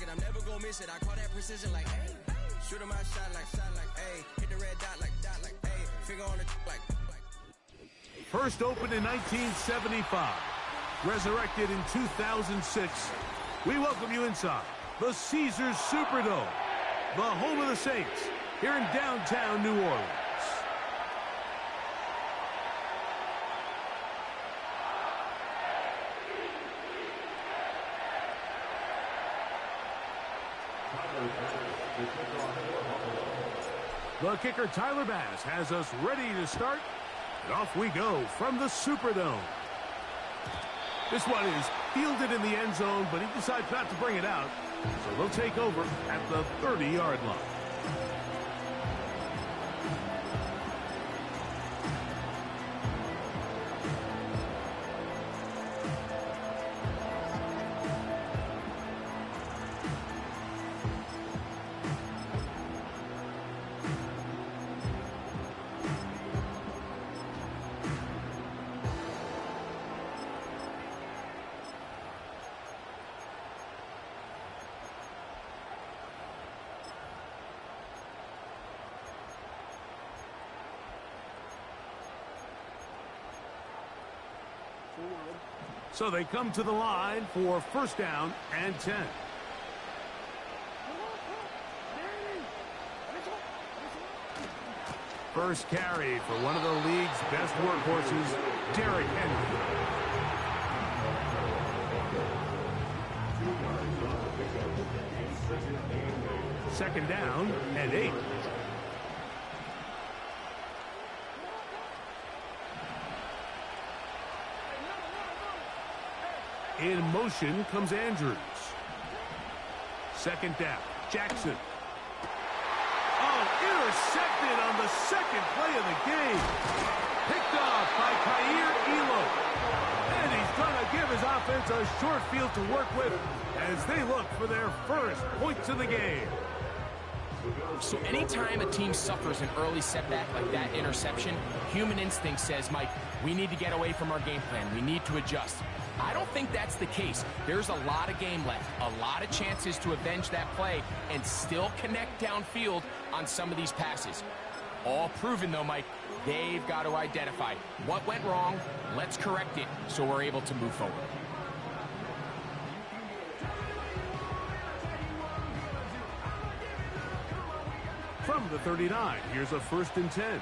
it, I'm never gonna miss it. I call that precision like, hey. Shooting my shot like, hey. Hit the red dot like, hey. Finger on the like. First opened in 1975, resurrected in 2006. We welcome you inside the Caesars Superdome, the home of the Saints, here in downtown New Orleans. The kicker, Tyler Bass, has us ready to start. And off we go from the Superdome. This one is fielded in the end zone, but he decides not to bring it out. So they'll take over at the 30-yard line. So they come to the line for first down and 10. First carry for one of the league's best workhorses, Derrick Henry. Second down and 8. In motion comes Andrews. Second down, Jackson. Oh, intercepted on the second play of the game. Picked off by Kair Elo. And he's going to give his offense a short field to work with as they look for their first points of the game. So anytime a team suffers an early setback like that interception, human instinct says, Mike, we need to get away from our game plan. We need to adjust. I don't think that's the case. There's a lot of game left, a lot of chances to avenge that play and still connect downfield on some of these passes. All proven, though, Mike, they've got to identify what went wrong, let's correct it so we're able to move forward. From the 39, here's a 1st and 10.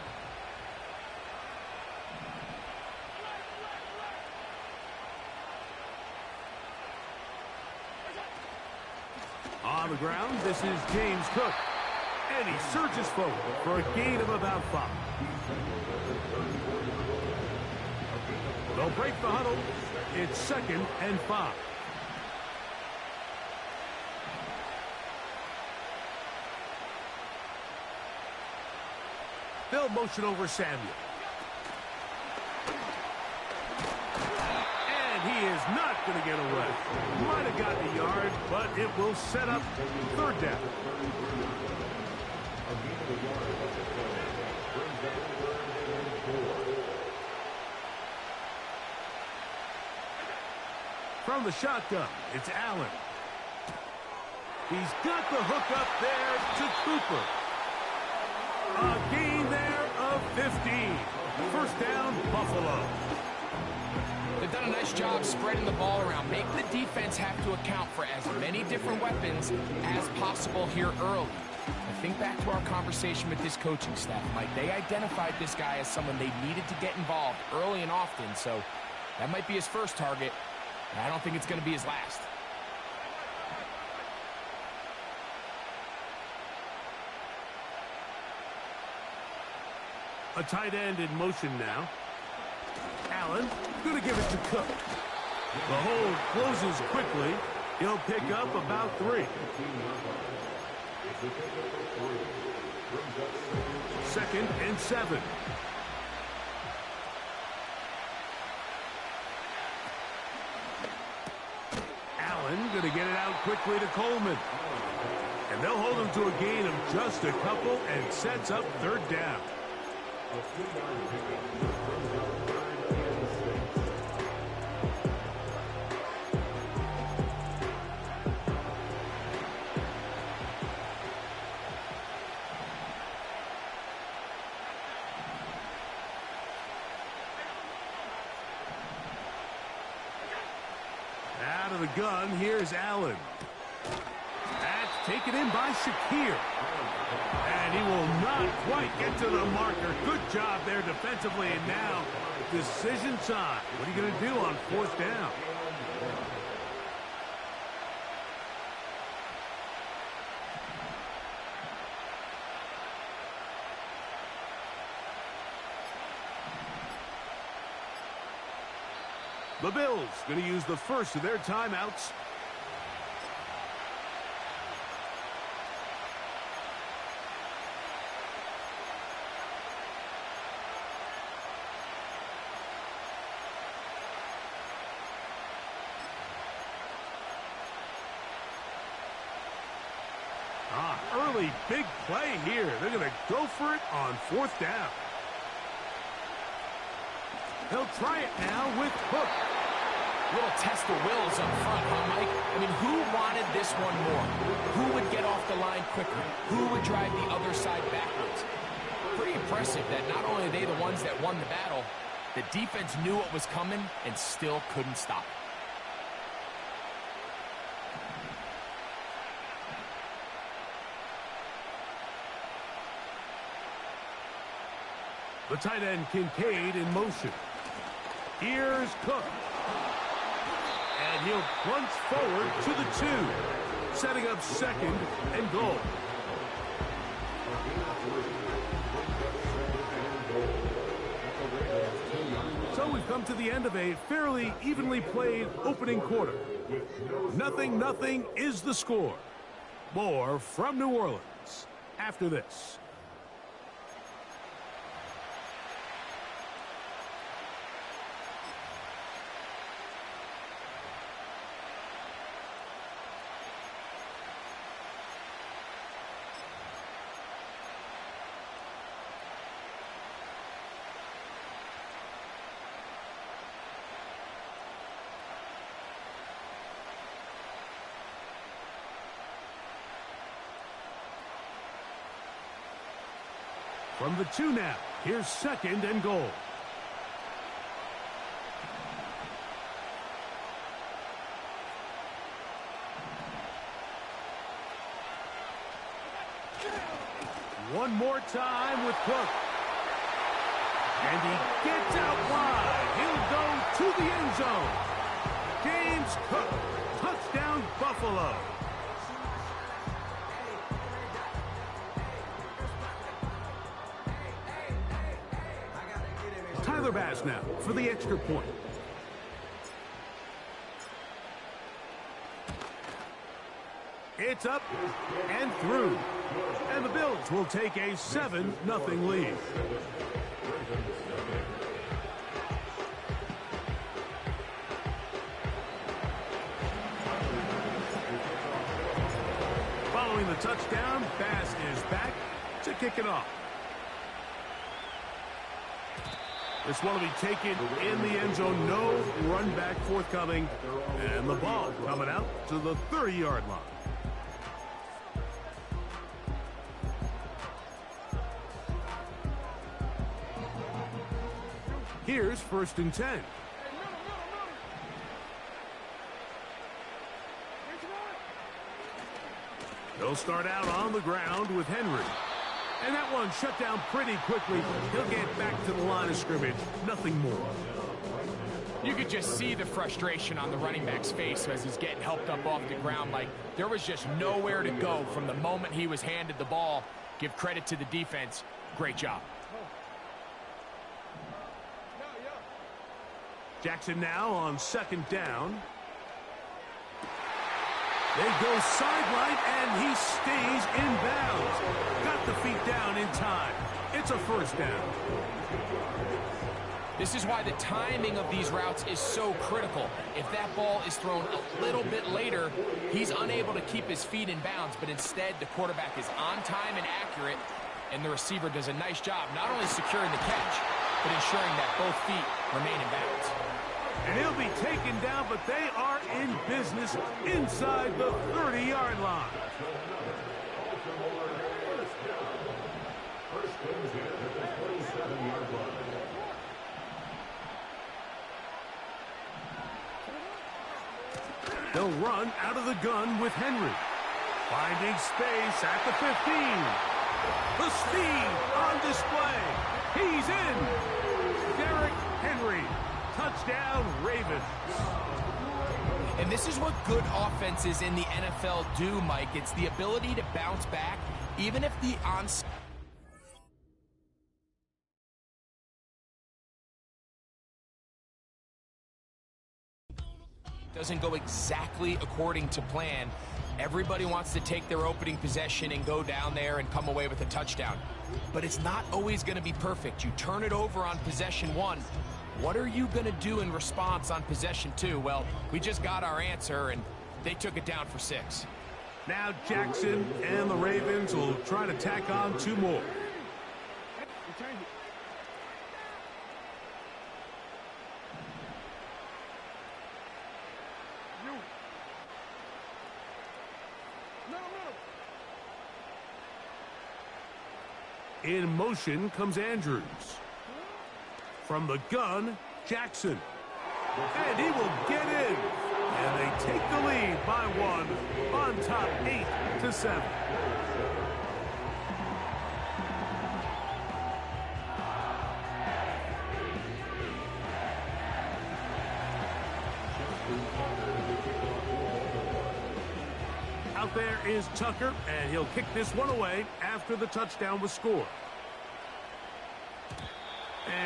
On the ground, this is James Cook. And he surges forward for a gain of about 5. They'll break the huddle. It's 2nd and 5. They'll motion over Samuel. And he is not going to get away. Might have gotten a yard, but it will set up 3rd down. From the shotgun, it's Allen. He's got the hook up there to Cooper. A gain there of 15. First down, Buffalo. They've done a nice job spreading the ball around. Make the defense have to account for as many different weapons as possible here early. I think back to our conversation with this coaching staff, Mike. They identified this guy as someone they needed to get involved early and often, so that might be his first target. I don't think it's going to be his last. A tight end in motion now. Allen going to give it to Cook. The hold closes quickly. He'll pick up about 3. 2nd and 7. Allen going to get it out quickly to Coleman. And they'll hold him to a gain of just a couple and sets up 3rd down. gun. Here's Allen. That's taken in by Shakir. And he will not quite get to the marker. Good job there defensively. And now, decision time. What are you going to do on 4th down? The Bills going to use the first of their timeouts. Early big play here. They're going to go for it on 4th down. He'll try it now with Cook. Little test of wills up front, huh, Mike? I mean, who wanted this one more? Who would get off the line quicker? Who would drive the other side backwards? Pretty impressive that not only are they the ones that won the battle, the defense knew what was coming and still couldn't stop it. The tight end Kincaid in motion. Here's Cook. And he'll plunge forward to the 2. Setting up 2nd and goal. So we've come to the end of a fairly evenly played opening quarter. 0-0 is the score. More from New Orleans after this. From the 2 now, here's 2nd and goal. One more time with Cook. And he gets out wide. He'll go to the end zone. James Cook, touchdown Buffalo. Tyler Bass now for the extra point. It's up and through. And the Bills will take a 7-0 lead. Following the touchdown, Bass is back to kick it off. This one will be taken in the end zone. No run back forthcoming. And the ball coming out to the 30-yard line. Here's 1st and 10. They'll start out on the ground with Henry. And that one shut down pretty quickly. He'll get back to the line of scrimmage. Nothing more. You could just see the frustration on the running back's face as he's getting helped up off the ground. Like, there was just nowhere to go from the moment he was handed the ball. Give credit to the defense. Great job. Jackson now on 2nd down. They go sideline, and he stays in bounds. Got the feet down in time. It's a 1st down. This is why the timing of these routes is so critical. If that ball is thrown a little bit later, he's unable to keep his feet in bounds, but instead the quarterback is on time and accurate, and the receiver does a nice job not only securing the catch, but ensuring that both feet remain in bounds. And he'll be taken down, but they are in business inside the 30-yard line. They'll run out of the gun with Henry. Finding space at the 15. The speed on display. He's in. Derrick Henry. Touchdown, Ravens. And this is what good offenses in the NFL do, Mike. It's the ability to bounce back, even if the onside doesn't go exactly according to plan. Everybody wants to take their opening possession and go down there and come away with a touchdown. But it's not always going to be perfect. You turn it over on possession 1. What are you going to do in response on possession 2? Well, we just got our answer, and they took it down for 6. Now Jackson and the Ravens will try to tack on 2 more. In motion comes Andrews. From the gun, Jackson. And he will get in. And they take the lead by 1 on top 8-7. Out there is Tucker, and he'll kick this one away after the touchdown was scored.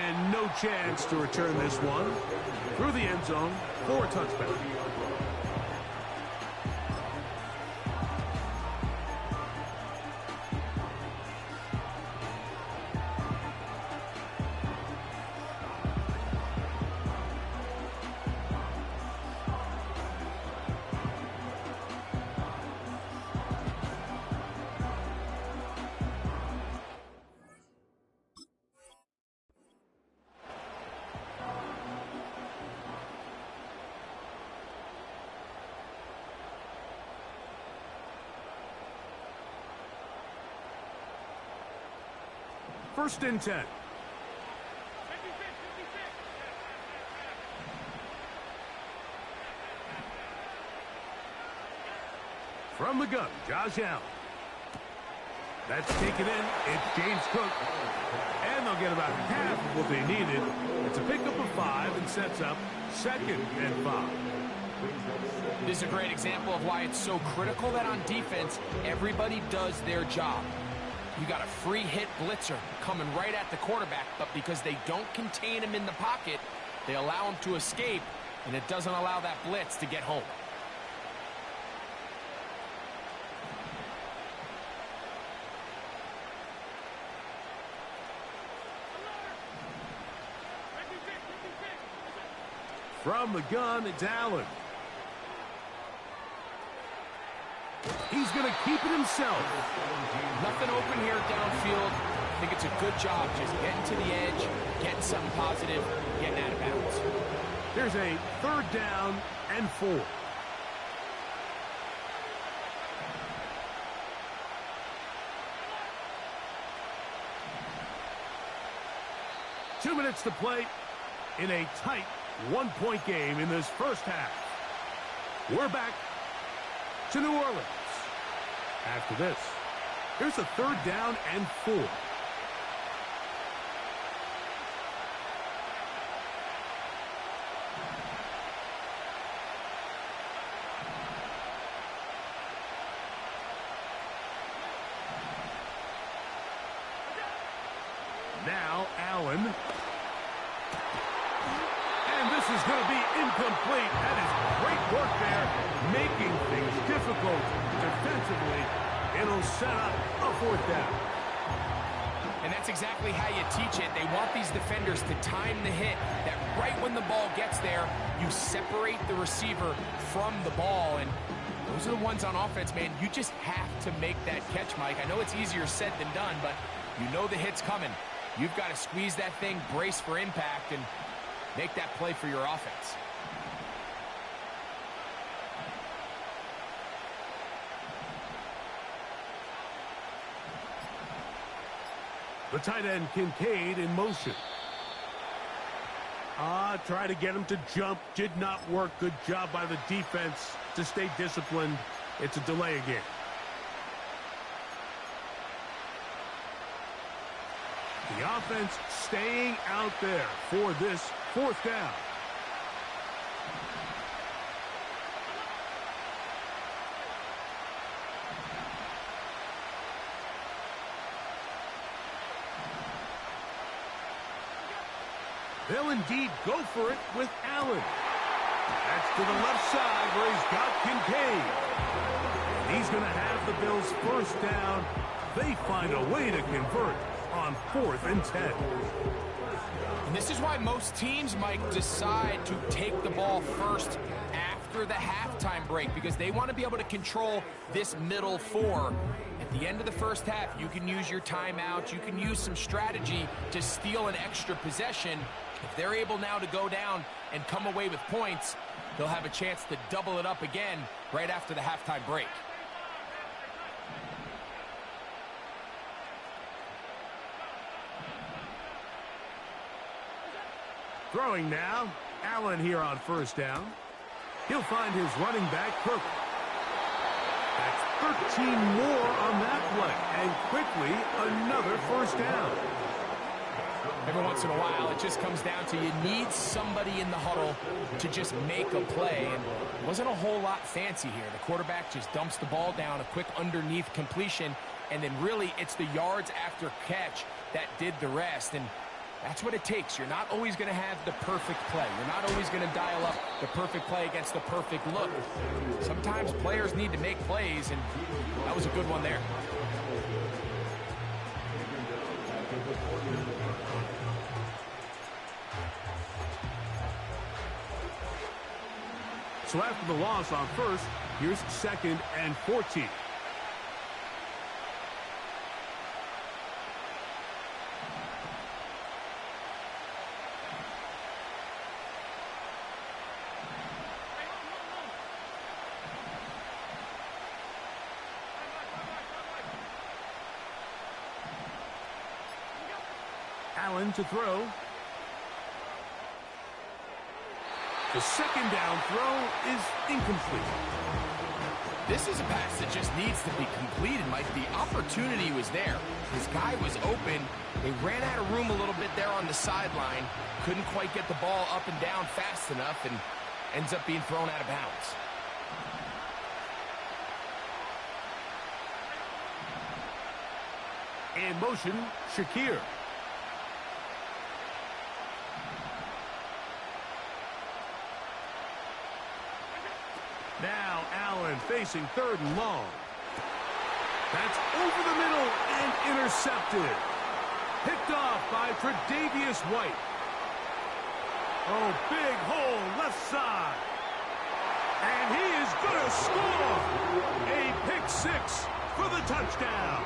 And no chance to return this one through the end zone for a touchback. First and 10. From the gun, Josh Allen. That's taken in. It's James Cook. And they'll get about half of what they needed. It's a pickup of 5 and sets up 2nd and 5. This is a great example of why it's so critical that on defense, everybody does their job. You got a free hit blitzer coming right at the quarterback, but because they don't contain him in the pocket, they allow him to escape, and it doesn't allow that blitz to get home. From the gun, it's Allen. He's going to keep it himself. Nothing open here downfield. I think it's a good job just getting to the edge, getting something positive, getting out of bounds. There's a 3rd down and 4. Two minutes to play in a tight 1-point game in this first half. We're back to New Orleans. After this, here's a 3rd down and 4. Now Allen. And this is going to be incomplete. That is great work there, making things difficult defensively. It'll set up a 4th down. And that's exactly how you teach it. They want these defenders to time the hit, that right when the ball gets there, you separate the receiver from the ball. And those are the ones on offense, man. You just have to make that catch, Mike. I know it's easier said than done, but you know the hit's coming. You've got to squeeze that thing, brace for impact, and make that play for your offense. The tight end Kincaid in motion. Try to get him to jump. Did not work. Good job by the defense to stay disciplined. It's a delay again. The offense staying out there for this fourth down. They'll indeed go for it with Allen. That's to the left side where he's got Kincaid. And he's going to have the Bills first down. They find a way to convert on 4th and 10. And this is why most teams, Mike, decide to take the ball first after the halftime break, because they want to be able to control this middle four. At the end of the first half, you can use your timeouts, you can use some strategy to steal an extra possession. If they're able now to go down and come away with points, they'll have a chance to double it up again right after the halftime break. Throwing now, Allen here on first down. He'll find his running back, Kirk. That's 13 more on that play, and quickly another first down. Every once in a while, it just comes down to you need somebody in the huddle to just make a play, and it wasn't a whole lot fancy here. The quarterback just dumps the ball down, a quick underneath completion, and then really it's the yards after catch that did the rest, and that's what it takes. You're not always going to have the perfect play. You're not always going to dial up the perfect play against the perfect look. Sometimes players need to make plays, and that was a good one there. So after the loss on first, here's 2nd and 14. Allen to throw. The 2nd down throw is incomplete. This is a pass that just needs to be completed, Mike. The opportunity was there. His guy was open. They ran out of room a little bit there on the sideline. Couldn't quite get the ball up and down fast enough, and ends up being thrown out of bounds. In motion, Shakir. Now Allen facing 3rd and long. That's over the middle and intercepted. Picked off by Tre'Davious White. Oh, big hole left side. And he is going to score. A pick 6 for the touchdown.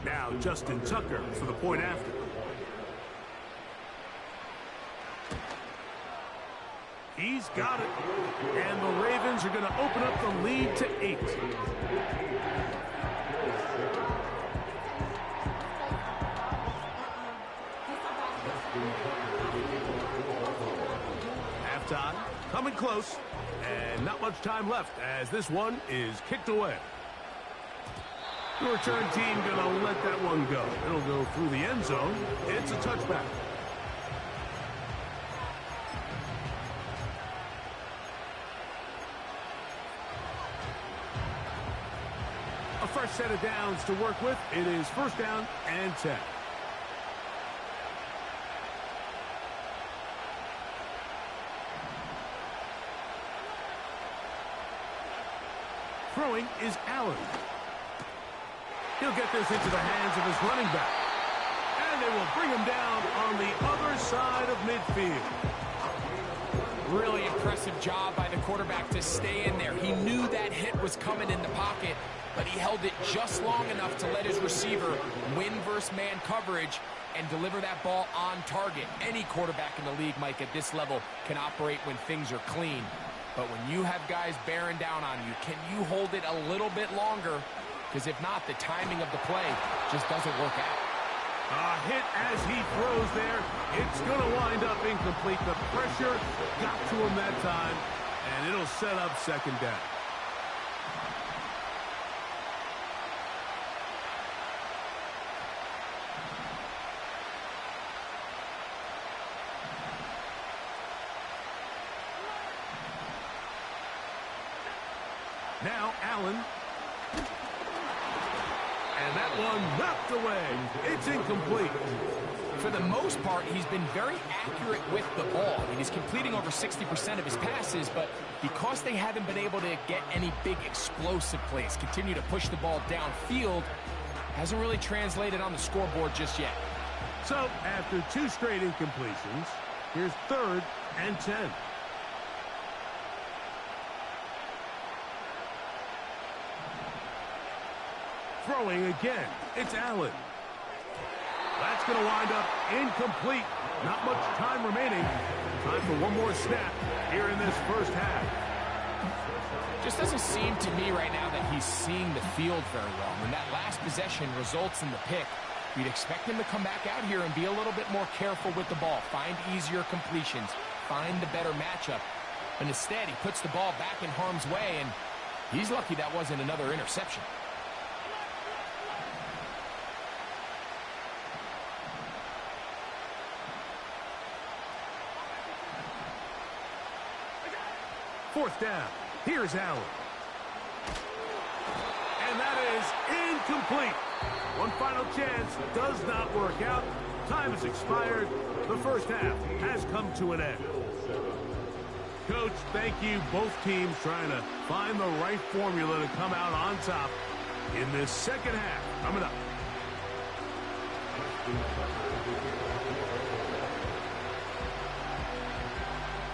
Now Justin Tucker for the point after. He's got it. And the Ravens are going to open up the lead to 8. Halftime coming close. And not much time left as this one is kicked away. The return team going to let that one go. It'll go through the end zone. It's a touchback. A fresh set of downs to work with. It is 1st down and 10. Throwing is Allen. He'll get this into the hands of his running back. And they will bring him down on the other side of midfield. Really impressive job by the quarterback to stay in there. He knew that hit was coming in the pocket, but he held it just long enough to let his receiver win versus man coverage and deliver that ball on target. Any quarterback in the league, Mike, at this level can operate when things are clean. But when you have guys bearing down on you, can you hold it a little bit longer? Because if not, the timing of the play just doesn't work out. A hit as he throws there. It's going to wind up incomplete. The pressure got to him that time, and it'll set up second down. Now Allen. And that one knocked away. It's incomplete. For the most part, he's been very accurate with the ball. I mean, he's completing over 60% of his passes, but because they haven't been able to get any big explosive plays, continue to push the ball downfield, hasn't really translated on the scoreboard just yet. So, after 2 straight incompletions, here's 3rd and 10. Throwing again, it's Allen. That's going to wind up incomplete. Not much time remaining. Time for one more snap here in this first half. Just doesn't seem to me right now that he's seeing the field very well. When that last possession results in the pick, you'd expect him to come back out here and be a little bit more careful with the ball, find easier completions, find the better matchup. But instead, he puts the ball back in harm's way, and he's lucky that wasn't another interception. Fourth down. Here's Allen. And that is incomplete. One final chance. Does not work out. Time has expired. The first half has come to an end. Coach, thank you. Both teams trying to find the right formula to come out on top in this second half. Coming up.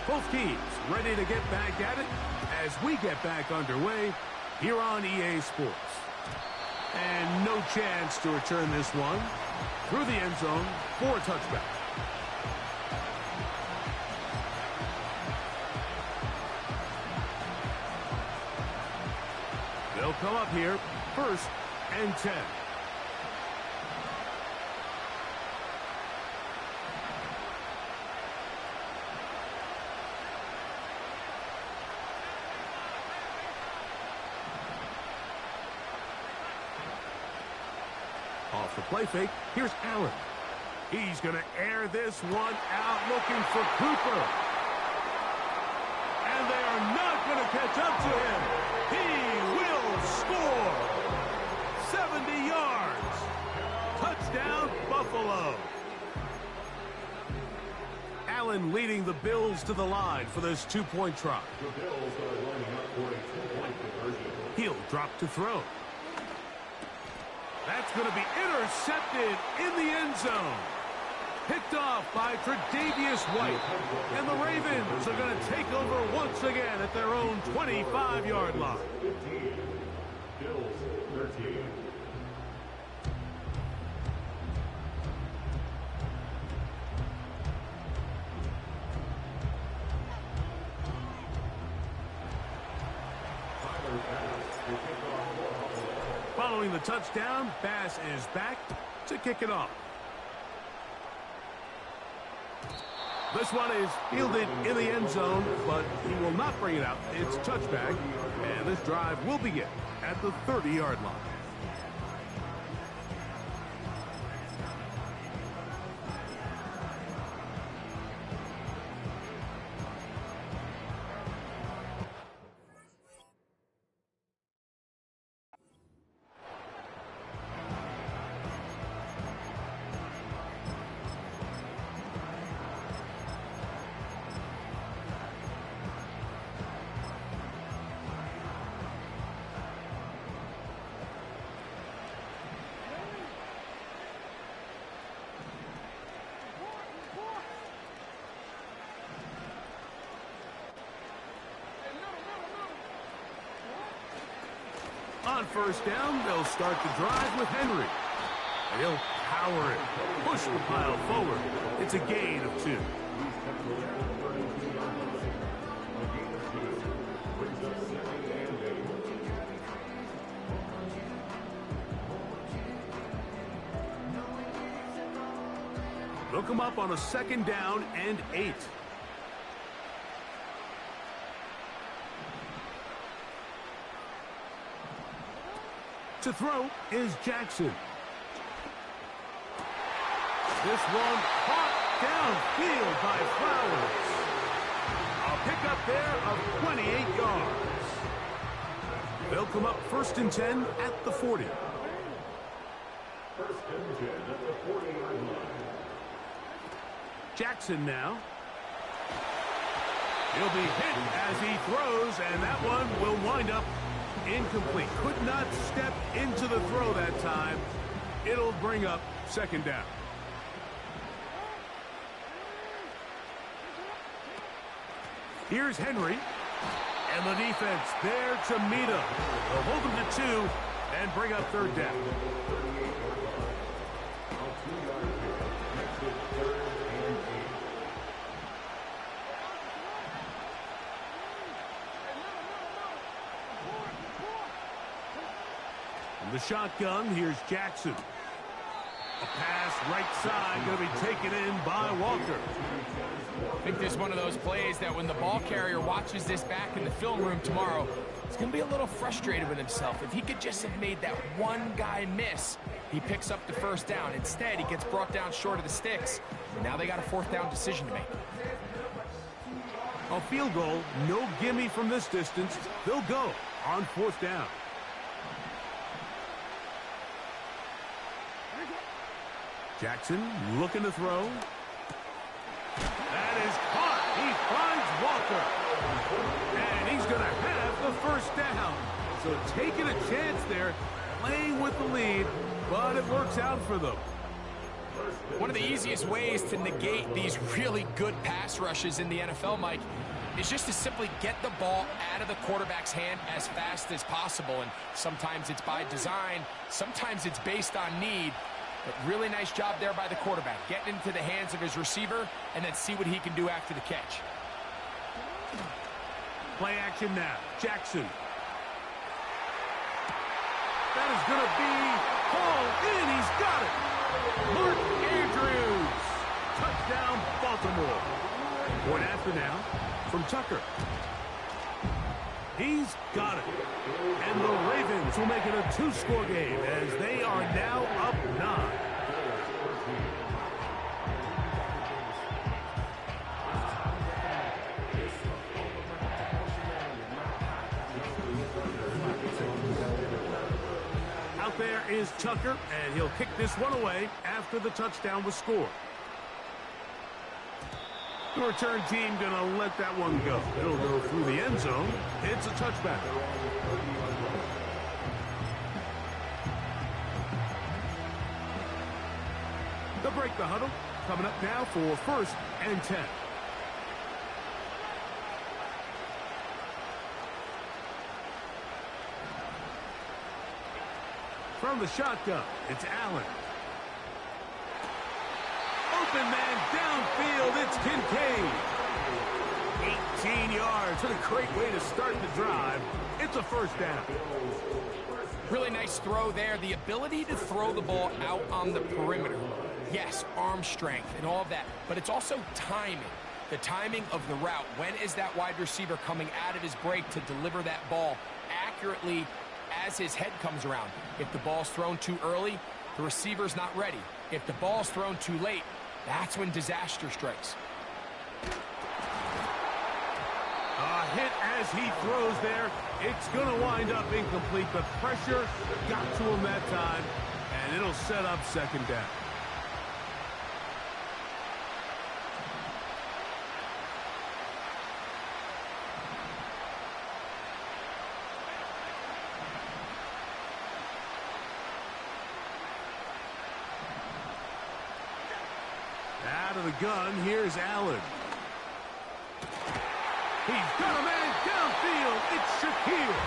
Both teams ready to get back at it as we get back underway here on EA Sports. And no chance to return this one through the end zone for a touchback. They'll come up here, 1st and 10. Off the play fake, here's Allen. He's going to air this one out, looking for Cooper. And they are not going to catch up to him. He will score. 70 yards. Touchdown, Buffalo. Allen leading the Bills to the line for this 2-point try. The Bills are lining up for a 2-point conversion. He'll drop to throw. That's going to be intercepted in the end zone. Picked off by Tre'Davious White. And the Ravens are going to take over once again at their own 25-yard line. 15. Bills 13. Following the touchdown, Bass is back to kick it off. This one is fielded in the end zone, but he will not bring it out. It's touchback, and this drive will begin at the 30-yard line. On first down, they'll start the drive with Henry. And he'll power it, push the pile forward. It's a gain of 2. They'll come up on a 2nd down and 8. To throw is Jackson. This one caught downfield by Flowers. A pickup there of 28 yards. They'll come up 1st and 10 at the 40. 1st and 10 at the 40-yard line. Jackson now. He'll be hit as he throws, and that one will wind up incomplete. Could not step into the throw that time. It'll bring up 2nd down. Here's Henry. And the defense there to meet him. They'll hold him to 2 and bring up 3rd down. The shotgun, here's Jackson. A pass right side going to be taken in by Walker. I think this is one of those plays that when the ball carrier watches this back in the film room tomorrow, he's going to be a little frustrated with himself. If he could just have made that one guy miss, he picks up the 1st down. Instead, he gets brought down short of the sticks. And now they got a 4th down decision to make. A field goal, no gimme from this distance. They'll go on 4th down. Jackson looking to throw. That is caught. He finds Walker. And he's going to have the 1st down. So taking a chance there, playing with the lead, but it works out for them. One of the easiest ways to negate these really good pass rushes in the NFL, Mike, is just to simply get the ball out of the quarterback's hand as fast as possible. And sometimes it's by design, sometimes it's based on need. But really nice job there by the quarterback, getting into the hands of his receiver and then see what he can do after the catch. Play action now. Jackson. That is going to be hauled in. He's got it. Mark Andrews. Touchdown, Baltimore. Point after now from Tucker. He's got it. And the Ravens will make it a 2-score game as they are now up 9. Out there is Tucker, and he'll kick this one away after the touchdown was scored. The return team going to let that one go. It'll go through the end zone. It's a touchback. They'll break the huddle. Coming up now for 1st and 10. From the shotgun, it's Allen. Open man downfield, it's Kincaid. 18 yards. What a great way to start the drive. It's a 1st down. Really nice throw there. The ability to throw the ball out on the perimeter. Yes, arm strength and all of that, but it's also timing. The timing of the route. When is that wide receiver coming out of his break to deliver that ball accurately as his head comes around? If the ball's thrown too early, the receiver's not ready. If the ball's thrown too late, that's when disaster strikes. A hit as he throws there. It's going to wind up incomplete. The pressure got to him that time, and it'll set up 2nd down. Out of the gun, here's Allen. He's got a man downfield. It's Shaquille.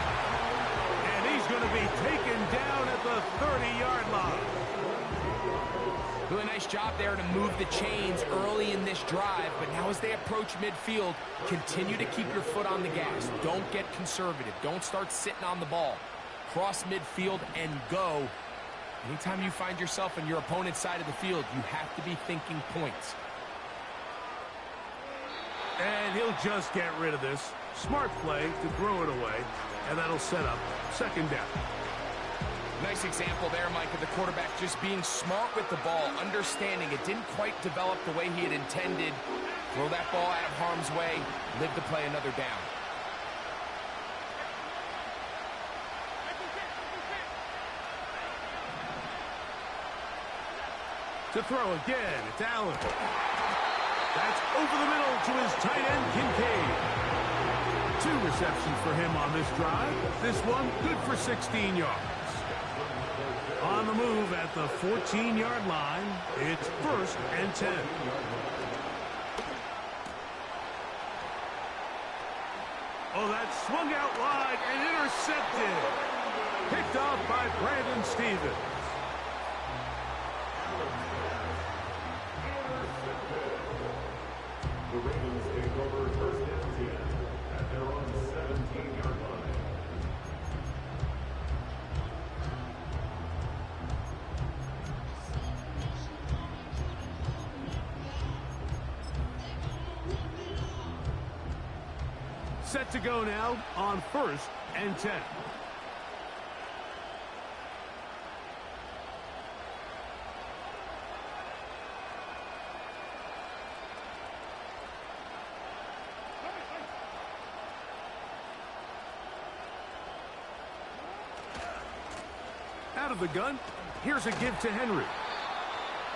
And he's going going to be taken down at the 30-yard line. Really nice job there to move the chains early in this drive, but now as they approach midfield, continue to keep your foot on the gas. Don't get conservative. Don't start sitting on the ball. Cross midfield and go. Anytime you find yourself on your opponent's side of the field, you have to be thinking points. And he'll just get rid of this. Smart play to throw it away, and that'll set up second down. Nice example there, Mike, of the quarterback just being smart with the ball, understanding it didn't quite develop the way he had intended. Throw that ball out of harm's way, live to play another down. To throw again, it's Allen. That's over the middle to his tight end, Kincaid. 2 receptions for him on this drive. This one good for 16 yards. On the move at the 14-yard line, it's 1st and 10. Oh, that swung out wide and intercepted. Picked off by Brandon Stevens. The Ravens take over 1st and 10 at their own 17-yard line. Set to go now on 1st and 10. Out of the gun, here's a give to Henry.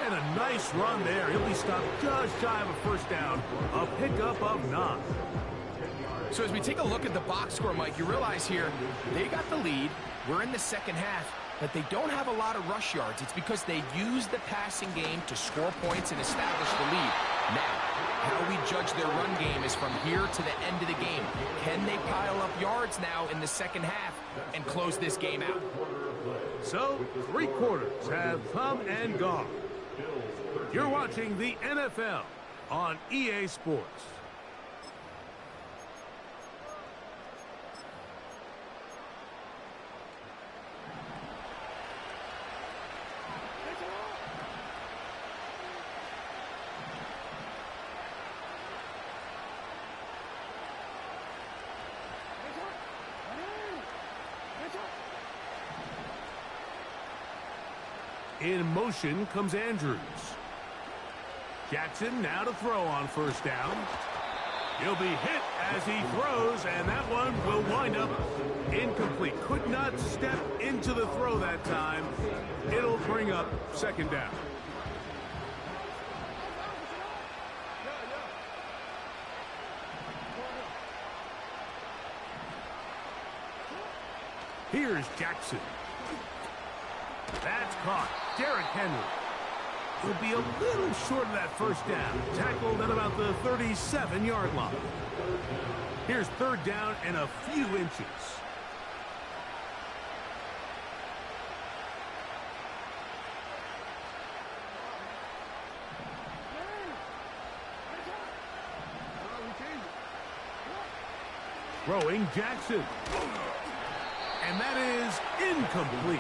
And a nice run there. He'll be stopped just shy of a 1st down. A pickup of 9. So as we take a look at the box score, Mike, you realize here, they got the lead. We're in the second half, but they don't have a lot of rush yards. It's because they use the passing game to score points and establish the lead. Now, how we judge their run game is from here to the end of the game. Can they pile up yards now in the second half and close this game out? So, 3 quarters have come and gone. You're watching the NFL on EA Sports. In motion comes Andrews. Jackson now to throw on 1st down. He'll be hit as he throws, and that one will wind up incomplete. Could not step into the throw that time. It'll bring up 2nd down. Here's Jackson. That's caught. Derrick Henry. He'll be a little short of that 1st down. Tackled at about the 37-yard line. Here's 3rd down and a few inches. Throwing Jackson. And that is incomplete.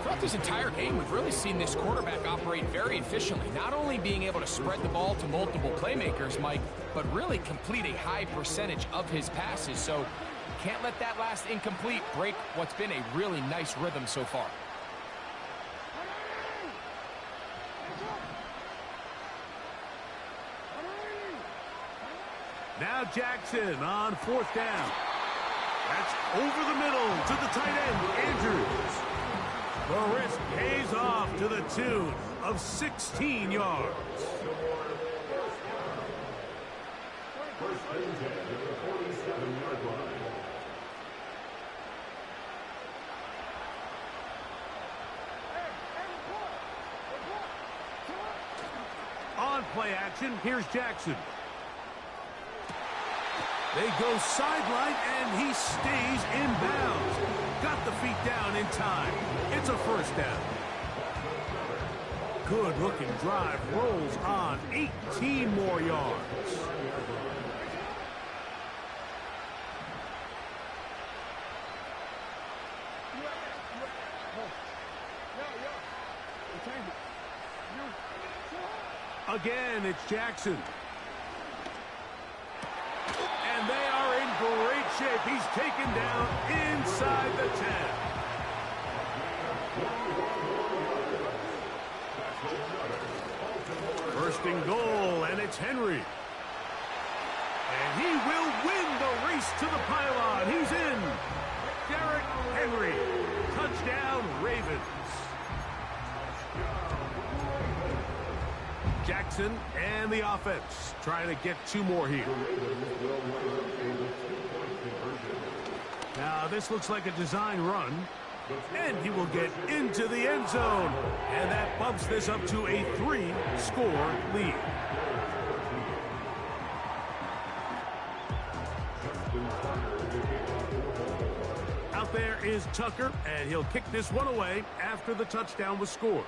Throughout this entire game, we've really seen this quarterback operate very efficiently, not only being able to spread the ball to multiple playmakers, Mike, but really complete a high percentage of his passes. So can't let that last incomplete break what's been a really nice rhythm so far. Now Jackson on 4th down. That's over the middle to the tight end, Andrews. The risk pays off to the tune of 16 yards. First and 10 at the 47-yard line. On play action, here's Jackson. They go sideline, and he stays in bounds. Got the feet down in time. It's a first down. Good-looking drive rolls on. 18 more yards. Again, it's Jackson. And they are in great shape. He's taken down inside the 10. First and goal, and it's Henry. And he will win the race to the pylon. He's in. Derrick Henry. Touchdown, Ravens. Jackson and the offense trying to get 2 more here. Now this looks like a design run, and he will get into the end zone, and that bumps this up to a 3-score lead. Out there is Tucker, and he'll kick this one away after the touchdown was scored.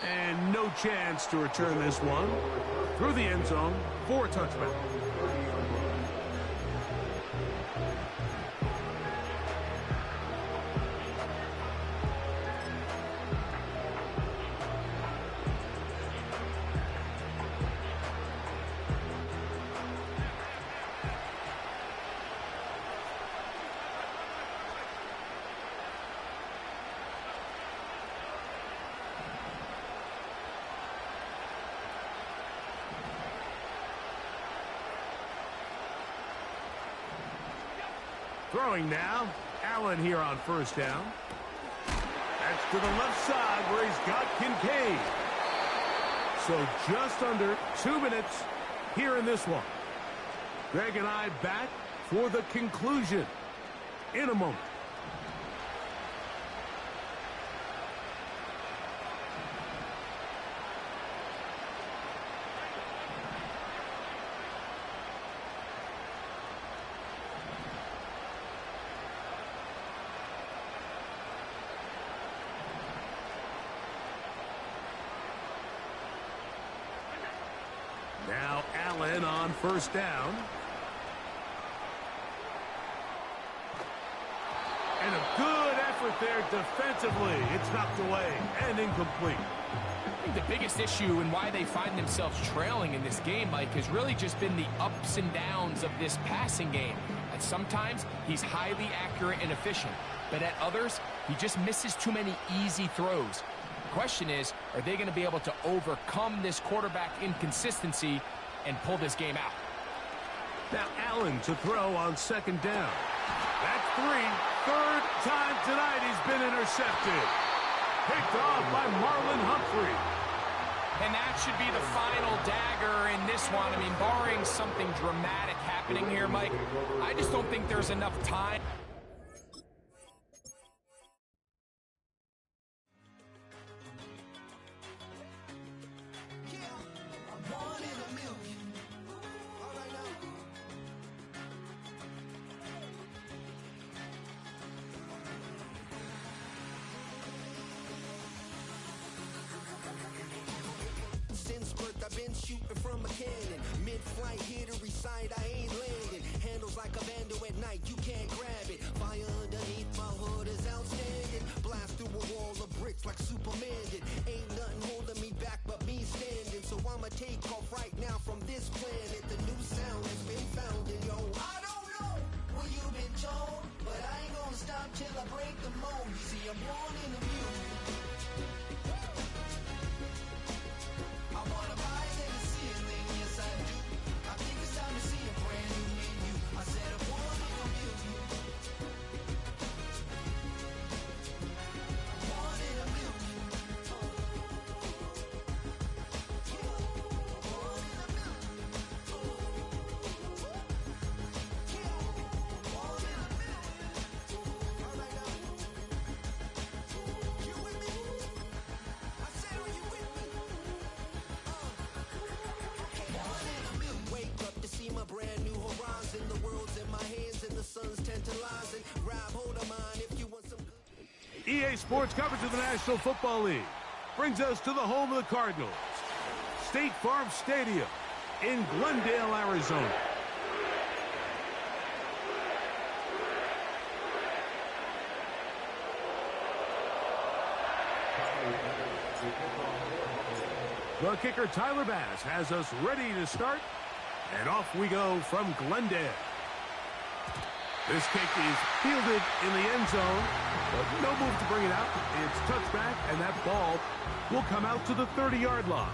And no chance to return this one through the end zone for a touchback. Throwing now, Allen here on first down. That's to the left side where he's got Kincaid. So just under 2 minutes here in this one. Greg and I back for the conclusion in a moment. Now Allen on first down. And a good effort there defensively. It's knocked away and incomplete. I think the biggest issue and why they find themselves trailing in this game, Mike, has really just been the ups and downs of this passing game. And sometimes he's highly accurate and efficient, but at others, he just misses too many easy throws. The question is, are they going to be able to overcome this quarterback inconsistency and pull this game out? Now Allen to throw on second down. That's 3. Third time tonight he's been intercepted. Picked off by Marlon Humphrey. And that should be the final dagger in this one. I mean, barring something dramatic happening here, Mike, I just don't think there's enough time. I've been shooting from a cannon. Mid-flight, here to recite, I ain't landing. Handles like a vandal at night, you can't grab it. Fire underneath my hood is outstanding. Blast through a wall of bricks like Superman did. Ain't nothing holding me back but me standing. So I'ma take off right now from this planet. The new sound has been founded, yo. I don't know where you've been told, but I ain't gonna stop till I break the mold. You see, I'm born in the music. I wanna rise in the ceiling, yes I do. I think it's time. EA Sports coverage of the National Football League brings us to the home of the Cardinals, State Farm Stadium in Glendale, Arizona. The kicker, Tyler Bass, has us ready to start, and off we go from Glendale. This kick is fielded in the end zone, but no move to bring it out. It's touchback, and that ball will come out to the 30-yard line.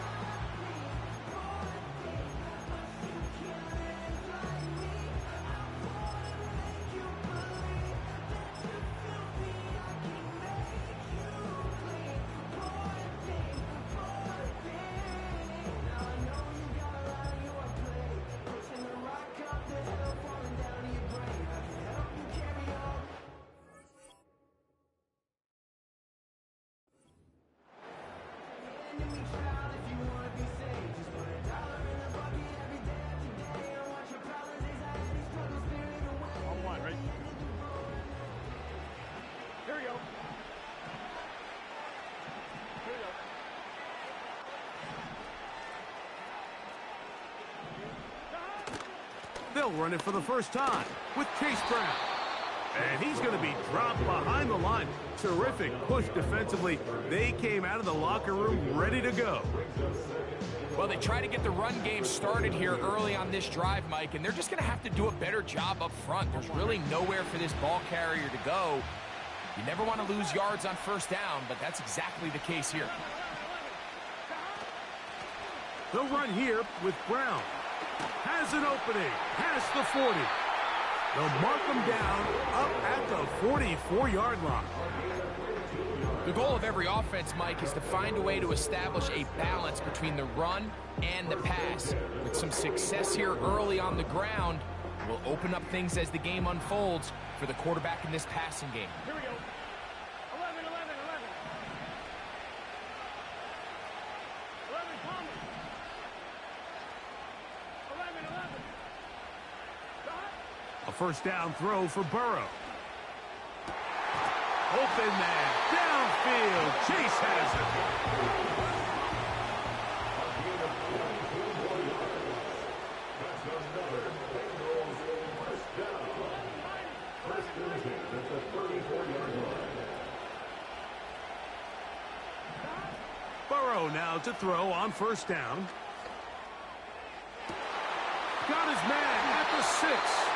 They'll run it for the first time with Chase Brown. And he's going to be dropped behind the line. Terrific push defensively. They came out of the locker room ready to go. Well, they try to get the run game started here early on this drive, Mike, and they're just going to have to do a better job up front. There's really nowhere for this ball carrier to go. You never want to lose yards on first down, but that's exactly the case here. They'll run here with Brown. Has an opening, past the 40. They'll mark them down up at the 44-yard line. The goal of every offense, Mike, is to find a way to establish a balance between the run and the pass. With some success here early on the ground, will open up things as the game unfolds for the quarterback in this passing game. Here we go. 11, 11, 11. 11, Palmer. 11, 11. A first down throw for Burrow. Open man, downfield, Chase has it. Burrow now to throw on first down. Got his man at the 6.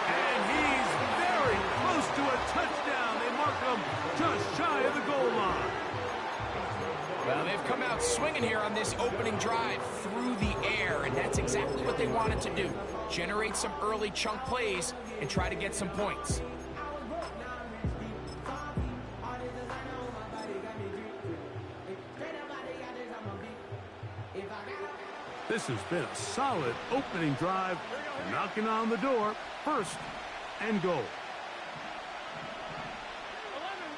And he's very close to a touchdown. They mark him just shy of the goal line. Well, they've come out swinging here on this opening drive through the air, and that's exactly what they wanted to do. Generate some early chunk plays and try to get some points. This has been a solid opening drive, knocking on the door, first and goal. 11,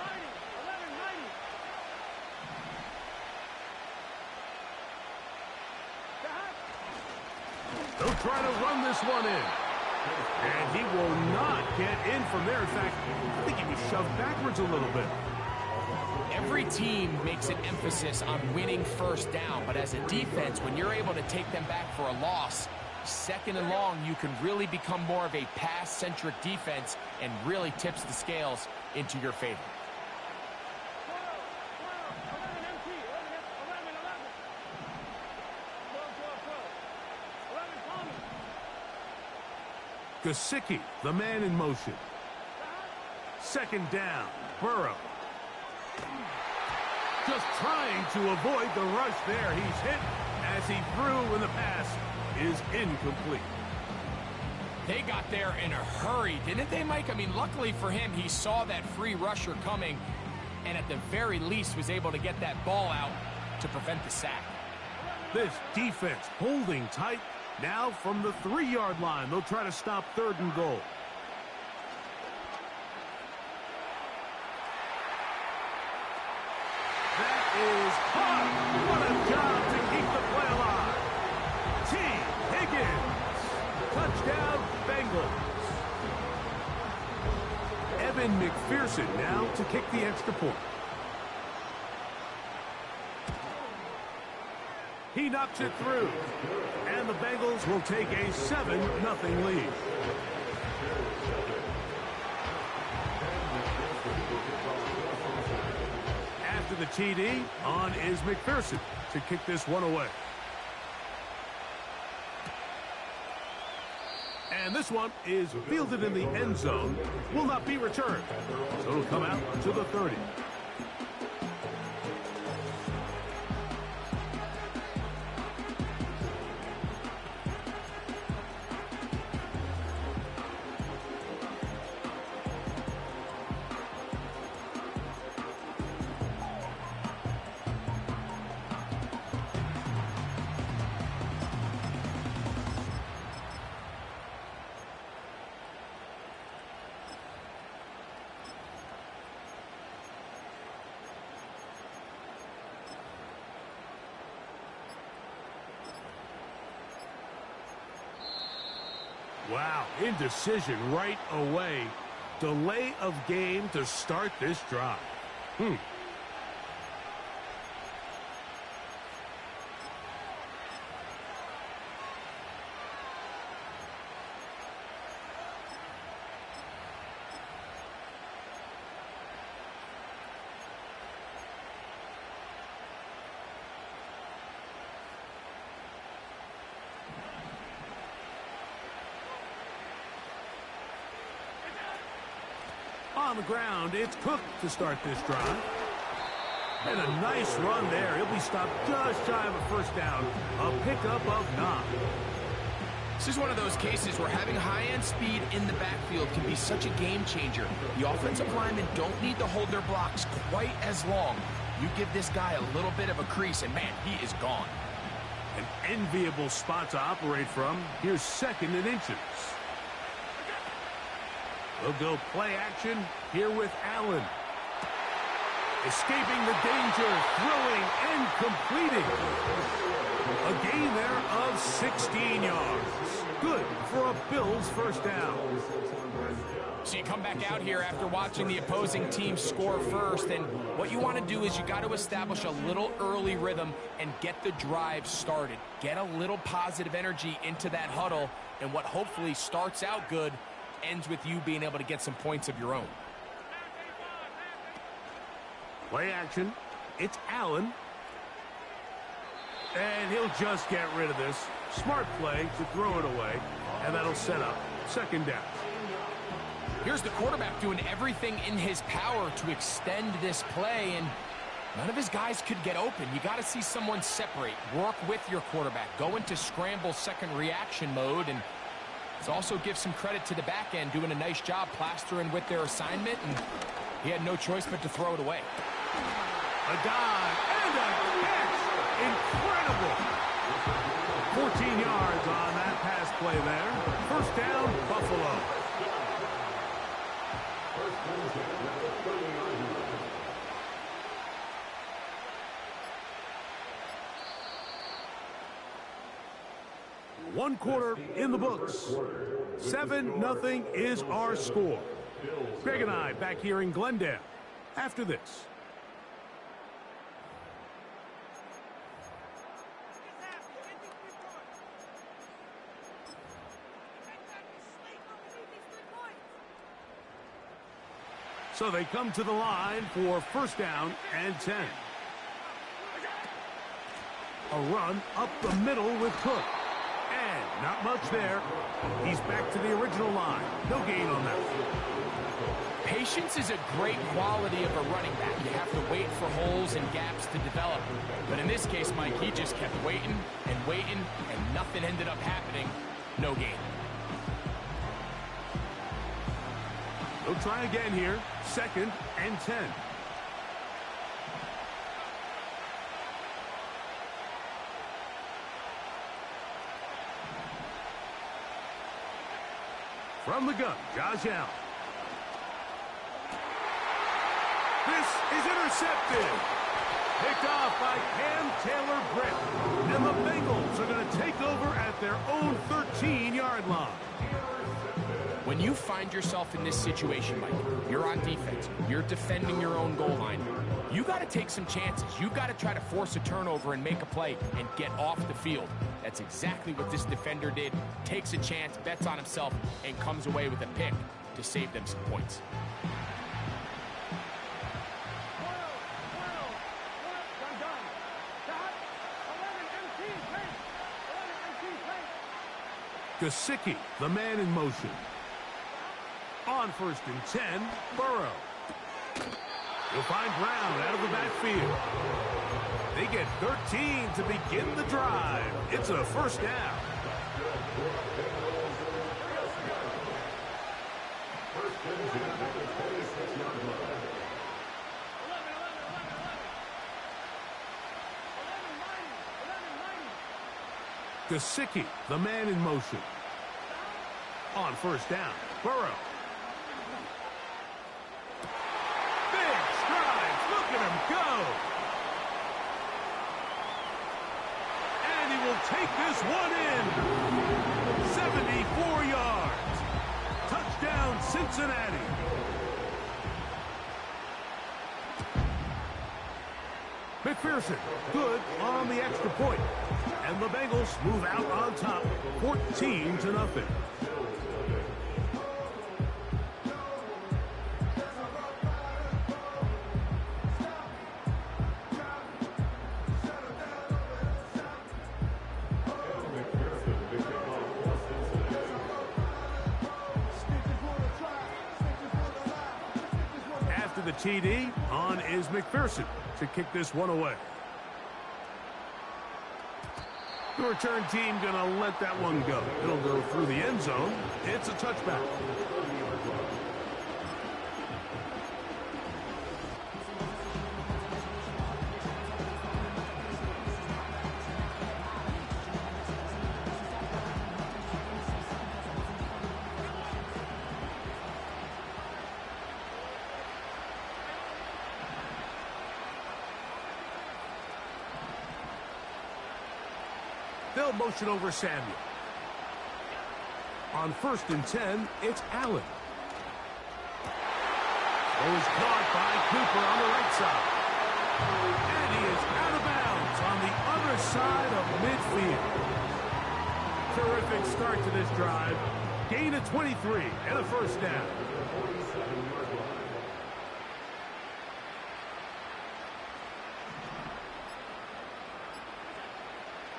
90. They'll try to run this one in. And he will not get in from there. In fact, I think he was shoved backwards a little bit. Every team makes an emphasis on winning first down, but as a defense, when you're able to take them back for a loss, second and long, you can really become more of a pass-centric defense and really tips the scales into your favor. 11 MT. 11, 11. 12, 12, 12. 11, Palmer. Gesicki, the man in motion. Second down, Burrow. Just trying to avoid the rush there. He's hit as he threw, and the pass is incomplete. They got there in a hurry, didn't they, Mike? I mean, luckily for him, he saw that free rusher coming, and at the very least was able to get that ball out to prevent the sack. This defense holding tight. Now from the 3-yard line, they'll try to stop third and goal. That is hard. What a job to keep the play alive. T. Higgins. Touchdown, Bengals. been McPherson now to kick the extra point. He knocks it through. And the Bengals will take a 7-0 lead. After the TD, on is McPherson to kick this one away. And this one is fielded in the end zone. Will not be returned. So it'll come out to the 30. Wow, indecision right away. Delay of game to start this drive. On the ground, it's Cook to start this drive. And a nice run there. He'll be stopped just shy of a first down. A pickup of 9. This is one of those cases where having high-end speed in the backfield can be such a game changer. The offensive linemen don't need to hold their blocks quite as long. You give this guy a little bit of a crease, and man, he is gone. An enviable spot to operate from. Here's 2nd and inches. We'll go play action here with Allen. Escaping the danger, throwing and completing. A gain there of 16 yards. Good for a Bills first down. So you come back out here after watching the opposing team score first, and what you want to do is you got to establish a little early rhythm and get the drive started. Get a little positive energy into that huddle, and what hopefully starts out good ends with you being able to get some points of your own. Play action. It's Allen. And he'll just get rid of this. Smart play to throw it away. And that'll set up 2nd down. Here's the quarterback doing everything in his power to extend this play, and none of his guys could get open. You got to see someone separate. Work with your quarterback. Go into scramble second reaction mode, and let's also give some credit to the back end doing a nice job plastering with their assignment, and he had no choice but to throw it away. A dive and a catch. Incredible. 14 yards on that pass play there. First down, Buffalo. One quarter in the books. 7-0 is our score. Greg and I back here in Glendale after this. So they come to the line for first down and 10. A run up the middle with Cook. And not much there. He's back to the original line. No gain on that. Patience is a great quality of a running back. You have to wait for holes and gaps to develop. But in this case, Mike, he just kept waiting and waiting, and nothing ended up happening. No gain. They'll try again here. 2nd and 10. From the gun, Josh Allen. This is intercepted. Picked off by Cam Taylor-Britt. And the Bengals are going to take over at their own 13-yard line. When When you find yourself in this situation, Mike, you're on defense, you're defending your own goal line, you got to take some chances. You got to try to force a turnover and make a play and get off the field. That's exactly what this defender did. Takes a chance, bets on himself, and comes away with a pick to save them some points. Gesicki, the man in motion. On 1st and 10, Burrow. He'll find Brown out of the backfield. They get 13 to begin the drive. It's a first down. Gesicki, the man in motion. On 1st down, Burrow. Big strides. Look at him go. And he will take this one in. 74 yards. Touchdown, Cincinnati. McPherson, good on the extra point. And the Bengals move out on top, 14-0. After the TD, on is McPherson to kick this one away. The return team going to let that one go. It'll go through the end zone. It's a touchback. They'll motion over Samuel. On 1st and 10, it's Allen. Throw is caught by Cooper on the right side. And he is out of bounds on the other side of midfield. Terrific start to this drive. Gain of 23 and a first down.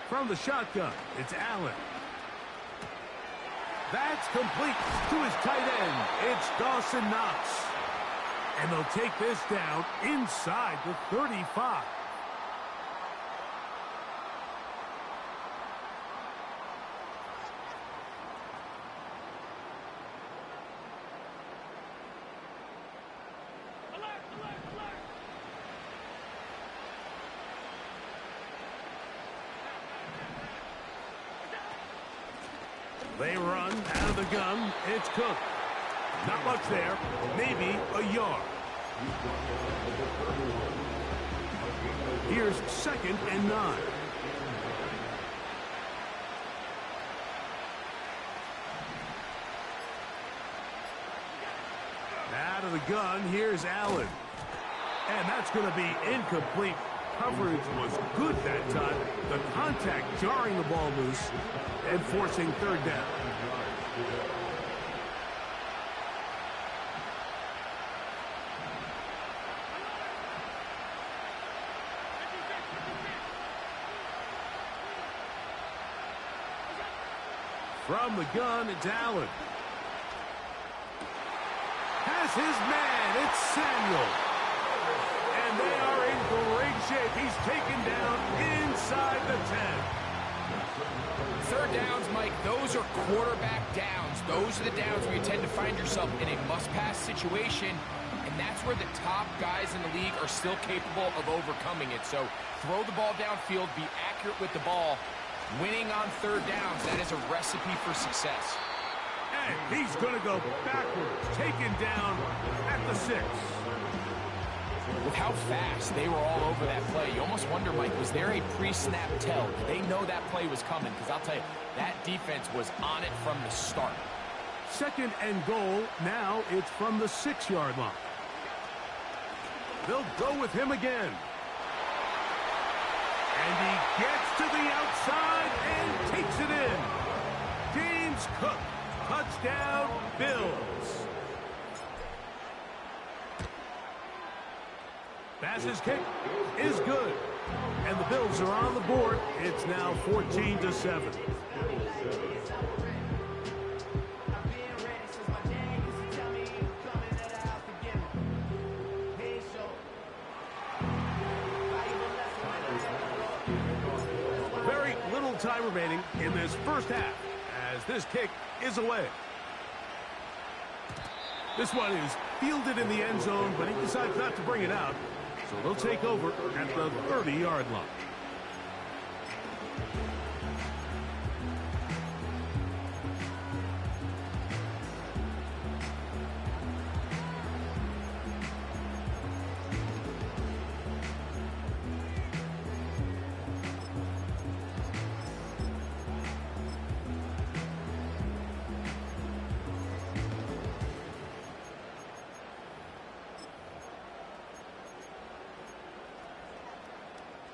From the shotgun, it's Allen. That's complete to his tight end. It's Dawson Knox. And they'll take this down inside the 35. They run out of the gun. It's Cook. Not much there. Maybe a yard. Here's 2nd and 9. Out of the gun, here's Allen. And that's going to be incomplete. Coverage was good that time. The contact jarring the ball loose and forcing 3rd down. From the gun, it's Allen. Has his man, it's Samuel. And they are in great shape. He's taken down inside the 10. 3rd downs, Mike, those are quarterback downs. Those are the downs where you tend to find yourself in a must-pass situation, and that's where the top guys in the league are still capable of overcoming it. So throw the ball downfield, be accurate with the ball. Winning on 3rd downs, that is a recipe for success. And he's going to go backwards, taken down at the 6. With how fast they were all over that play, you almost wonder, Mike, was there a pre-snap tell? Did they know that play was coming? Because I'll tell you, that defense was on it from the start. second and goal. Now it's from the 6-yard line. They'll go with him again. And he gets to the outside and takes it in. James Cook, touchdown, Bills. Pass's kick is good. And the Bills are on the board. It's now 14-7. Very little time remaining in this first half as this kick is away. This one is fielded in the end zone, but he decides not to bring it out. So they'll take over at the 30-yard line.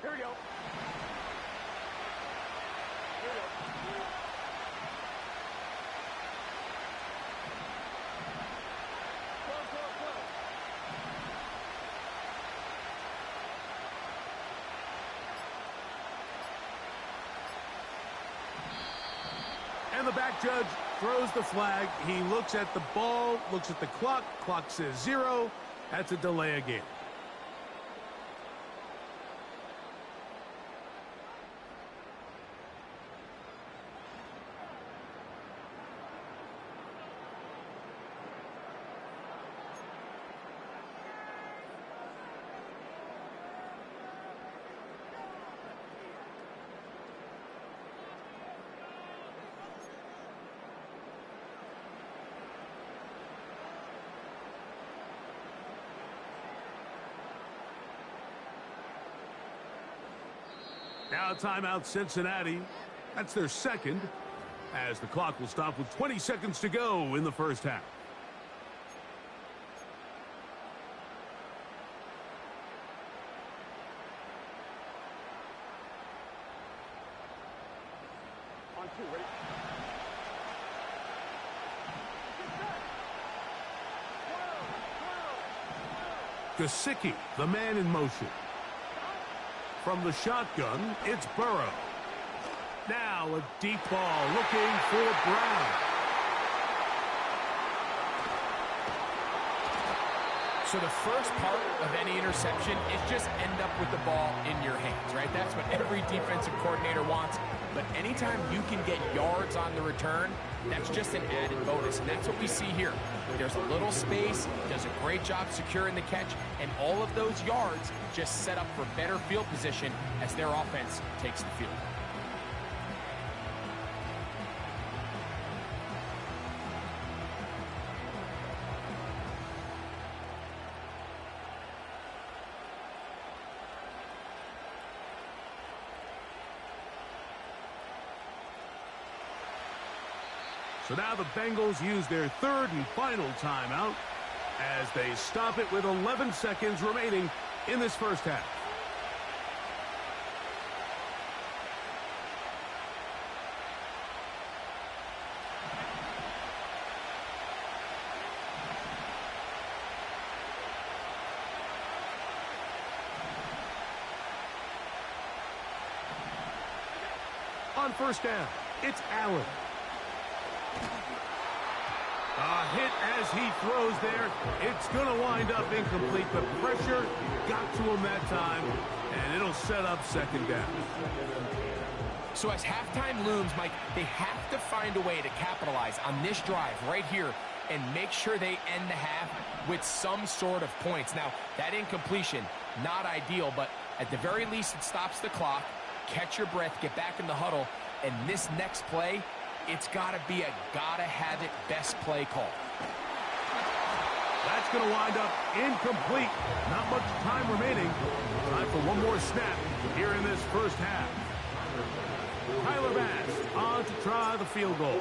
Here we go. Here we go. Close, close, close. And the back judge throws the flag. He looks at the ball, looks at the clock. Clock says 0. That's a delay of game. Now timeout Cincinnati. That's their second, as the clock will stop with 20 seconds to go in the first half. On 2, ready? Gesicki, the man in motion. From the shotgun, it's Burrow. Now a deep ball looking for Brown. So the first part of any interception is just end up with the ball in your hands, right? That's what every defensive coordinator wants. But anytime you can get yards on the return, that's just an added bonus. And that's what we see here. There's a little space, does a great job securing the catch, and all of those yards just set up for better field position as their offense takes the field. So now the Bengals use their third and final timeout as they stop it with 11 seconds remaining in this first half. On first down, it's Allen. A hit as he throws there. It's going to wind up incomplete. The pressure got to him that time, and it'll set up second down. So as halftime looms, Mike, they have to find a way to capitalize on this drive right here and make sure they end the half with some sort of points. Now, that incompletion, not ideal, but at the very least it stops the clock. Catch your breath, get back in the huddle, and this next play, it's got to be a gotta-have-it best play call. That's going to wind up incomplete. Not much time remaining. Time for one more snap here in this first half. Tyler Bass on to try the field goal.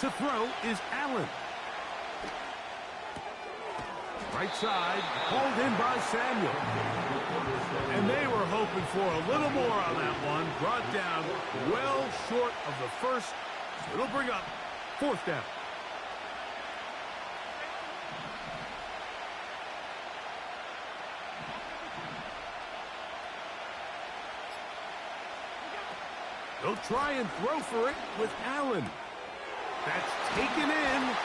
To throw is Allen. Right side, called in by Samuel. And they were hoping for a little more on that one. Brought down well short of the first. So it'll bring up 4th down. They'll try and throw for it with Allen. That's taken in.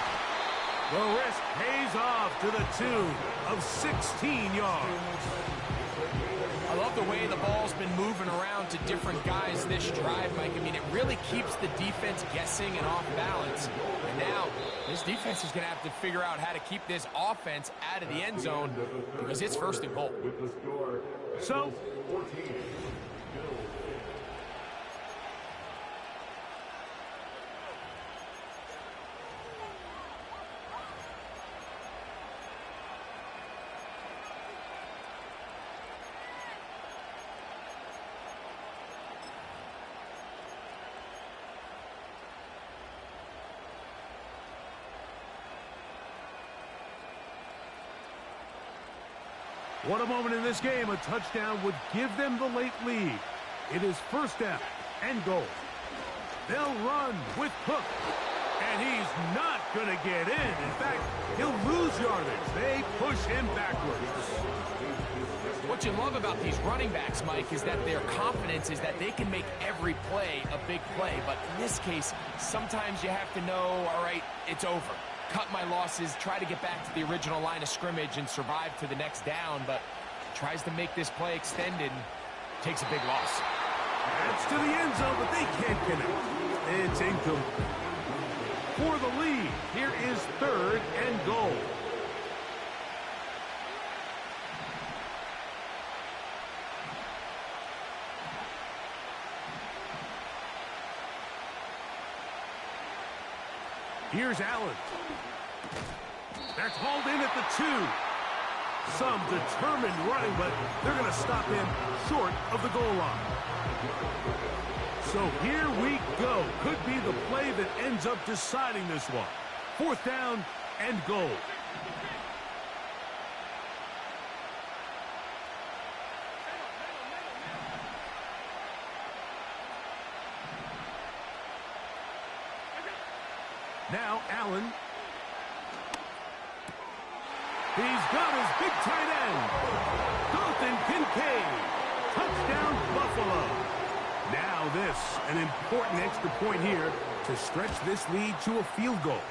The risk pays off to the tune of 16 yards. I love the way the ball's been moving around to different guys this drive, Mike. I mean, it really keeps the defense guessing and off balance. And now, this defense is going to have to figure out how to keep this offense out of the end zone because it's 1st and goal. So, what a moment in this game. A touchdown would give them the late lead. It is 1st down and goal. They'll run with Cook. And he's not going to get in. In fact, he'll lose yardage. They push him backwards. What you love about these running backs, Mike, is that their confidence is that they can make every play a big play. But in this case, sometimes you have to know, all right, it's over. Cut my losses, try to get back to the original line of scrimmage and survive to the next down, but tries to make this play extended and takes a big loss. That's to the end zone, but they can't connect. It's incomplete. For the lead, here is 3rd and goal. Here's Allen. That's hauled in at the 2. Some determined running, but they're going to stop him short of the goal line. So here we go. Could be the play that ends up deciding this one. 4th down and goal. Now Allen. He's got his big tight end. Dalton Kincaid. Touchdown Buffalo. Now this, an important extra point here to stretch this lead to a field goal.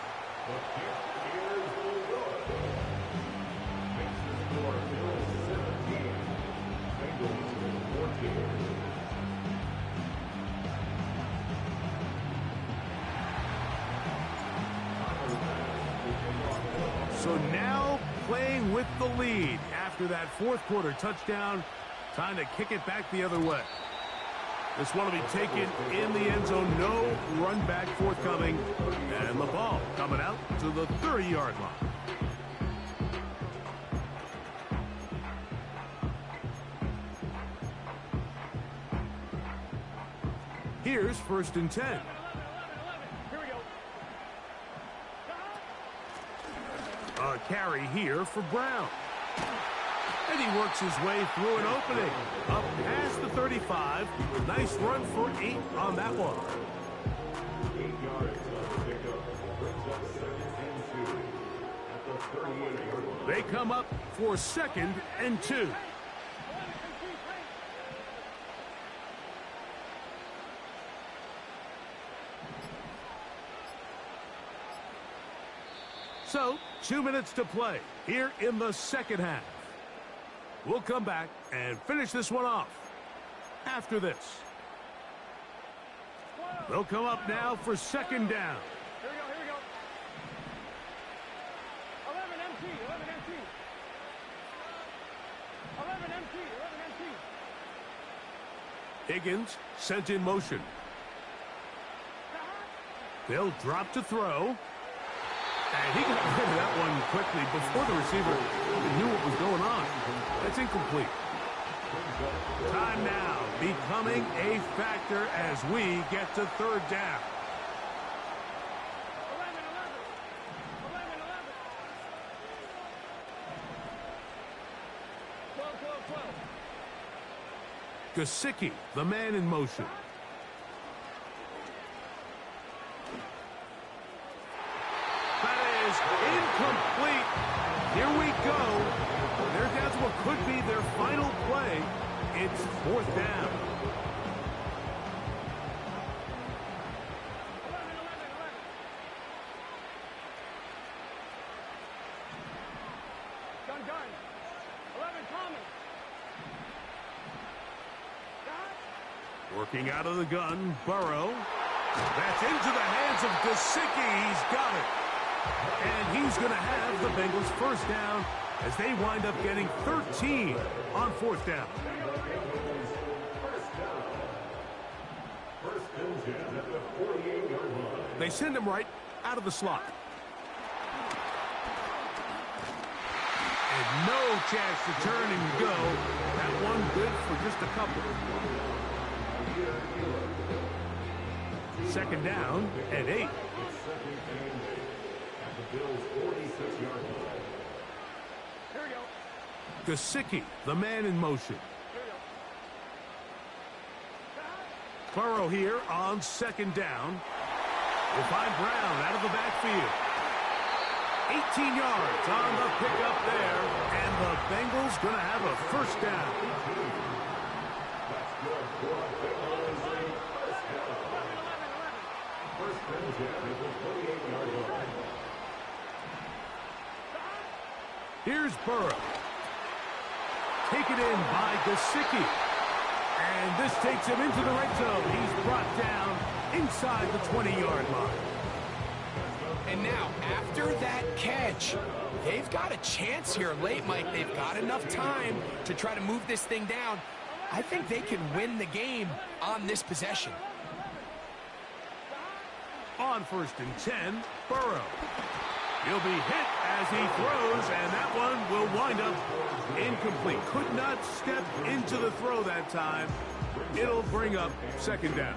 So now playing with the lead after that 4th quarter touchdown. Time to kick it back the other way. This one will be taken in the end zone. No run back forthcoming. And the ball coming out to the 30-yard line. Here's 1st and 10. A carry here for Brown. And he works his way through an opening. Up past the 35. Nice run for 8 on that one. 8 yards on the pickup. Brings up 2nd and 2 at the 38-yard line. They come up for 2nd and 2. So, 2 minutes to play here in the 2nd half. We'll come back and finish this one off after this. They'll come up now for 2nd down. Here we go. 11 MT. 11 MT. Higgins sent in motion. They'll drop to throw. And he got rid of that one quickly before the receiver even knew what was going on. That's incomplete. Time now becoming a factor as we get to 3rd down. 11. Gesicki, the man in motion. That is incomplete. Here we go. They're down to what could be their final play. It's 4th down. Gun. 11 Thomas. Working out of the gun, Burrow. That's into the hands of Gesicki. He's got it. And he's going to have the Bengals first down as they wind up getting 13 on 4th down. They send him right out of the slot. And no chance to turn and go. That one good for just a couple. 2nd down and 8. Gesicki, the man in motion. Burrow here on 2nd down. We'll find Brown out of the backfield. 18 yards on the pickup there, and the Bengals going to have a first down. Here's Burrow. Taken in by Gesicki. And this takes him into the red zone. He's brought down inside the 20-yard line. And now, after that catch, they've got a chance here late, Mike. They've got enough time to try to move this thing down. I think they can win the game on this possession. On 1st and 10, Burrow. He'll be hit as he throws, and that one will wind up incomplete. Could not step into the throw that time. It'll bring up 2nd down.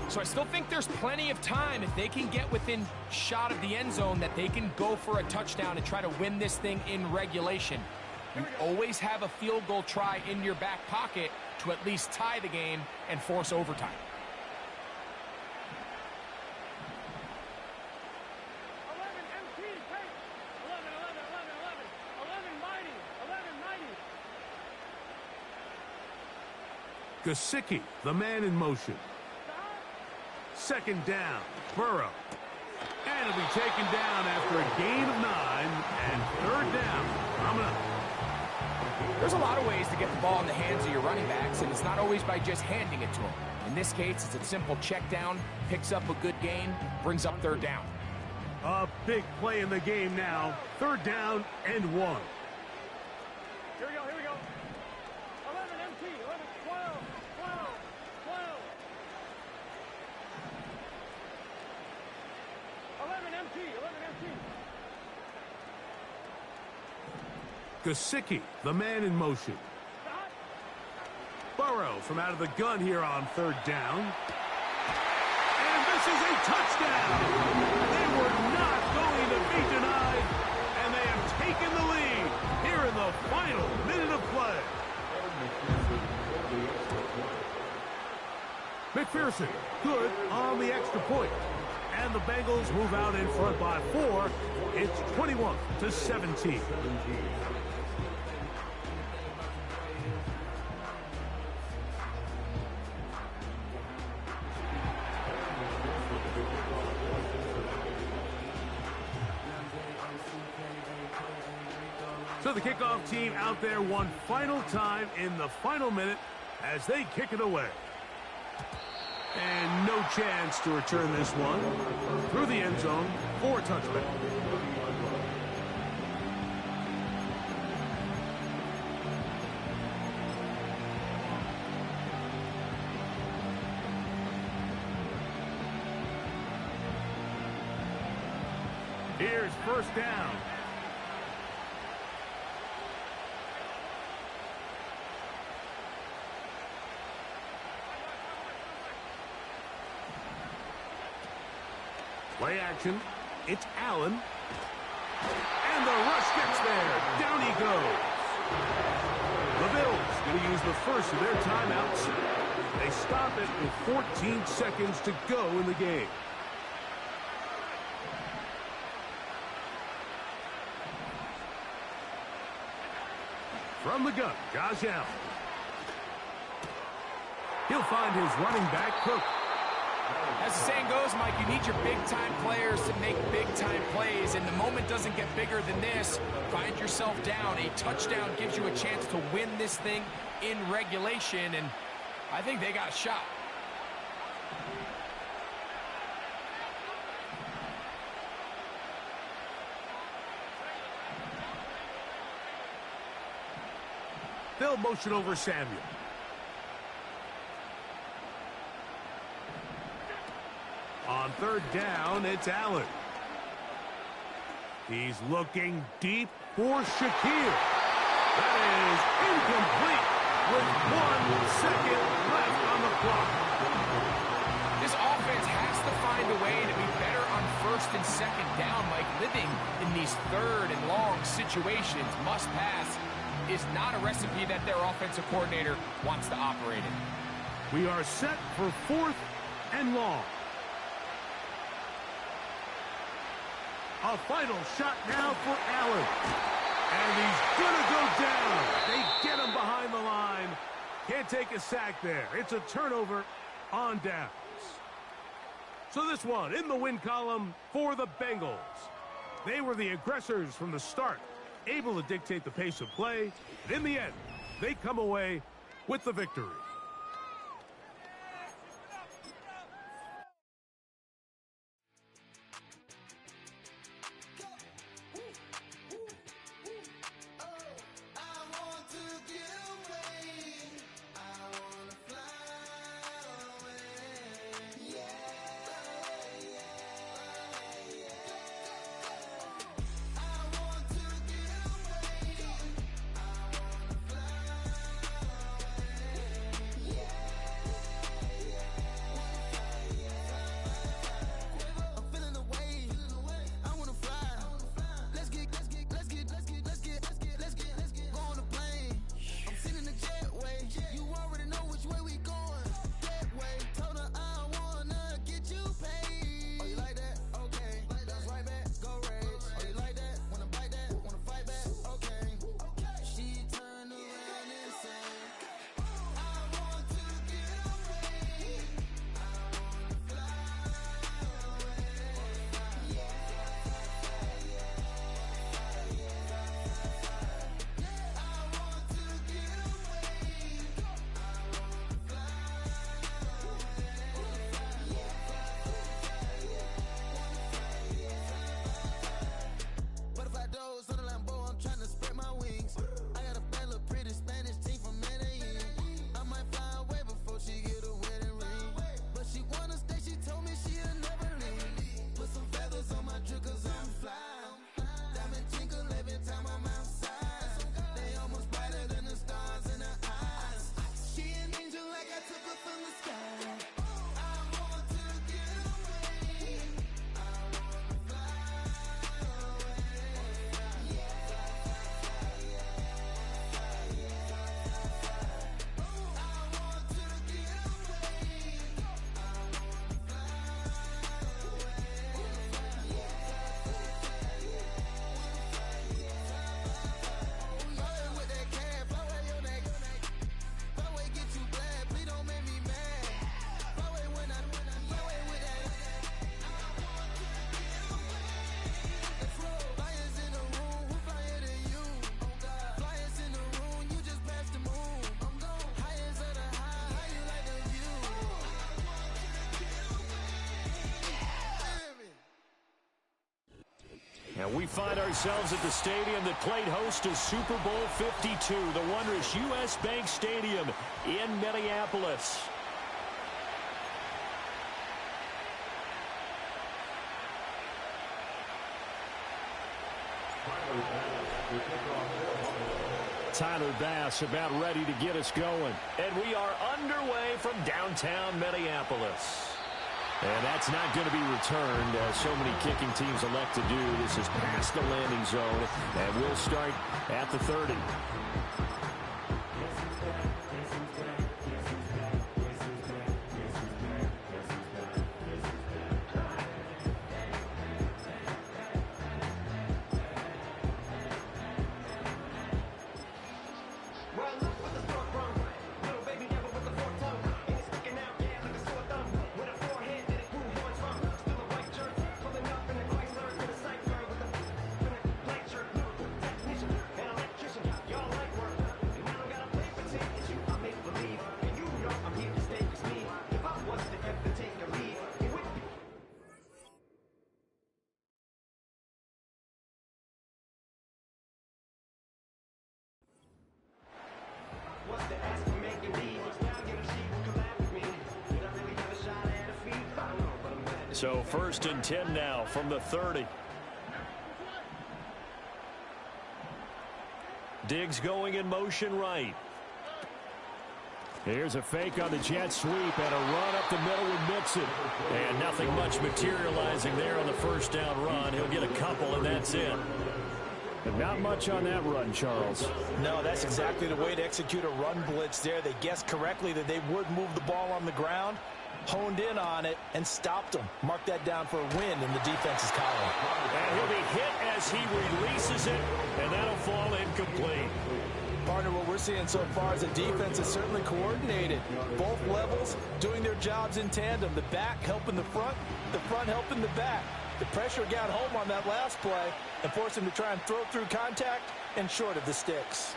So I still think there's plenty of time if they can get within shot of the end zone that they can go for a touchdown and try to win this thing in regulation. You always have a field goal try in your back pocket to at least tie the game and force overtime. Gesicki, the man in motion. 2nd down, Burrow. And it'll be taken down after a gain of 9, and 3rd down. Coming up. There's a lot of ways to get the ball in the hands of your running backs, and it's not always by just handing it to them. In this case, it's a simple check down, picks up a good gain, brings up 3rd down. A big play in the game now. 3rd down and 1. Here we go. 11 MT, 11, 12. 11 MT. Gesicki, the man in motion. Burrow from out of the gun here on 3rd down. And this is a touchdown. They were not going to be denied, and they have taken the lead here in the final minute of play. McPherson, good on the extra point. And the Bengals move out in front by 4. It's 21-17. So the kickoff team out there one final time in the final minute as they kick it away. And no chance to return this one through the end zone for a touchback. Here's 1st down. Play action. It's Allen. And the rush gets there. Down he goes. the first of their timeouts. They stop it with 14 seconds to go in the game. From the gun, Josh Allen. He'll find his running back, Cook. As the saying goes, Mike, you need your big-time players to make big-time plays, and the moment doesn't get bigger than this. Find yourself down. A touchdown gives you a chance to win this thing in regulation, and I think they got a shot. They'll motion over Samuel. On third down, it's Allen. He's looking deep for Shakir. That is incomplete with 1 second left on the clock. This offense has to find a way to be better on first and second down, Mike. Living in these third and long situations, must pass, is not a recipe that their offensive coordinator wants to operate in. We are set for 4th and long. A final shot now for Allen. And he's going to go down. They get him behind the line. Can't take a sack there. It's a turnover on downs. So this one in the win column for the Bengals. They were the aggressors from the start, able to dictate the pace of play. And in the end, they come away with the victory. And we find ourselves at the stadium that played host to Super Bowl 52, the wondrous U.S. Bank Stadium in Minneapolis. Tyler Bass about ready to get us going. And we are underway from downtown Minneapolis. And that's not going to be returned, as so many kicking teams elect to do. This is past the landing zone, and we'll start at the 30. So 1st and 10 now from the 30. Diggs going in motion right. Here's a fake on the jet sweep and a run up the middle with Mixon. And nothing much materializing there on the first down run. He'll get a couple, and that's it. But not much on that run, Charles. No, that's exactly the way to execute a run blitz there. They guessed correctly that they would move the ball on the ground, honed in on it, and stopped them. Mark that down for a win in the defense's column. And he'll be hit as he releases it, and that'll fall incomplete. Partner, what we're seeing so far is the defense is certainly coordinated. Both levels doing their jobs in tandem. The back helping the front helping the back. The pressure got home on that last play and forced him to try and throw through contact and short of the sticks.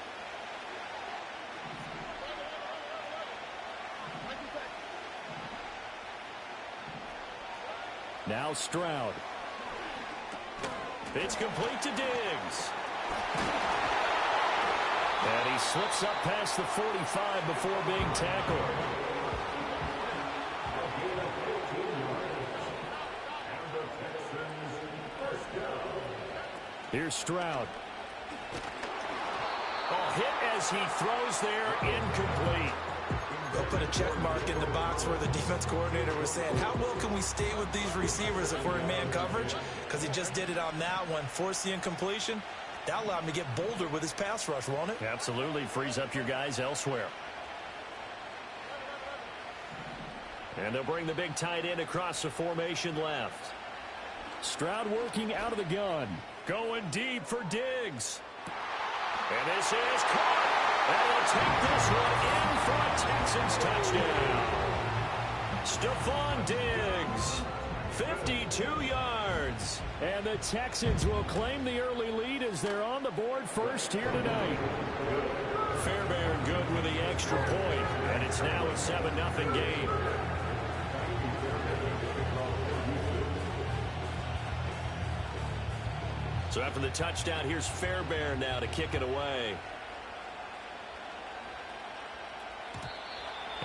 Now Stroud. It's complete to Diggs. And he slips up past the 45 before being tackled. Here's Stroud. Oh, hit as he throws there, incomplete. They'll put a check mark in the box where the defense coordinator was saying, how well can we stay with these receivers if we're in man coverage? Because he just did it on that one, forced the incompletion. That allowed him to get bolder with his pass rush, won't it? Absolutely. Frees up your guys elsewhere. And they'll bring the big tight end across the formation left. Stroud working out of the gun. Going deep for Diggs. And this is caught. And he'll take this one in for a Texans touchdown. Stephon Diggs. 52 yards. And the Texans will claim the early lead as they're on the board first here tonight. Fairbairn good with the extra point, and it's now a 7-0 game. So after the touchdown, here's Fairbairn now to kick it away.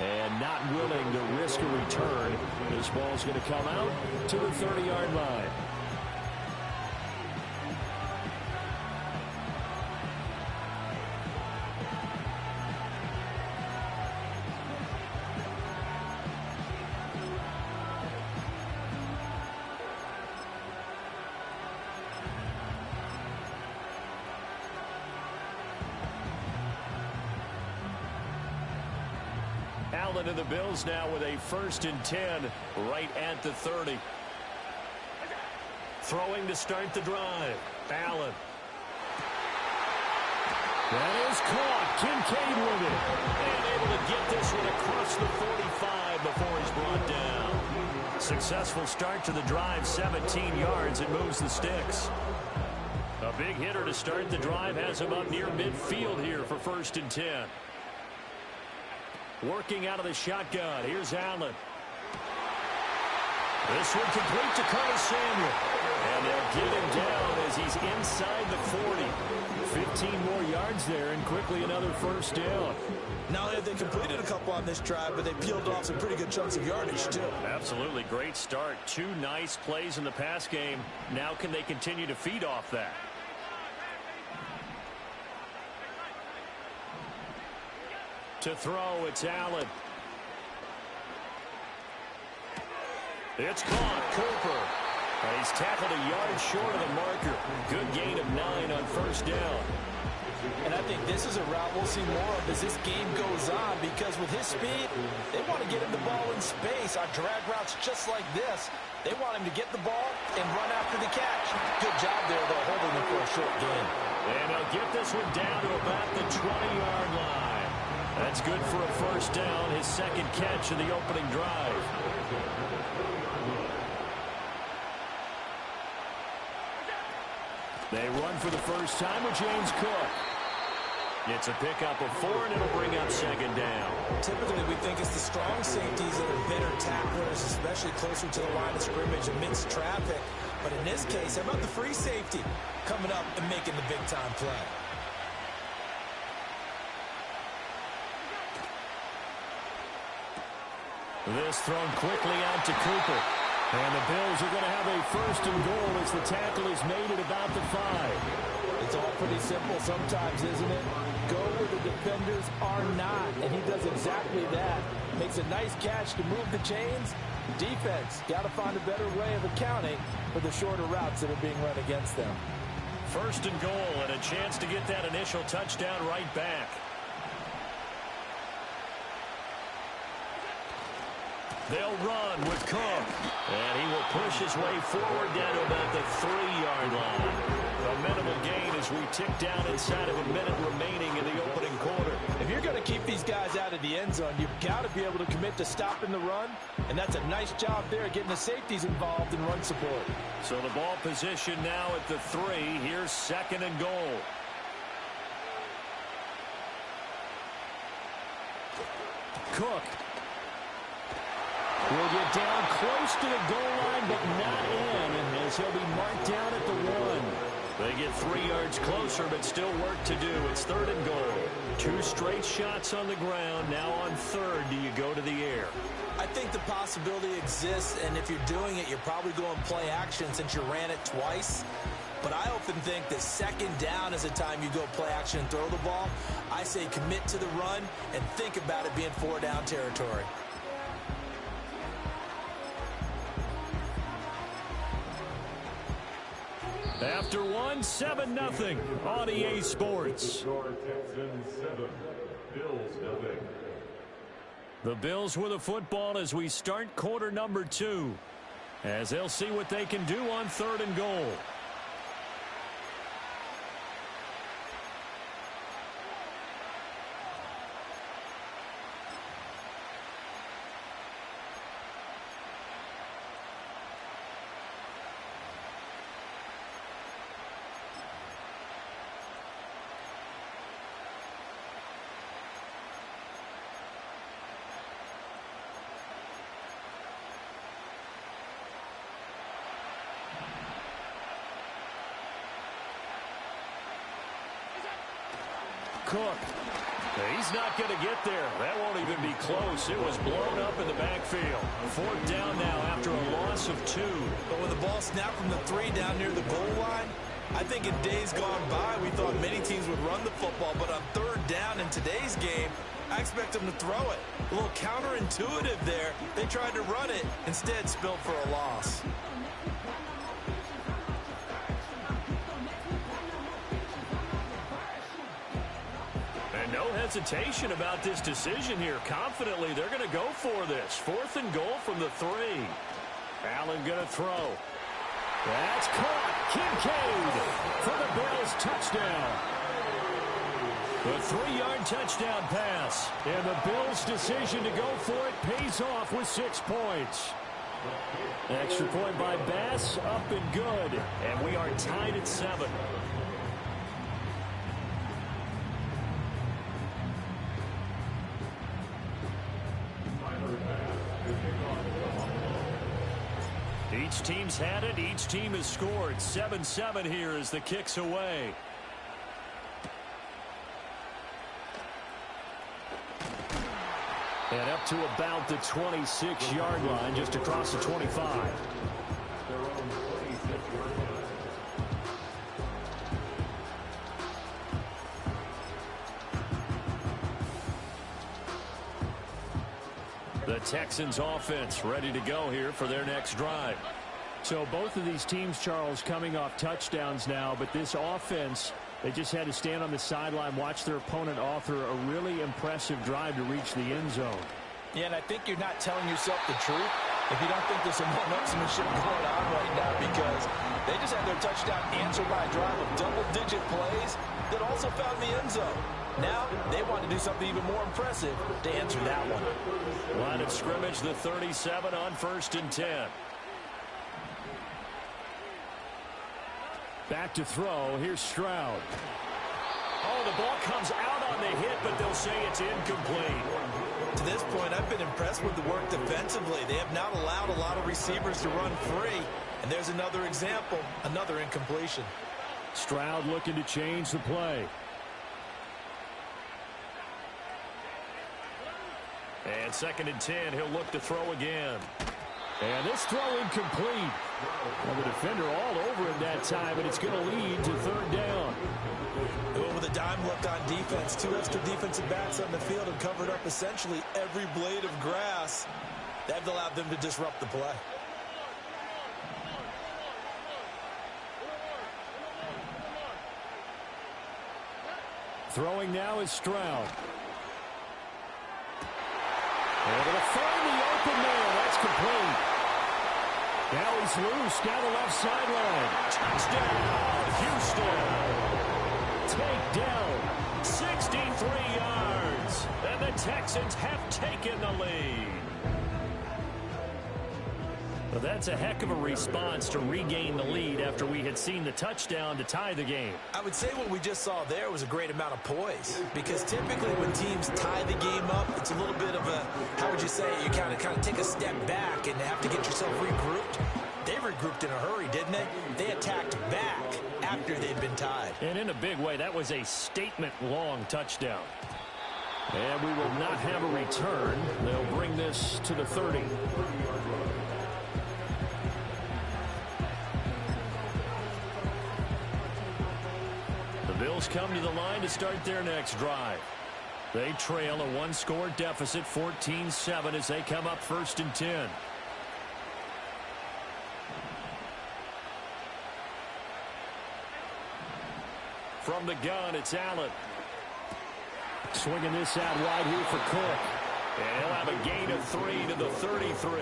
And not willing to risk a return. This ball's going to come out to the 30-yard line. Allen and the Bills now with a 1st and 10 right at the 30. Throwing to start the drive. Allen. That is caught. Kincaid with it. And able to get this one across the 45 before he's brought down. Successful start to the drive, 17 yards, and moves the sticks. A big hitter to start the drive has him up near midfield here for 1st and 10. Working out of the shotgun. Here's Allen. This one complete to Curtis Samuel. And they'll get him down as he's inside the 40. 15 more yards there and quickly another 1st down. Not only have they completed a couple on this drive, but they peeled off some pretty good chunks of yardage, too. Absolutely. Great start. 2 nice plays in the pass game. Now can they continue to feed off that? To throw, it's Allen. It's caught. Cooper. And he's tackled a yard short of the marker. Good gain of 9 on 1st down. And I think this is a route we'll see more of as this game goes on, because with his speed, they want to get him the ball in space on drag routes just like this. They want him to get the ball and run after the catch. Good job there, though, holding him for a short gain. And they'll get this one down to about the 20-yard line. That's good for a 1st down, his 2nd catch of the opening drive. They run for the first time with James Cook. It's a pickup of 4, and it'll bring up 2nd down. Typically, we think it's the strong safeties that are better tacklers, especially closer to the line of scrimmage amidst traffic. But in this case, how about the free safety coming up and making the big-time play? This thrown quickly out to Cooper. And the Bills are going to have a first and goal as the tackle is made at about the 5. It's all pretty simple sometimes, isn't it? Go where the defenders are not, and he does exactly that. Makes a nice catch to move the chains. Defense, got to find a better way of accounting for the shorter routes that are being run against them. First and goal, and a chance to get that initial touchdown right back. They'll run with Cook. And he will push his way forward down to about the 3-yard line. A minimal gain as we tick down inside of a minute remaining in the opening quarter. If you're going to keep these guys out of the end zone, you've got to be able to commit to stopping the run. And that's a nice job there, getting the safeties involved in run support. So the ball position now at the 3. Here's second and goal. Cook will get down close to the goal line, but not in, as he'll be marked down at the 1. They get 3 yards closer, but still work to do. It's third and goal. 2 straight shots on the ground. Now on third, do you go to the air? I think the possibility exists, and if you're doing it, you're probably going play action since you ran it twice. But I often think that second down is the time you go play action and throw the ball. I say commit to the run and think about it being 4-down territory. After 1, 7-0 on EA Sports. Texans 7, Bills 0. The Bills with the football as we start quarter number 2, as they'll see what they can do on third and goal. Cook. He's not going to get there. That won't even be close. It was blown up in the backfield. 4th down now after a loss of 2. But when the ball snapped from the 3 down near the goal line, I think in days gone by, we thought many teams would run the football. But on 3rd down in today's game, I expect them to throw it. A little counterintuitive there. They tried to run it, instead spilled for a loss. No hesitation about this decision here. Confidently, they're going to go for this. 4th and goal from the 3. Allen going to throw. That's caught. Kincaid for the Bills touchdown. The 3-yard touchdown pass. And the Bills' decision to go for it pays off with 6 points. Extra point by Bass, up and good. And we are tied at 7. Each team's had it. Each team has scored. 7-7 here as the kick's away. And up to about the 26-yard line, just across the 25. The Texans offense ready to go here for their next drive. So both of these teams, Charles, coming off touchdowns now, but this offense, they just had to stand on the sideline, watch their opponent author a really impressive drive to reach the end zone. Yeah, and I think you're not telling yourself the truth if you don't think there's some one-upsmanship going on right now, because they just had their touchdown answered by a drive of double-digit plays that also found the end zone. Now they want to do something even more impressive to answer that one. Line of scrimmage, the 37 on 1st and 10. Back to throw. Here's Stroud. Oh, the ball comes out on the hit, but they'll say it's incomplete. To this point, I've been impressed with the work defensively. They have not allowed a lot of receivers to run free. And there's another example, another incompletion. Stroud looking to change the play. And 2nd and 10, he'll look to throw again. And this throw incomplete. Well, the defender all over him that time, and it's going to lead to third down. With a dime look on defense, 2 extra defensive backs on the field and covered up essentially every blade of grass. That allowed them to disrupt the play. Throwing now is Stroud. Able to find the open man. That's complete. Now he's loose down the left sideline. Touchdown, Houston. Takedown, 63 yards. And the Texans have taken the lead. Well, that's a heck of a response to regain the lead after we had seen the touchdown to tie the game. I would say what we just saw there was a great amount of poise, because typically when teams tie the game up, it's a little bit of a, how would you say, you kind of take a step back and have to get yourself regrouped. They regrouped in a hurry, didn't they? They attacked back after they'd been tied. And in a big way, that was a statement-long touchdown. And we will not have a return. They'll bring this to the 30. Bills come to the line to start their next drive. They trail a 1-score deficit, 14-7, as they come up 1st and 10. From the gun, it's Allen. Swinging this out wide here for Cook. And he'll have a gain of 3 to the 33.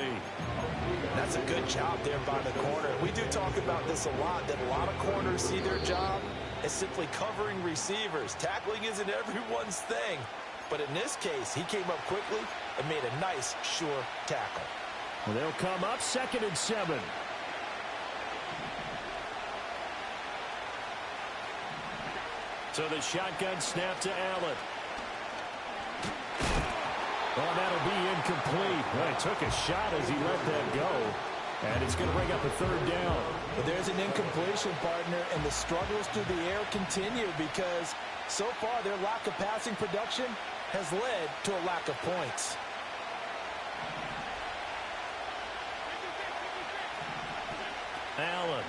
That's a good job there by the corner. We do talk about this a lot, that a lot of corners see their job as simply covering receivers. Tackling isn't everyone's thing. But in this case, he came up quickly and made a nice, sure tackle. Well, they'll come up 2nd and 7. So the shotgun snap to Allen. Oh, that'll be incomplete. Well, he took a shot as he let that go. And it's going to bring up a 3rd down. But there's an incompletion, partner, and the struggles through the air continue because so far their lack of passing production has led to a lack of points. Allen.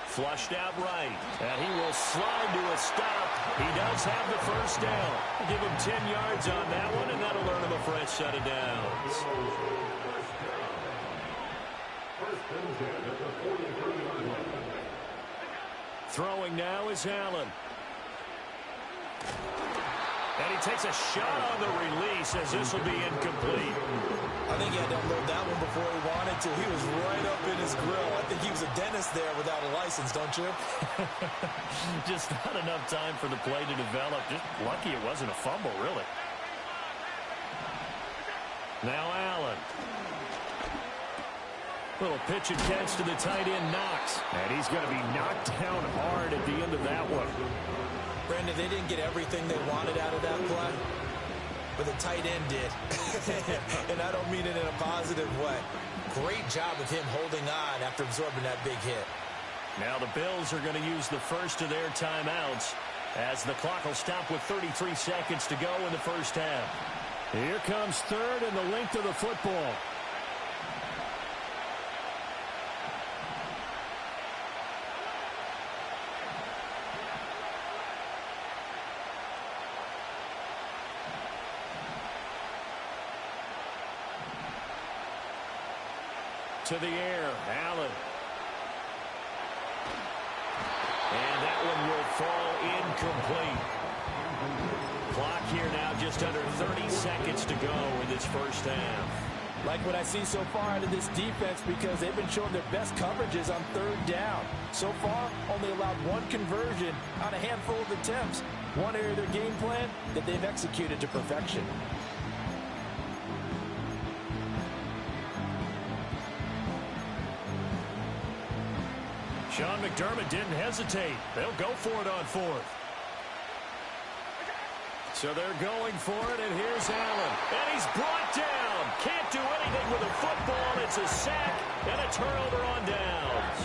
Flushed out right. And he will slide to a stop. He does have the 1st down. We'll give him 10 yards on that one, and that'll earn him a fresh set of downs. Throwing now is Allen. And he takes a shot on the release as this will be incomplete. I think he had to unload that one before he wanted to. He was right up in his grill. I think he was a dentist there without a license, don't you? Just not enough time for the play to develop. Just lucky it wasn't a fumble, really. Now Allen. Little pitch and catch to the tight end, Knox. And he's going to be knocked down hard at the end of that one. Brandon, they didn't get everything they wanted out of that play, but the tight end did. And I don't mean it in a positive way. Great job of him holding on after absorbing that big hit. Now the Bills are going to use the first of their timeouts as the clock will stop with 33 seconds to go in the first half. Here comes 3rd and the length of the football. To the air, Allen. And that one will fall incomplete. Clock here now just under 30 seconds to go in this first half. Like what I see so far out of this defense, because they've been showing their best coverages on 3rd down. So far, only allowed 1 conversion on a handful of attempts. One area of their game plan that they've executed to perfection. Sean McDermott didn't hesitate. They'll go for it on 4th. So they're going for it, and here's Allen. And he's brought down. Can't do anything with a football. It's a sack and a turnover on downs.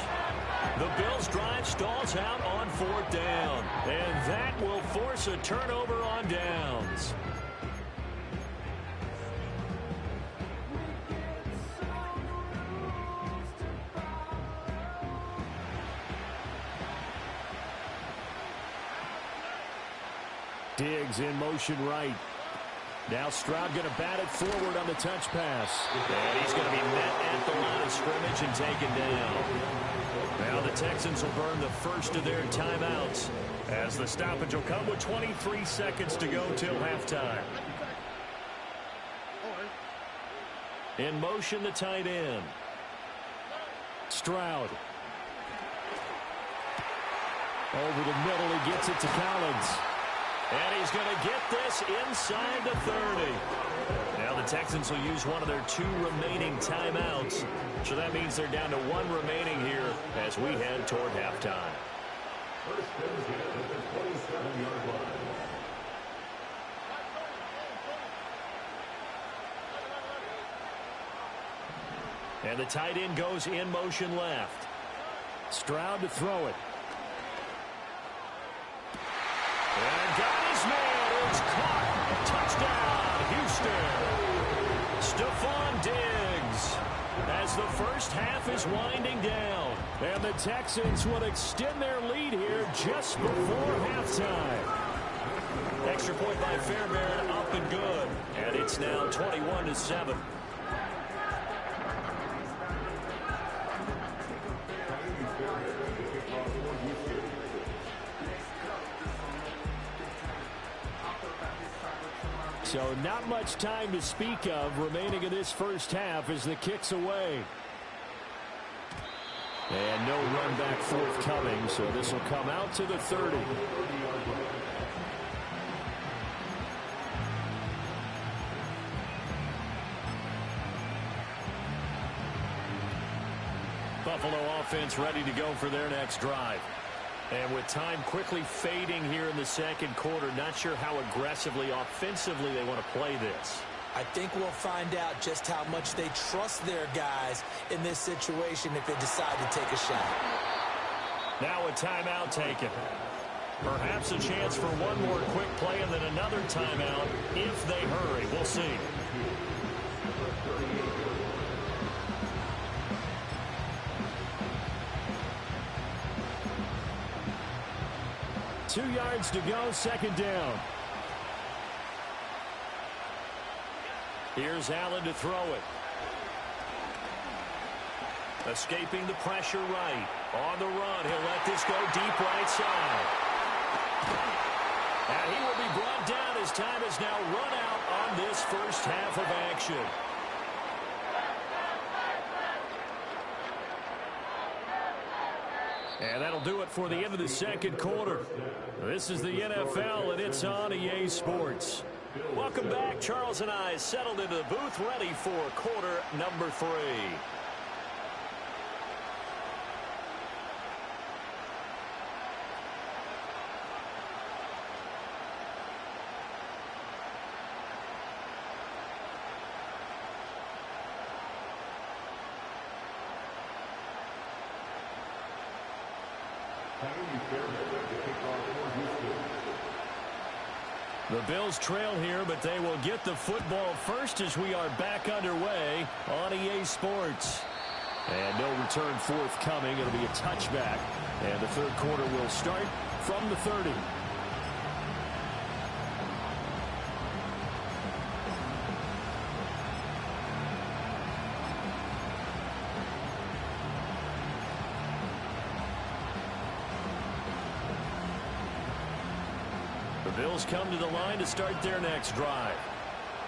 The Bills' drive stalls out on 4th down. And that will force a turnover on downs. Diggs in motion right. Now Stroud going to bat it forward on the touch pass. And he's going to be met at the line of scrimmage and taken down. Now the Texans will burn the first of their timeouts as the stoppage will come with 23 seconds to go till halftime. In motion, the tight end. Stroud. Over the middle, he gets it to Collins. And he's going to get this inside the 30. Now the Texans will use one of their 2 remaining timeouts. So that means they're down to 1 remaining here as we head toward halftime. First and 10 at the 27-yard line. And the tight end goes in motion left. Stroud to throw it. And got his man. It's caught. Touchdown, Houston. Stephon Diggs. As the first half is winding down. And the Texans will extend their lead here just before halftime. Extra point by Fairbairn, up and good. And it's now 21-7. So not much time to speak of remaining in this first half as the kick's away. And no run back forthcoming, so this will come out to the 30. Buffalo offense ready to go for their next drive. And with time quickly fading here in the second quarter, not sure how aggressively, offensively they want to play this. I think we'll find out just how much they trust their guys in this situation if they decide to take a shot. Now a timeout taken. Perhaps a chance for one more quick play and then another timeout if they hurry. We'll see. Two yards to go, second down. Here's Allen to throw it. Escaping the pressure right. On the run, he'll let this go deep right side. And he will be brought down as time is now run out on this first half of action. And that'll do it for the end of the second quarter. This is the NFL, and it's on EA Sports. Welcome back. Charles and I settled into the booth, ready for quarter number 3. The Bills trail here, but they will get the football first as we are back underway on EA Sports. And no return forthcoming. It'll be a touchback. And the third quarter will start from the 30. The Bills come to the line to start their next drive.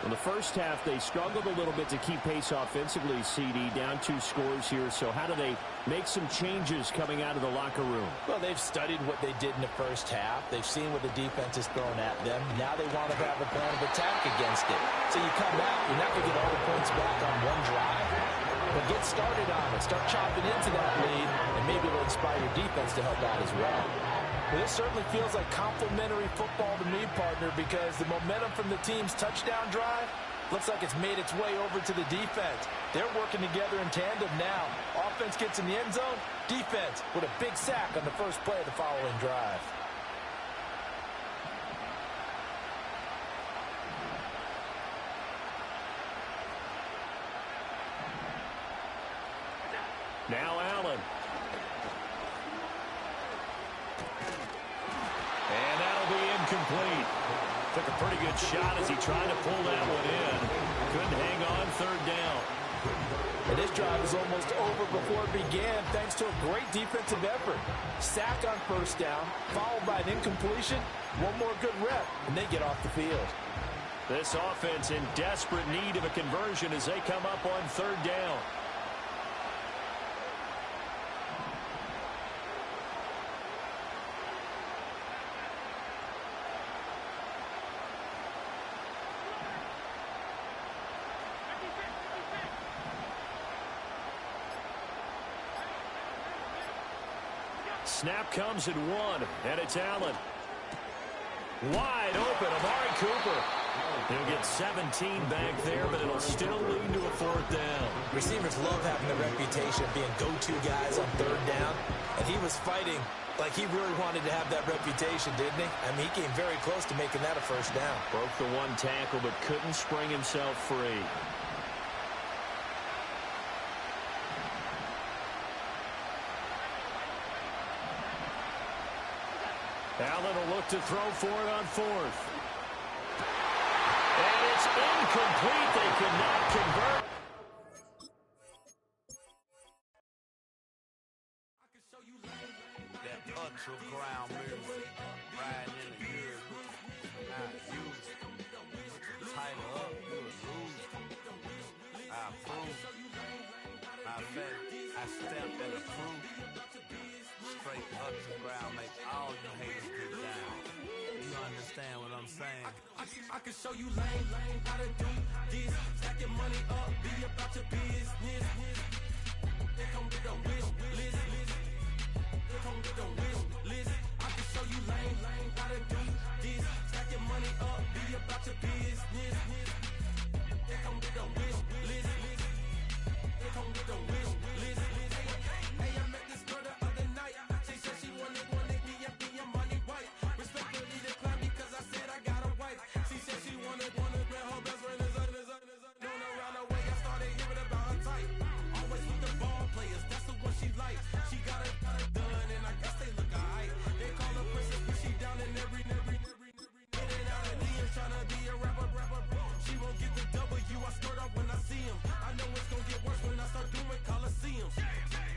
In the first half, they struggled a little bit to keep pace offensively, CD, down 2 scores here. So how do they make some changes coming out of the locker room? Well, they've studied what they did in the first half. They've seen what the defense has thrown at them. Now they want to have a plan of attack against it. So you come out, you're not going to get all the points back on one drive, but get started on it. Start chopping into that lead, and maybe it'll inspire your defense to help out as well. Well, this certainly feels like complimentary football to me, partner, because the momentum from the team's touchdown drive looks like it's made its way over to the defense. They're working together in tandem now. Offense gets in the end zone, defense with a big sack on the first play of the following drive. Now Allen. And that'll be incomplete. Took a pretty good shot as he tried to pull that one in. Couldn't hang on third down. And this drive is almost over before it began thanks to a great defensive effort. Sack on first down, followed by an incompletion. One more good rep, and they get off the field. This offense in desperate need of a conversion as they come up on third down. Snap comes at 1, and it's Allen. Wide open, Amari Cooper. He'll get 17 back there, but it'll still lead to a fourth down. Receivers love having the reputation of being go-to guys on third down, and he was fighting like he really wanted to have that reputation, didn't he? I mean, he came very close to making that a first down. Broke the one tackle, but couldn't spring himself free. Allen will look to throw for it on fourth. And it's incomplete. They could not convert. That underground music, riding in the years, I use it. Tighten up, you'll lose. I approve. I bet I step in the proof. Straight underground, make all you haters get down. You understand what I'm saying? I can show you lame, how to do this. Stacking money up, be about your business. They come with a wish list. They come with a wish list. I can show you lame, how to do this. Stacking money up, be about your business. They come with a wish list. They come with a wish list. Hey, I met this girl the other night. She said she wanted me and be a money wife. Respectfully declined because I said I got a wife. She said she wanted man, her best friend is known around the way. I started hearing about her type. Always with the ball players, that's the one she likes. She got it done, and I guess they look alright. They call her princess, but she down in every. In and out of DMs, trying to be a rapper. She won't get the W, I skirt up when I see him. I know it's gonna get worse when I start doing Coliseums.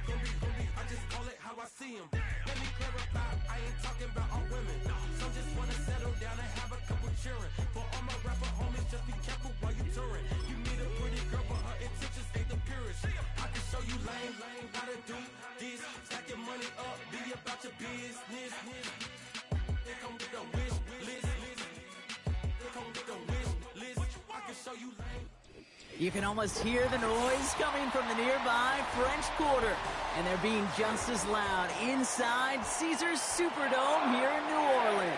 Gonna be, I just call it how I see him. Let me clarify, I ain't talking about all women. Some just wanna settle down and have a couple cheering. For all my rapper homies, just be careful while you touring. You meet a pretty girl, but her intentions ain't the purest. I can show you lame, how to do this. Stack your money up, be about your business. They come with a wish list. They come with a wish list. I can show you lame. You can almost hear the noise coming from the nearby French Quarter. And they're being just as loud inside Caesars Superdome here in New Orleans.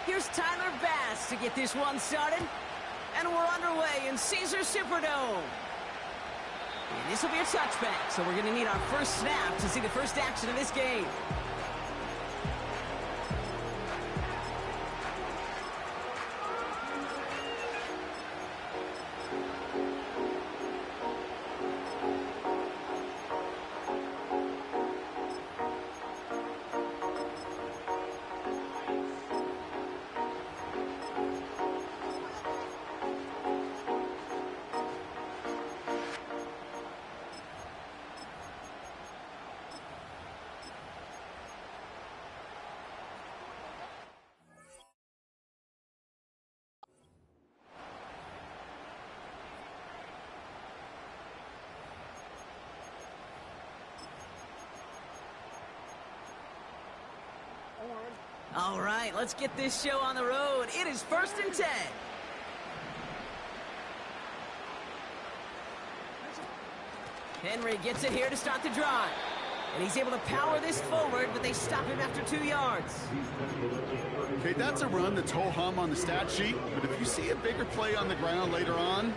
Here's Tyler Bass to get this one started. And we're underway in Caesars Superdome. And this will be a touchback, so we're going to need our first snap to see the first action of this game. All right, let's get this show on the road. It is 1st and 10. Henry gets it here to start the drive. And he's able to power this forward, but they stop him after 2 yards. Okay, that's a run that's ho-hum on the stat sheet, but if you see a bigger play on the ground later on,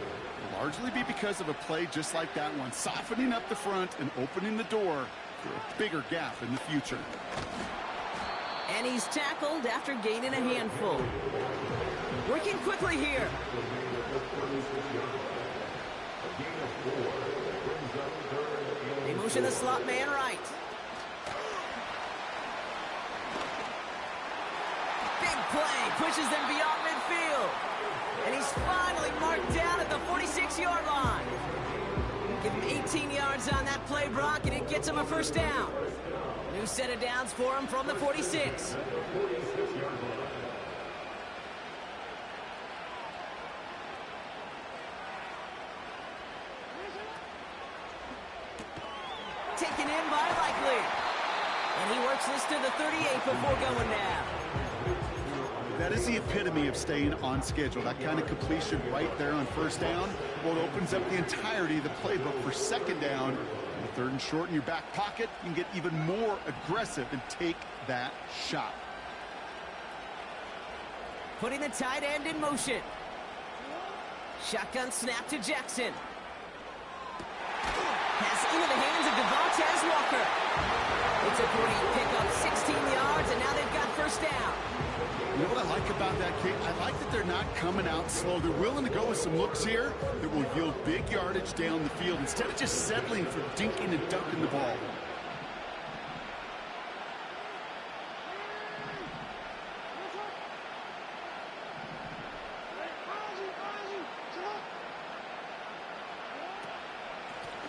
largely be because of a play just like that one, softening up the front and opening the door for a bigger gap in the future. And he's tackled after gaining a handful. Working quickly here. They motion the slot man right. Big play, pushes them beyond midfield. And he's finally marked down at the 46-yard line. Give him 18 yards on that play, Brock, and it gets him a first down. New set of downs for him from the 46. Taken in by Likely. And he works this to the 38 before going down. That is the epitome of staying on schedule. That kind of completion right there on first down. Well, it opens up the entirety of the playbook for second down. On third and short in your back pocket, you can get even more aggressive and take that shot. Putting the tight end in motion. Shotgun snap to Jackson. Pass into the hands of Devontae Walker. It's a great pickup, 16 yards, and now they've got first down. You know what I like about that, Kate? I like that they're not coming out slow. They're willing to go with some looks here that will yield big yardage down the field instead of just settling for dinking and dunking the ball.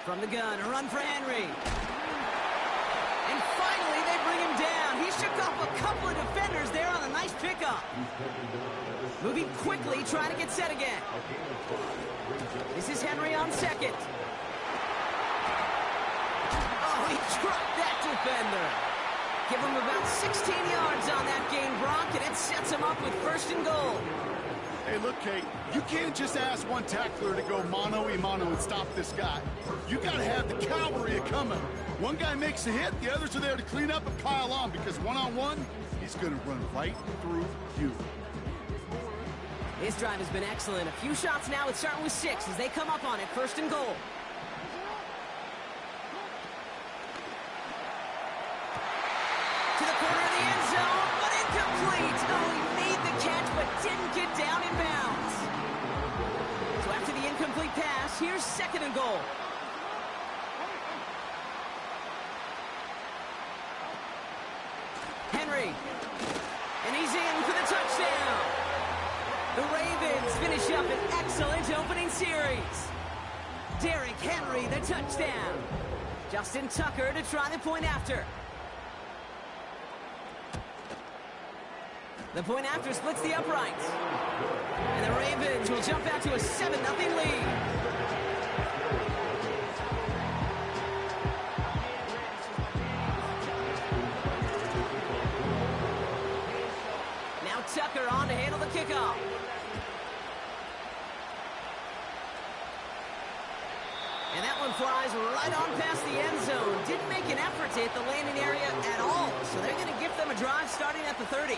From the gun, a run for Henry. And finally, they bring him down. He shook off a couple of defenders there on a nice pickup. Moving quickly, trying to get set again. This is Henry on second. Oh, he trucked that defender. Give him about 16 yards on that gain, Brock, and it sets him up with first and goal. Hey, look, Kate, you can't just ask one tackler to go mano-a-mano and stop this guy. You got to have the cavalry coming. One guy makes a hit, the others are there to clean up and pile on, because one-on-one, he's going to run right through you. His drive has been excellent. A few shots now. It's starting with 6 as they come up on it. First and goal. To the corner of the end zone, but incomplete. Oh, he made the catch, but didn't get down in bounds. So after the incomplete pass, here's second and goal. Henry. And he's in for the touchdown. The Ravens finish up an excellent opening series. Derrick Henry, the touchdown. Justin Tucker to try the point after. The point after splits the uprights. And the Ravens will jump out to a 7-0 lead. Now Tucker on to handle the kickoff. And that one flies right on past the end zone. Didn't make an effort to hit the landing area at all. So they're going to give them a drive starting at the 30.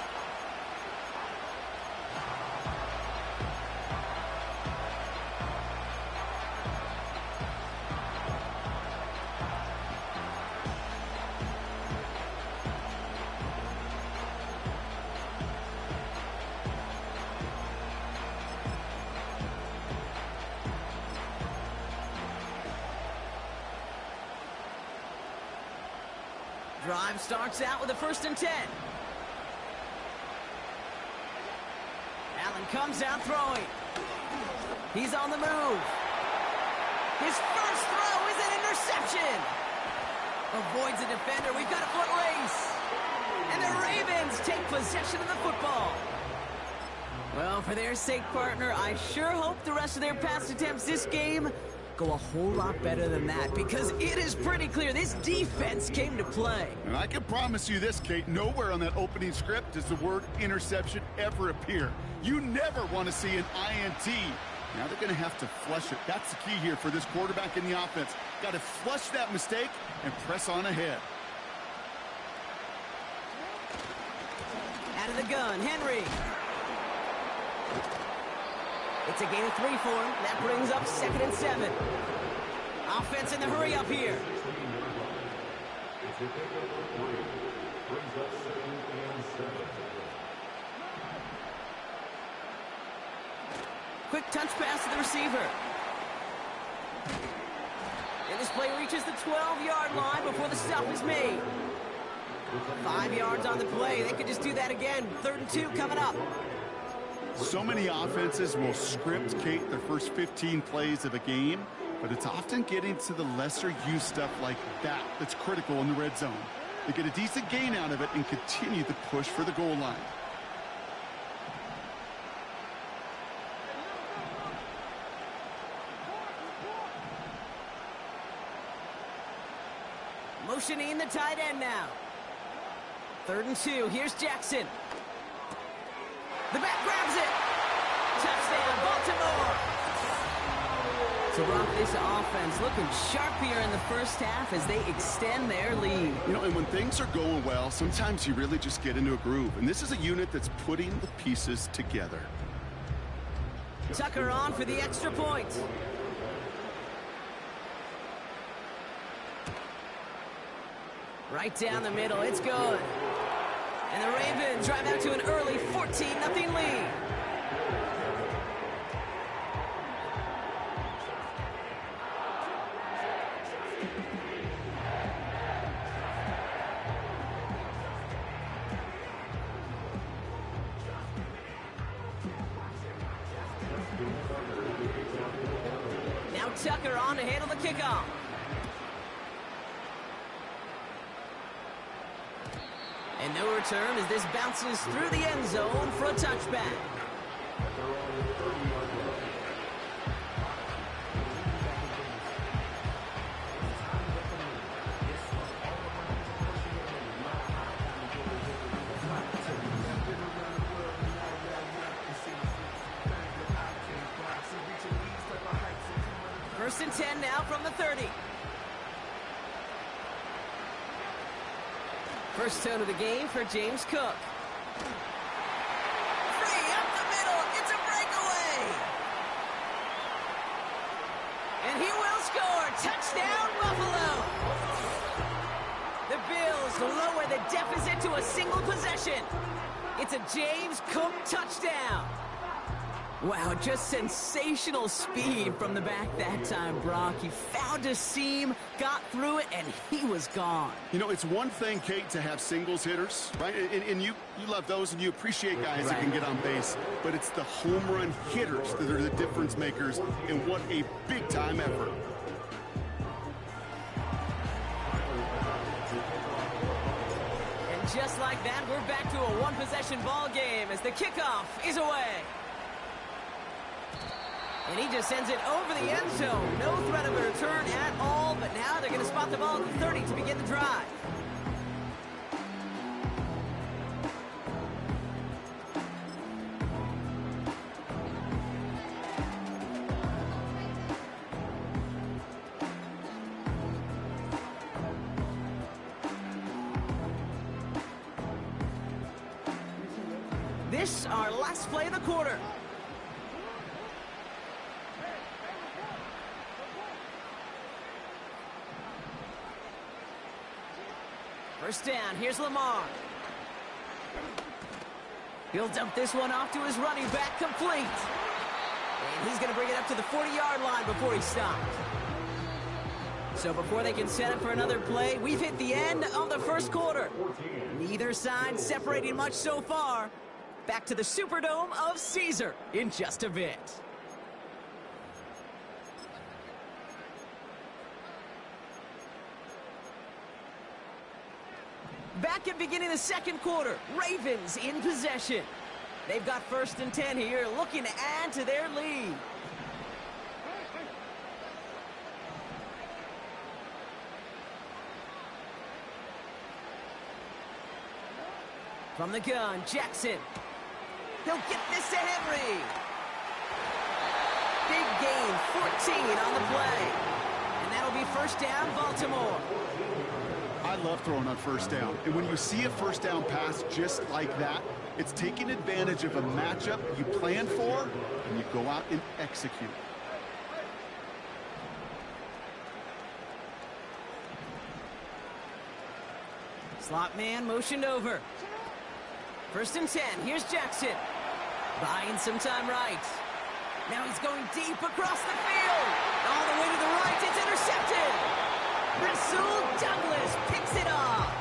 Drive starts out with a 1st and 10. Allen comes out throwing. He's on the move. His first throw is an interception. Avoids a defender. We've got a foot race. And the Ravens take possession of the football. Well, for their sake, partner, I sure hope the rest of their pass attempts this game go a whole lot better than that, because it is pretty clear this defense came to play. And I can promise you this, Kate, nowhere on that opening script does the word interception ever appear. You never want to see an INT. Now they're going to have to flush it. That's the key here for this quarterback in the offense. Got to flush that mistake and press on ahead. Out of the gun, Henry. It's a gain of 3 for him. That brings up 2nd and 7. Offense in the hurry up here. Quick touch pass to the receiver. And this play reaches the 12-yard line before the stop is made. 5 yards on the play. They could just do that again. 3rd and 2 coming up. So many offenses will script, Kate, their first 15 plays of a game, but it's often getting to the lesser-used stuff like that that's critical in the red zone. They get a decent gain out of it and continue the push for the goal line. Motioning the tight end now. 3rd and 2. Here's Jackson. The back grabs it. Touchdown, Baltimore. So, Brock, this offense looking sharp here in the first half as they extend their lead. You know, and when things are going well, sometimes you really just get into a groove. And this is a unit that's putting the pieces together. Tucker on for the extra point. Right down the middle. It's good. And the Ravens drive out to an early 14-0 lead. Now Tucker on to handle the kickoff. And no return as this bounces through the end zone for a touchback. First and 10 now from the 30. First tone of the game for James Cook. Free up the middle. It's a breakaway. And he will score. Touchdown, Buffalo. The Bills lower the deficit to a single possession. It's a James Cook touchdown. Wow, just sensational speed from the back that time, Brock. He found a seam, got through it, and he was gone. You know, it's one thing, Kate, to have singles hitters, right? And you love those, and you appreciate guys that can get on base. But it's the home run hitters that are the difference makers, and what a big-time effort. And just like that, we're back to a one-possession ball game as the kickoff is away. And he just sends it over the end zone. No threat of a return at all, but now they're going to spot the ball at the 30 to begin the drive. This, our last play of the quarter. First down, here's Lamar. He'll dump this one off to his running back, complete. And he's going to bring it up to the 40-yard line before he stopped. So before they can set up for another play, we've hit the end of the first quarter. Neither side separating much so far. Back to the Superdome of Caesar in just a bit. Back at beginning the second quarter, Ravens in possession. They've got 1st and 10 here, looking to add to their lead. From the gun, Jackson. He'll get this to Henry. Big gain, 14 on the play. And that'll be first down, Baltimore. I I love throwing on first down. And when you see a first down pass just like that, it's taking advantage of a matchup you plan for, and you go out and execute. Slot man motioned over. 1st and 10. Here's Jackson. Buying some time right. Now he's going deep across the field. All the way to the right. It's intercepted. Rasul Douglas picks it off.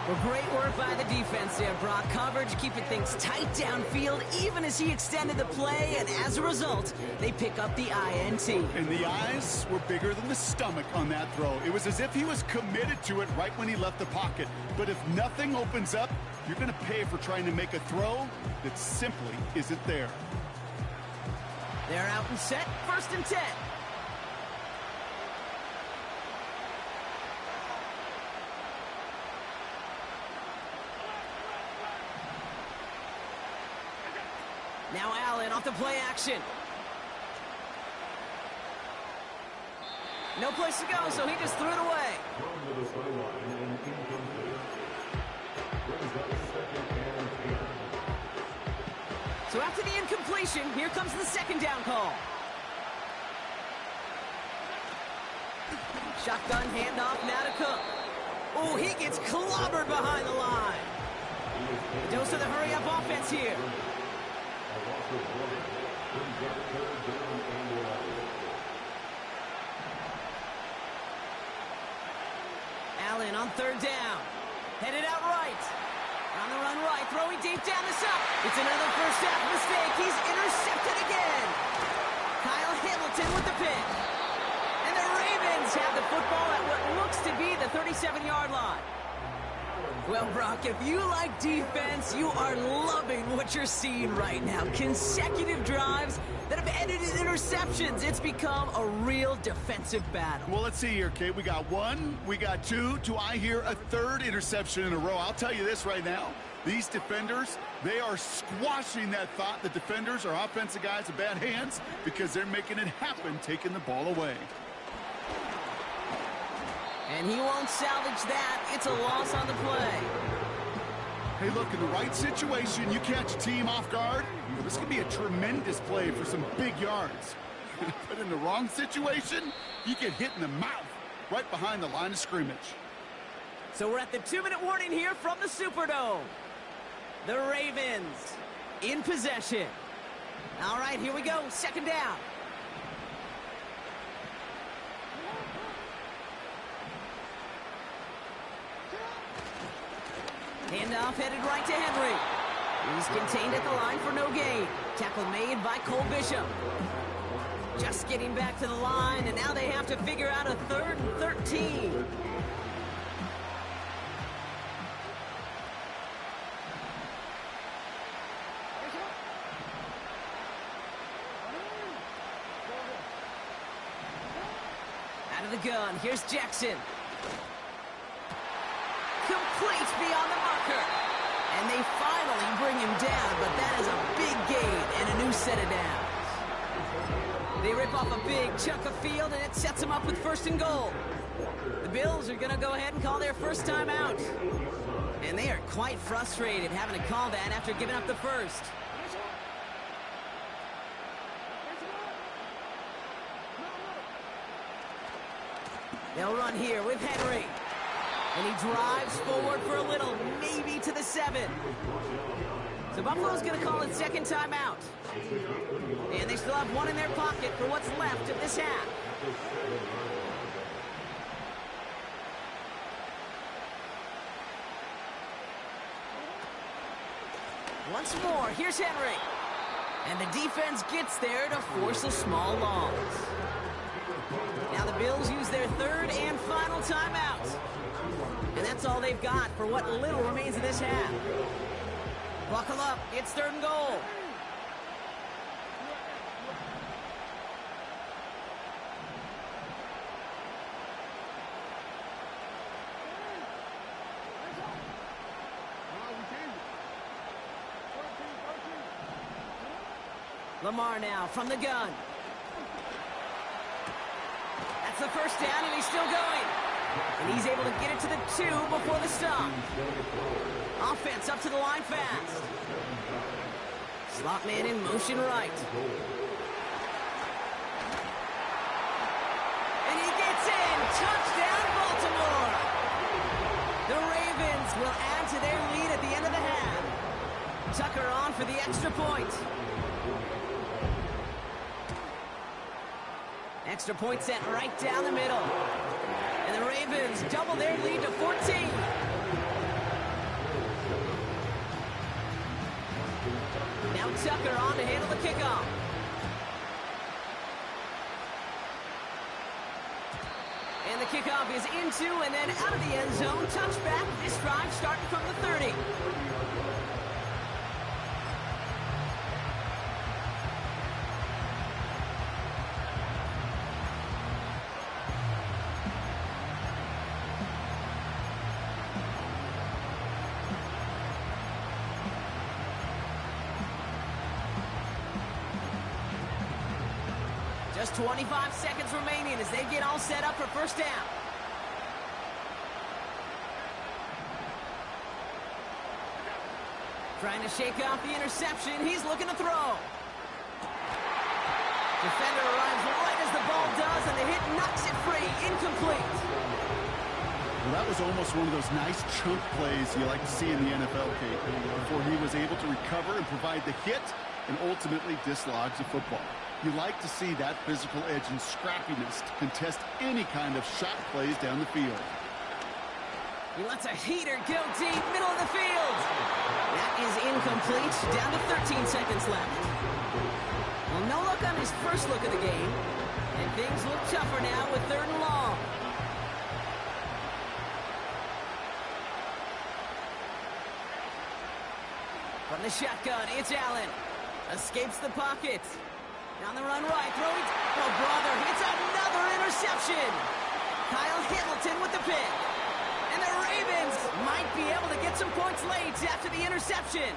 Well, great work by the defense there, Brock. Coverage, keeping things tight downfield, even as he extended the play, and as a result, they pick up the INT. And the eyes were bigger than the stomach on that throw. It was as if he was committed to it right when he left the pocket. But if nothing opens up, you're going to pay for trying to make a throw that simply isn't there. They're out and set. 1st and 10. Now Allen off the play action. No place to go, so he just threw it away. So after the incompletion, here comes the 2nd down call. Shotgun handoff now to Cook. Oh, he gets clobbered behind the line. Dose of the hurry-up offense here. Allen on 3rd down. Headed out right. On the run right, throwing deep down the side. It's another first half mistake. He's intercepted again. Kyle Hamilton with the pick. And the Ravens have the football at what looks to be the 37-yard line. Well, Brock, if you like defense, you are loving what you're seeing right now. Consecutive drives that have ended in interceptions. It's become a real defensive battle. Well, let's see here, Kate. We got 1, we got 2. Do I hear a 3rd interception in a row? I'll tell you this right now. These defenders, they are squashing that thought. The defenders are offensive guys in bad hands because they're making it happen, taking the ball away. And he won't salvage that. It's a loss on the play. Hey, look, in the right situation, you catch a team off guard. This could be a tremendous play for some big yards. But in the wrong situation, you get hit in the mouth right behind the line of scrimmage. So we're at the 2-minute warning here from the Superdome. The Ravens in possession. All right, here we go. 2nd down. Handoff headed right to Henry. He's contained at the line for no gain. Tackle made by Cole Bishop. Just getting back to the line, and now they have to figure out a 3rd and 13. Out of the gun, here's Jackson. Complete beyond the marker. And they finally bring him down, but that is a big gain and a new set of downs. They rip off a big chunk of field, and it sets them up with 1st and goal. The Bills are going to go ahead and call their first time out. And they are quite frustrated having to call that after giving up the first. They'll run here with Henry. And he drives forward for a little, maybe to the 7. So Buffalo's going to call it 2nd timeout. And they still have 1 in their pocket for what's left of this half. Once more, here's Henry. And the defense gets there to force a small loss. Now the Bills use their 3rd and final timeout. And that's all they've got for what little remains of this half. Buckle up, it's 3rd and goal. Lamar now from the gun. That's the 1st down, and he's still going. And he's able to get it to the 2 before the stop. Offense up to the line fast. Slot man in motion right. And he gets in. Touchdown, Baltimore. The Ravens will add to their lead at the end of the half. Tucker on for the extra point. Extra point sent right down the middle. And the Ravens double their lead to 14. Now Tucker on to handle the kickoff. And the kickoff is into and then out of the end zone. Touchback. This drive starting from the 30. Just 25 seconds remaining as they get all set up for first down. Trying to shake off the interception. He's looking to throw. Defender arrives right as the ball does, and the hit knocks it free. Incomplete. Well, that was almost one of those nice chunk plays you like to see in the NFL, Kate, before he was able to recover and provide the hit and ultimately dislodge the football. You like to see that physical edge and scrappiness to contest any kind of shot plays down the field. He lets a heater go deep, middle of the field. That is incomplete. Down to 13 seconds left. Well, no luck on his first look of the game. And things look tougher now with 3rd and long. From the shotgun, it's Allen. Escapes the pocket. Down the run right, throwing. Oh, brother, it's another interception. Kyle Hamilton with the pick. And the Ravens might be able to get some points late after the interception.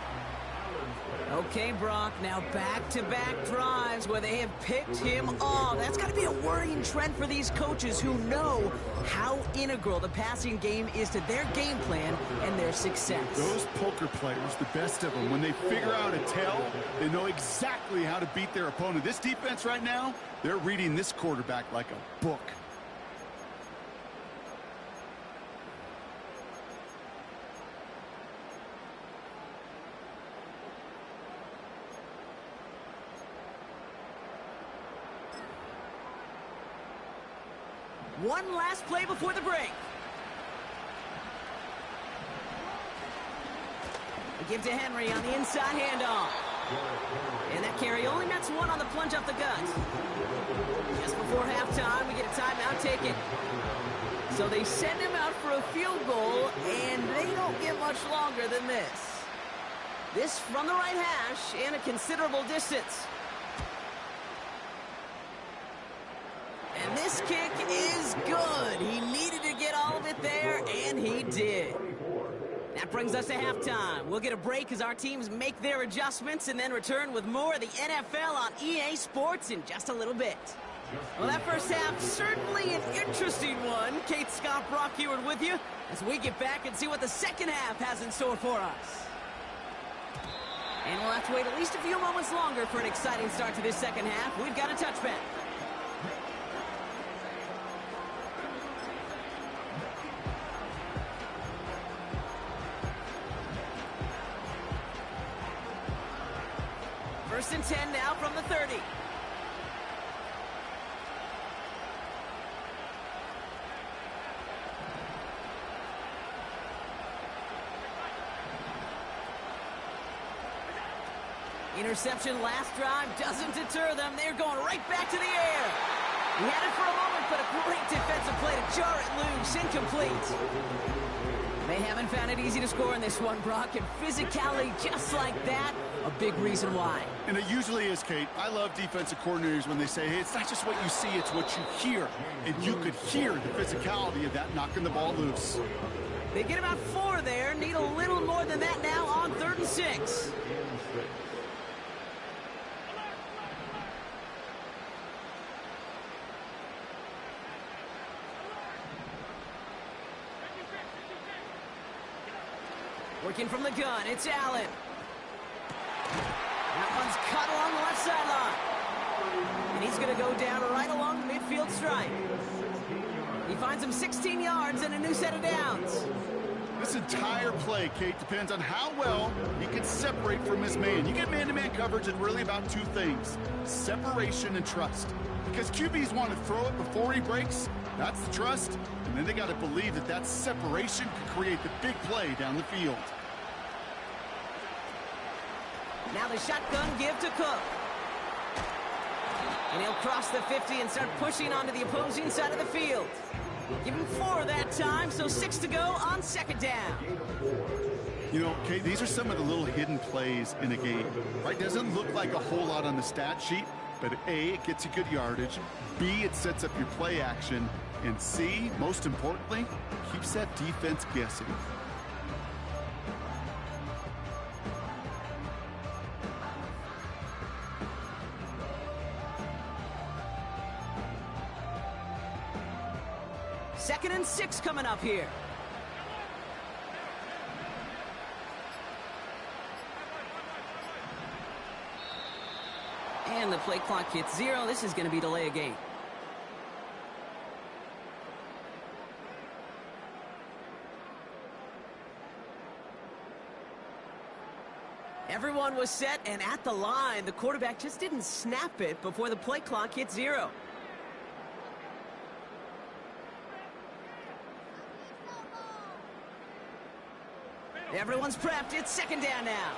Okay, Brock, now back-to-back drives where they have picked him off. That's got to be a worrying trend for these coaches who know how integral the passing game is to their game plan and their success. Those poker players, the best of them, when they figure out a tell, they know exactly how to beat their opponent. This defense right now, they're reading this quarterback like a book. One last play before the break. They give to Henry on the inside handoff. And that carry only nets one on the plunge up the gut. Just before halftime, we get a timeout taken. So they send him out for a field goal, and they don't get much longer than this. This from the right hash and a considerable distance. And this kick is good. He needed to get all of it there, and he did. That brings us to halftime. We'll get a break as our teams make their adjustments and then return with more of the NFL on EA Sports in just a little bit. Well, that first half, certainly an interesting one. Kate, Scott, Brock Heward with you as we get back and see what the second half has in store for us. And we'll have to wait at least a few moments longer for an exciting start to this second half. We've got a touchback. First and 10 now from the 30. Interception last drive doesn't deter them. They're going right back to the air. He had it for a moment, but a great defensive play to jar it loose. Incomplete. They haven't found it easy to score in this one, Brock, and physicality just like that, a big reason why. And it usually is, Kate. I love defensive coordinators when they say, hey, it's not just what you see, it's what you hear. And you could hear the physicality of that knocking the ball loose. They get about 4 there, need a little more than that now on 3rd and 6. Working from the gun, it's Allen. That one's cut along the left sideline. And he's going to go down right along the midfield stripe. He finds him 16 yards and a new set of downs. This entire play, Kate, depends on how well he can separate from his man. You get man-to-man coverage and really about two things, separation and trust. Because QBs want to throw it before he breaks, that's the trust, and then they got to believe that that separation can create the big play down the field. Now the shotgun give to Cook. And he'll cross the 50 and start pushing onto the opposing side of the field. Give him 4 that time, so 6 to go on second down. You know, Kate, these are some of the little hidden plays in a game, right? Doesn't look like a whole lot on the stat sheet, but A, it gets you good yardage, B, it sets up your play action, and C, most importantly, keeps that defense guessing. Second and 6 coming up here. And the play clock hits 0. This is going to be delay a game. Everyone was set and at the line. The quarterback just didn't snap it before the play clock hit 0. Everyone's prepped. It's second down now.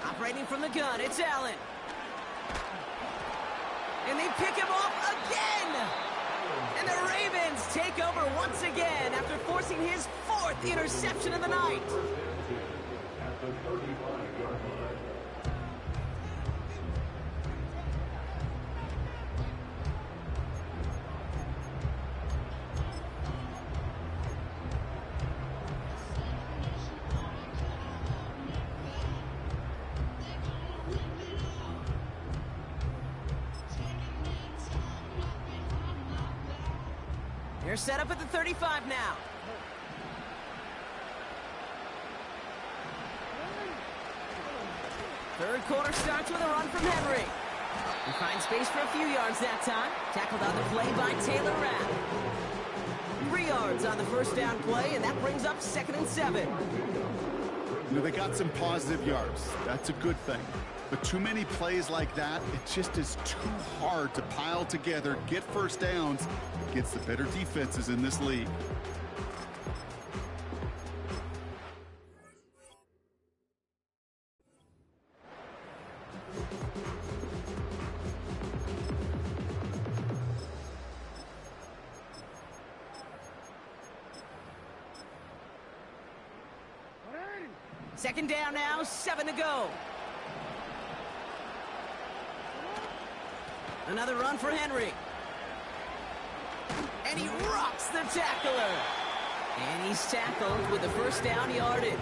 Operating from the gun, it's Allen. And they pick him off again. And the Ravens take over once again after forcing his 4th interception of the night. At the 35-yard line. They're set up at the 35 now. Third quarter starts with a run from Henry. He finds space for a few yards that time. Tackled on the play by Taylor Rapp. 3 yards on the first down play, and that brings up second and 7. You know, they got some positive yards. That's a good thing. But too many plays like that, it just is too hard to pile together, get first downs, against the better defenses in this league. Second down now, 7 to go. Another run for Henry. And he rocks the tackler. And he's tackled with the first down yardage.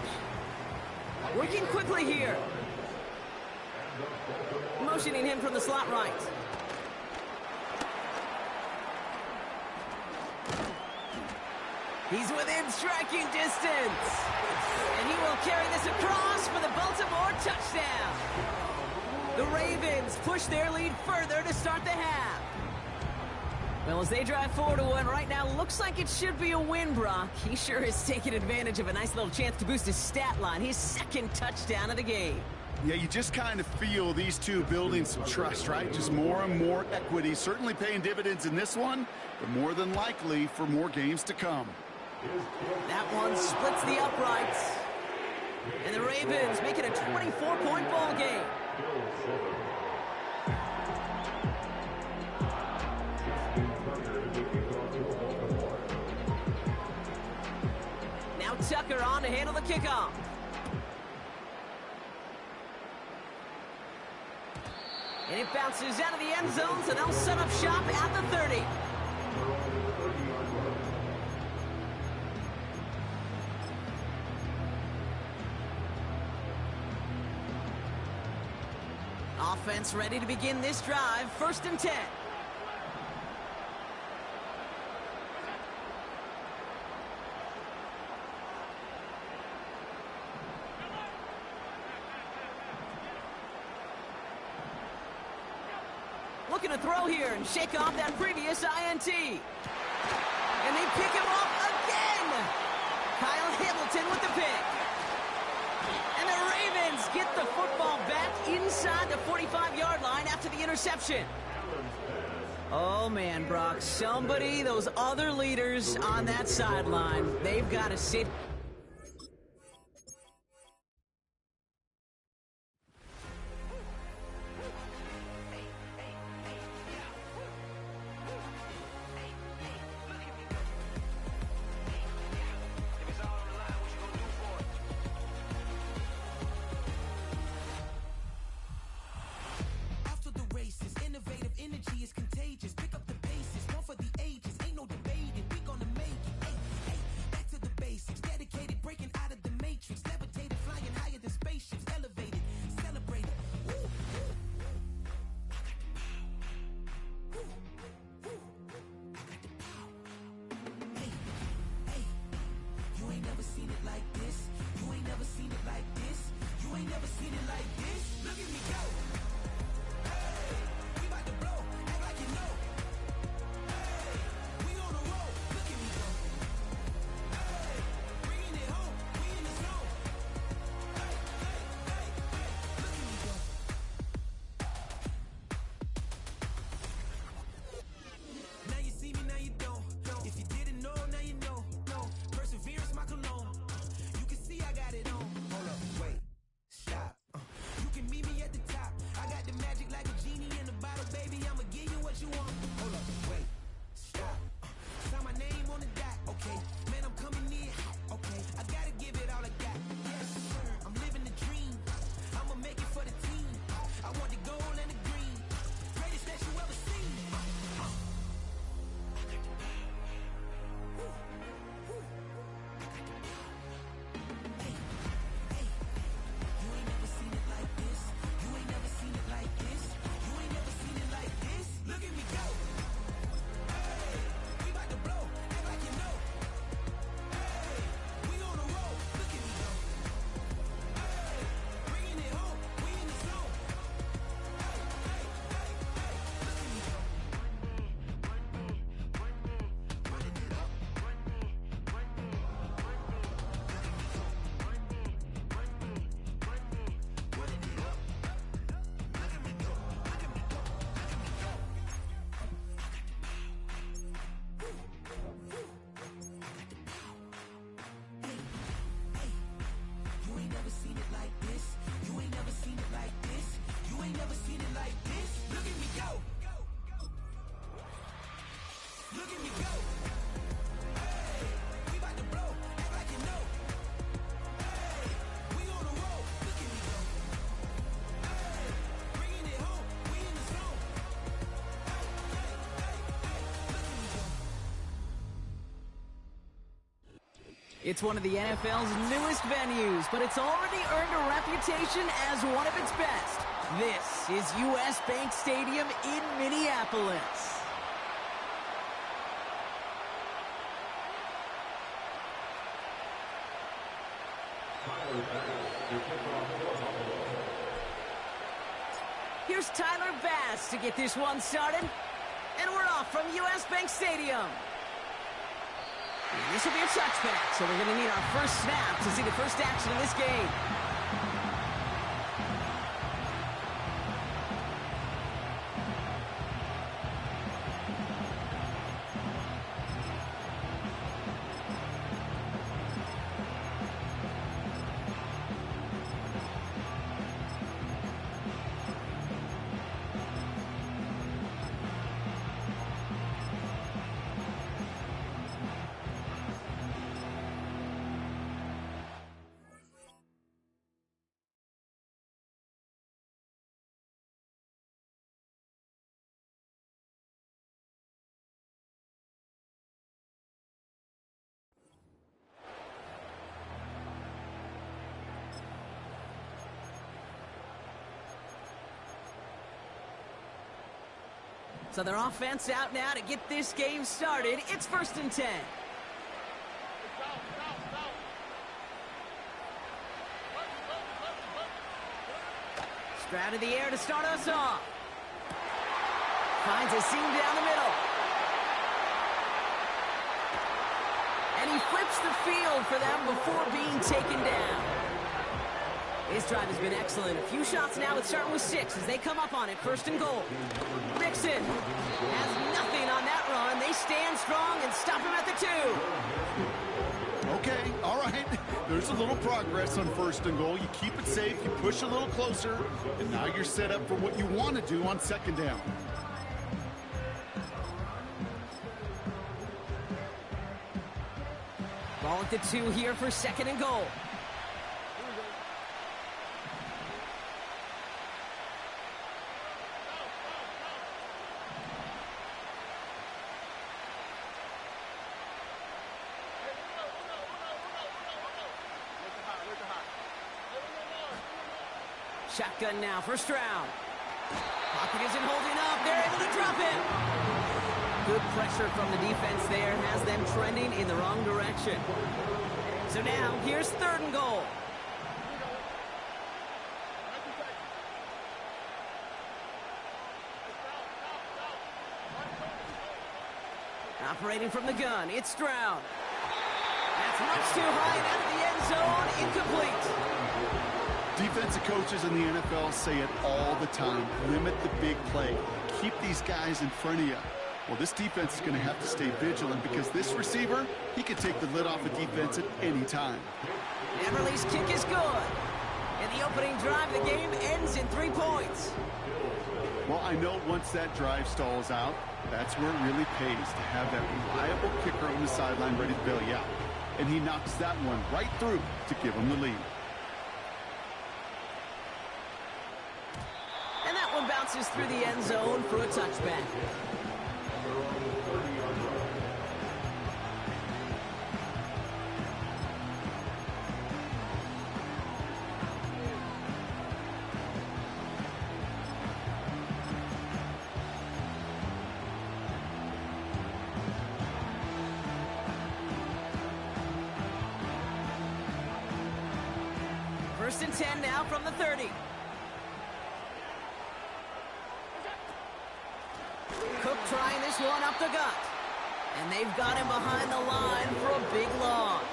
Working quickly here. Motioning him from the slot right. He's within striking distance. And he will carry this across for the Baltimore touchdown. The Ravens push their lead further to start the half. Well, as they drive 4-1 right now, looks like it should be a win, Brock. He sure is taking advantage of a nice little chance to boost his stat line. His second touchdown of the game. Yeah, you just kind of feel these two building some trust, right? Just more and more equity. Certainly paying dividends in this one, but more than likely for more games to come. That one splits the uprights. And the Ravens make it a 24-point ball game. Now Tucker on to handle the kickoff. And it bounces out of the end zone, so they'll set up shop at the 30. offense ready to begin this drive. 1st and 10. Looking to throw here and shake off that previous INT. And they pick him off again. Kyle Hamilton with the pick. And the Ravens get the football back inside the 45-yard line after the interception. Oh, man, Brock, those other leaders on that sideline, they've got to sit. It's one of the NFL's newest venues, but it's already earned a reputation as one of its best. This is U.S. Bank Stadium in Minneapolis. Here's Tyler Bass to get this one started. And we're off from U.S. Bank Stadium. This will be a touchback, so we're going to need our first snap to see the first action of this game. So their offense out now to get this game started. It's 1st and 10. Stroud in the air to start us off. Finds a seam down the middle. And he flips the field for them before being taken down. His drive has been excellent. A few shots now, it's starting with 6 as they come up on it. 1st and goal. Mixon has nothing on that run. They stand strong and stop him at the 2. Okay, all right. There's a little progress on 1st and goal. You keep it safe, you push a little closer, and now you're set up for what you want to do on 2nd down. Ball at the 2 here for 2nd and goal. Shotgun now for Stroud. Pocket isn't holding up. They're able to drop it. Good pressure from the defense there has them trending in the wrong direction. So now, here's 3rd and goal. Operating from the gun, it's Stroud. That's much too high and out of the end zone. Incomplete. Defensive coaches in the NFL say it all the time. Limit the big play. Keep these guys in front of you. Well, this defense is going to have to stay vigilant because this receiver, he can take the lid off a defense at any time. Everly's kick is good. And the opening drive of the game ends in 3 points. Well, I know once that drive stalls out, that's where it really pays to have that reliable kicker on the sideline ready to bail you out. And he knocks that one right through to give him the lead. And that one bounces through the end zone for a touchback. First and 10 now from the 30. Cook trying this one up the gut. And they've got him behind the line for a big loss.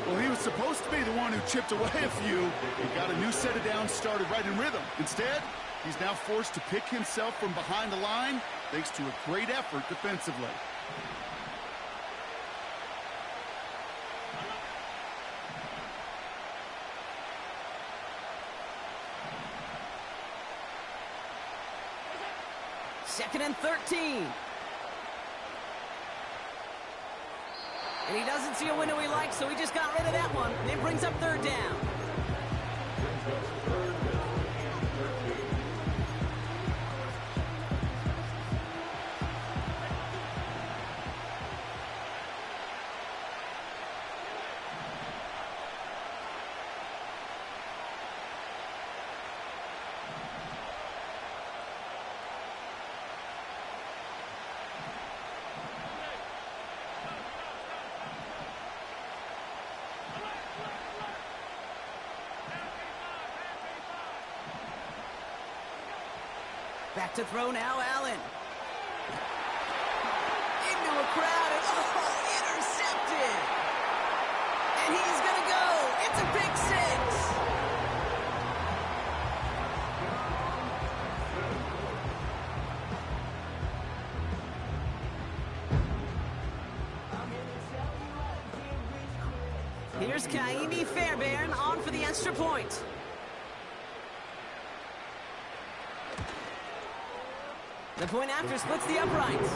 Well, he was supposed to be the one who chipped away a few. He got a new set of downs started right in rhythm. Instead, he's now forced to pick himself from behind the line thanks to a great effort defensively. Second and 13. And he doesn't see a window he likes, so he just got rid of that one. And it brings up 3rd down. Back to throw now, Allen. Into a crowd, and intercepted. And he's going to go. It's a big 6. Here's Kaimi Fairbairn on for the extra point. The point after splits the uprights.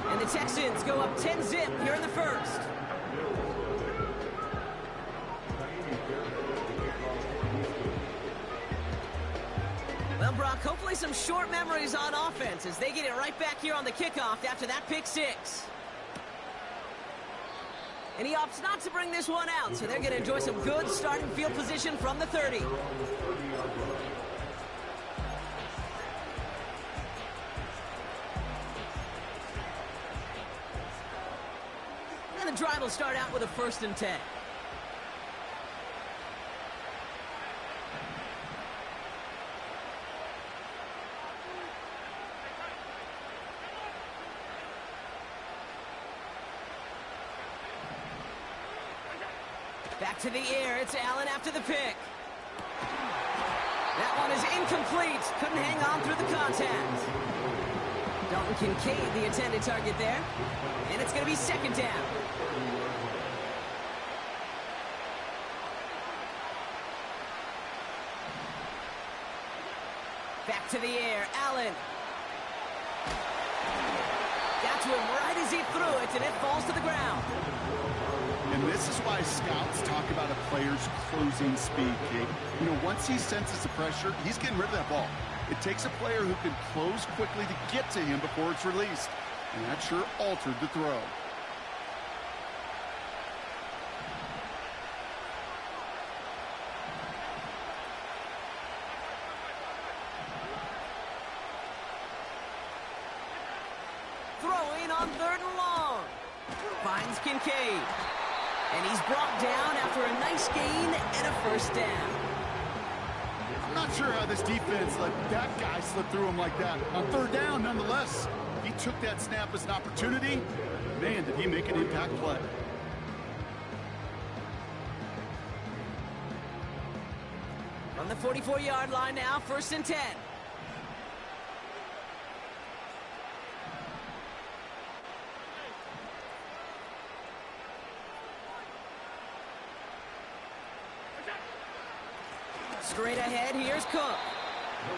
And the Texans go up 10-zip here in the first. Well, Brock, hopefully some short memories on offense as they get it right back here on the kickoff after that pick 6. And he opts not to bring this one out, so they're going to enjoy some good starting field position from the 30. drive will start out with a 1st and 10. Back to the air. It's Allen after the pick. That one is incomplete. Couldn't hang on through the contact. Dalton Kincaid, the intended target there. And it's going to be 2nd down. Back to the air. Allen. Got to him right as he threw it, and it falls to the ground. And this is why scouts talk about a player's closing speed, Kate. You know, once he senses the pressure, he's getting rid of that ball. It takes a player who can close quickly to get to him before it's released. And that sure altered the throw. Throwing on 3rd and long. Finds Kincaid. And he's brought down after a nice gain and a 1st down. I'm not sure how this defense let that guy slip through him like that. On 3rd down, nonetheless, he took that snap as an opportunity. Man, did he make an impact play. From the 44-yard line now, 1st and 10. Straight ahead, here's Cook.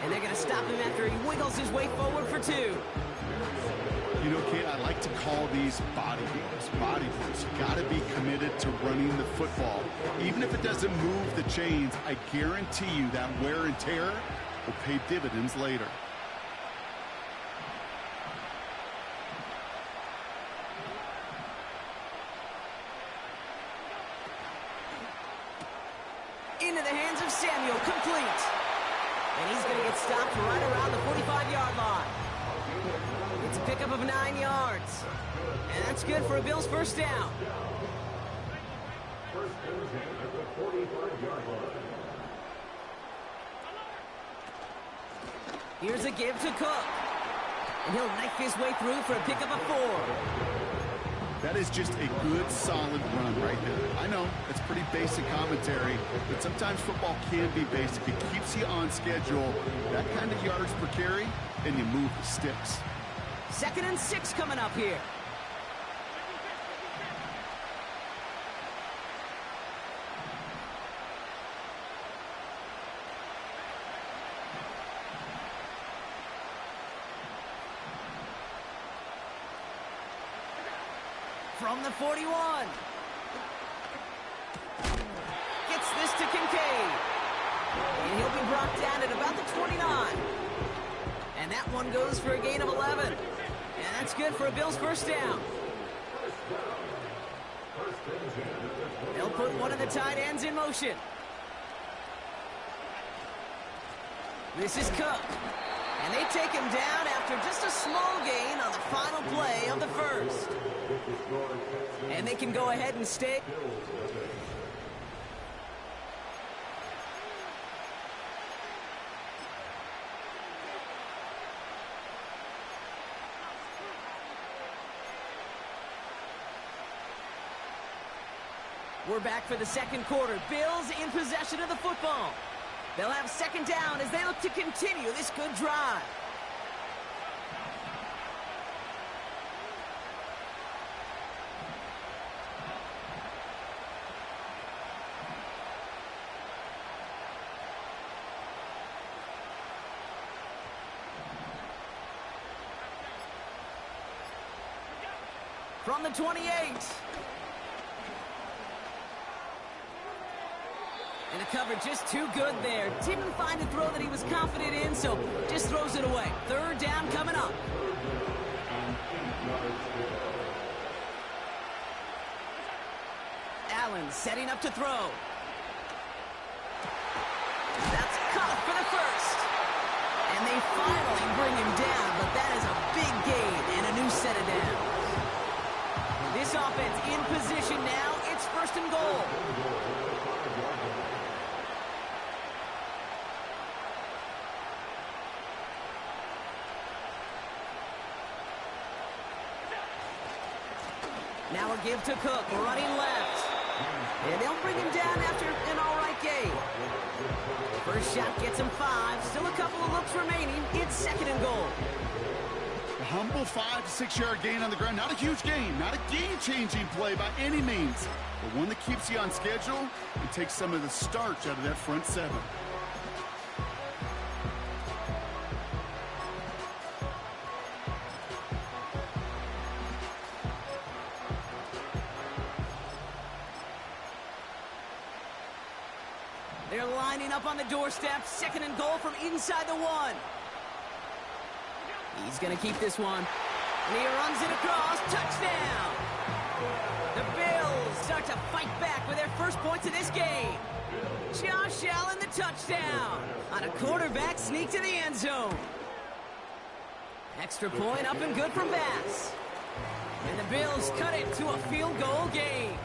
And they're going to stop him after he wiggles his way forward for 2. You know, Kate, I like to call these body blows. Body blows. You got to be committed to running the football. Even if it doesn't move the chains, I guarantee you that wear and tear will pay dividends later. Into the hands of Samuel, complete. And he's going to get stopped right around the 45-yard line. It's a pickup of 9 yards. And that's good for a Bills 1st down. First and 10 at the 45-yard line. Here's a give to Cook. And he'll knife his way through for a pickup of 4. That is just a good, solid run right there. I know, it's pretty basic commentary, but sometimes football can be basic. It keeps you on schedule. That kind of yards per carry, and you move the sticks. 2nd and 6 coming up here. From the 41. Gets this to Kincaid. And he'll be brought down at about the 29. And that one goes for a gain of 11. And that's good for a Bills 1st down. They'll put one of the tight ends in motion. This is Cook. And they take him down after just a small gain on the final play of the 1st. And they can go ahead and stay. We're back for the 2nd quarter. Bills in possession of the football. They'll have 2nd down as they look to continue this good drive. From the 28. And the coverage just too good there. Didn't find a throw that he was confident in, so just throws it away. 3rd down coming up. Allen setting up to throw. That's caught for the 1st. And they finally bring him down, but that is a big gain and a new set of downs. This offense in position position now. It's 1st and goal. Now a give to Cook, running left. And they'll bring him down after an all-right game. First shot gets him 5. Still a couple of looks remaining. It's 2nd and goal. A humble 5 to 6 yard gain on the ground. Not a huge gain, not a game-changing play by any means, but one that keeps you on schedule and takes some of the starch out of that front 7. They're lining up on the doorstep. 2nd and goal from inside the 1. He's going to keep this one. And he runs it across. Touchdown! The Bills start to fight back with their first points of this game. Josh Allen, the touchdown on a quarterback sneak to the end zone. Extra point up and good from Bass. And the Bills cut it to a field goal game.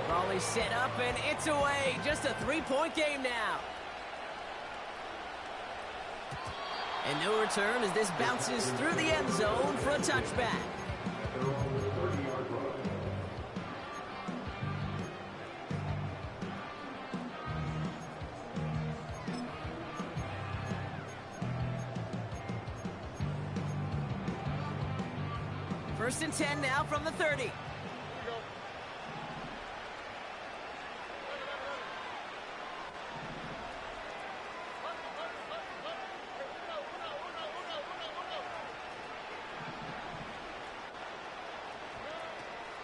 Ball is set up and it's away. Just a 3-point game now. And no return as this bounces through the end zone for a touchback. First and 10 now from the 30.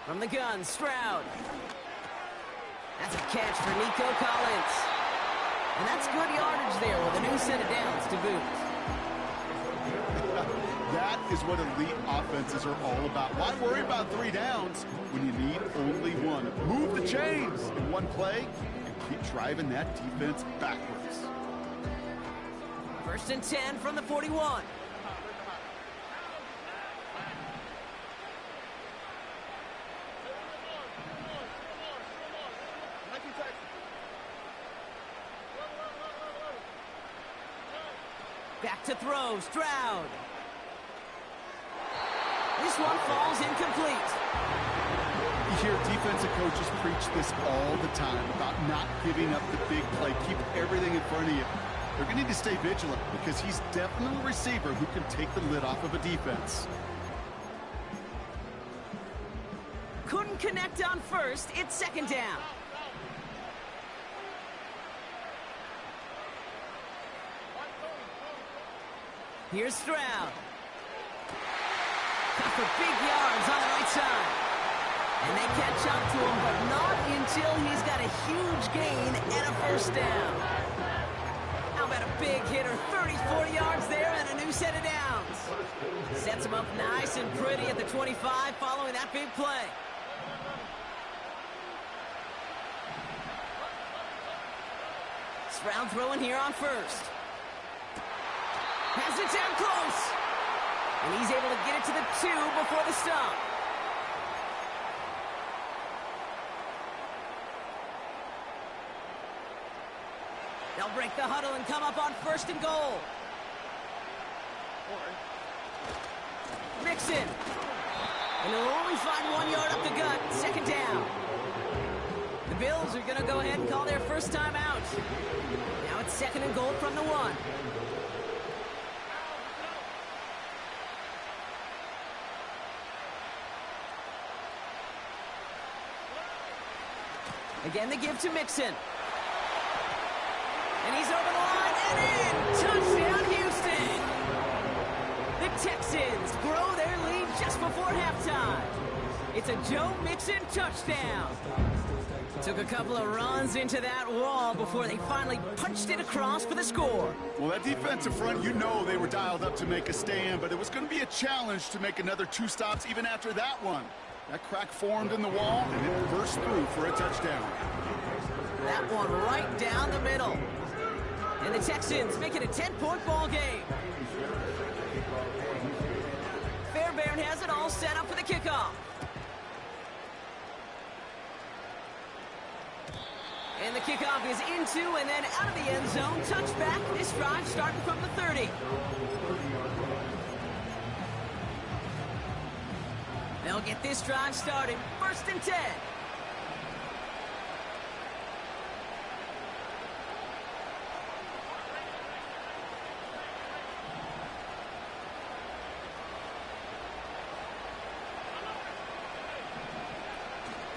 From the gun, Stroud. That's a catch for Nico Collins. And that's good yardage there with a new set of downs to boot. That is what elite offenses are all about. Why worry about 3 downs when you need only 1? Move the chains in one play and keep driving that defense backwards. First and 10 from the 41. Back to throw, Stroud. This one falls incomplete. You hear defensive coaches preach this all the time about not giving up the big play. Keep everything in front of you. They're going to need to stay vigilant because he's definitely a receiver who can take the lid off of a defense. Couldn't connect on first. It's 2nd down. Here's Stroud. Got for big yards on the right side. And they catch up to him, but not until he's got a huge gain and a first down. How about a big hitter? 30, 40 yards there and a new set of downs. Sets him up nice and pretty at the 25 following that big play. Stroud throwing here on first. Has it down close. And he's able to get it to the 2 before the stop. They'll break the huddle and come up on 1st and goal. Mixon. And they'll only find 1 yard up the gut. 2nd down. The Bills are going to go ahead and call their first time out. Now it's 2nd and goal from the 1. Again, the give to Mixon. And he's over the line and in. Touchdown, Houston. The Texans grow their lead just before halftime. It's a Joe Mixon touchdown. Took a couple of runs into that wall before they finally punched it across for the score. Well, that defensive front, you know they were dialed up to make a stand, but it was going to be a challenge to make another 2 stops even after that one. That crack formed in the wall, and it burst through for a touchdown. That one right down the middle. And the Texans make it a 10-point ball game. Fairbairn has it all set up for the kickoff. And the kickoff is into and then out of the end zone. Touchback. This drive starting from the 30. They'll get this drive started. 1st and 10.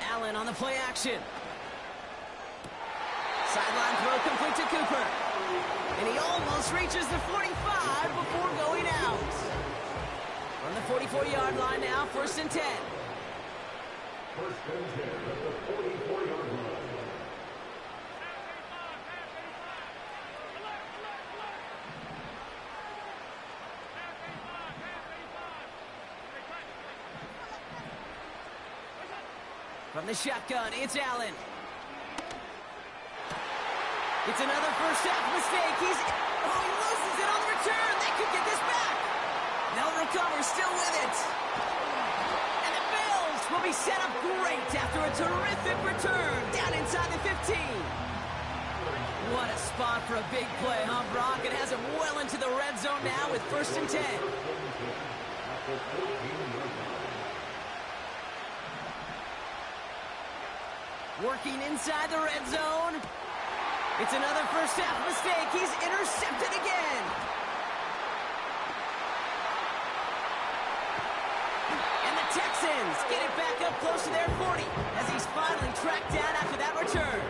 Allen on the play action. Sideline throw complete to Cooper. And he almost reaches the 45 before going out. From the 44-yard line now, 1st and 10. 1st and 10 at the 44-yard line. From the shotgun, it's Allen. It's another first half mistake. He loses it on the return. They could get this back. They'll recover, still with it. And the Bills will be set up great after a terrific return down inside the 15. What a spot for a big play, huh, Brock? It has him well into the red zone now with 1st and 10. Working inside the red zone. It's another first half mistake. He's intercepted again. And the Texans get it back up close to their 40 as he's finally tracked down after that return.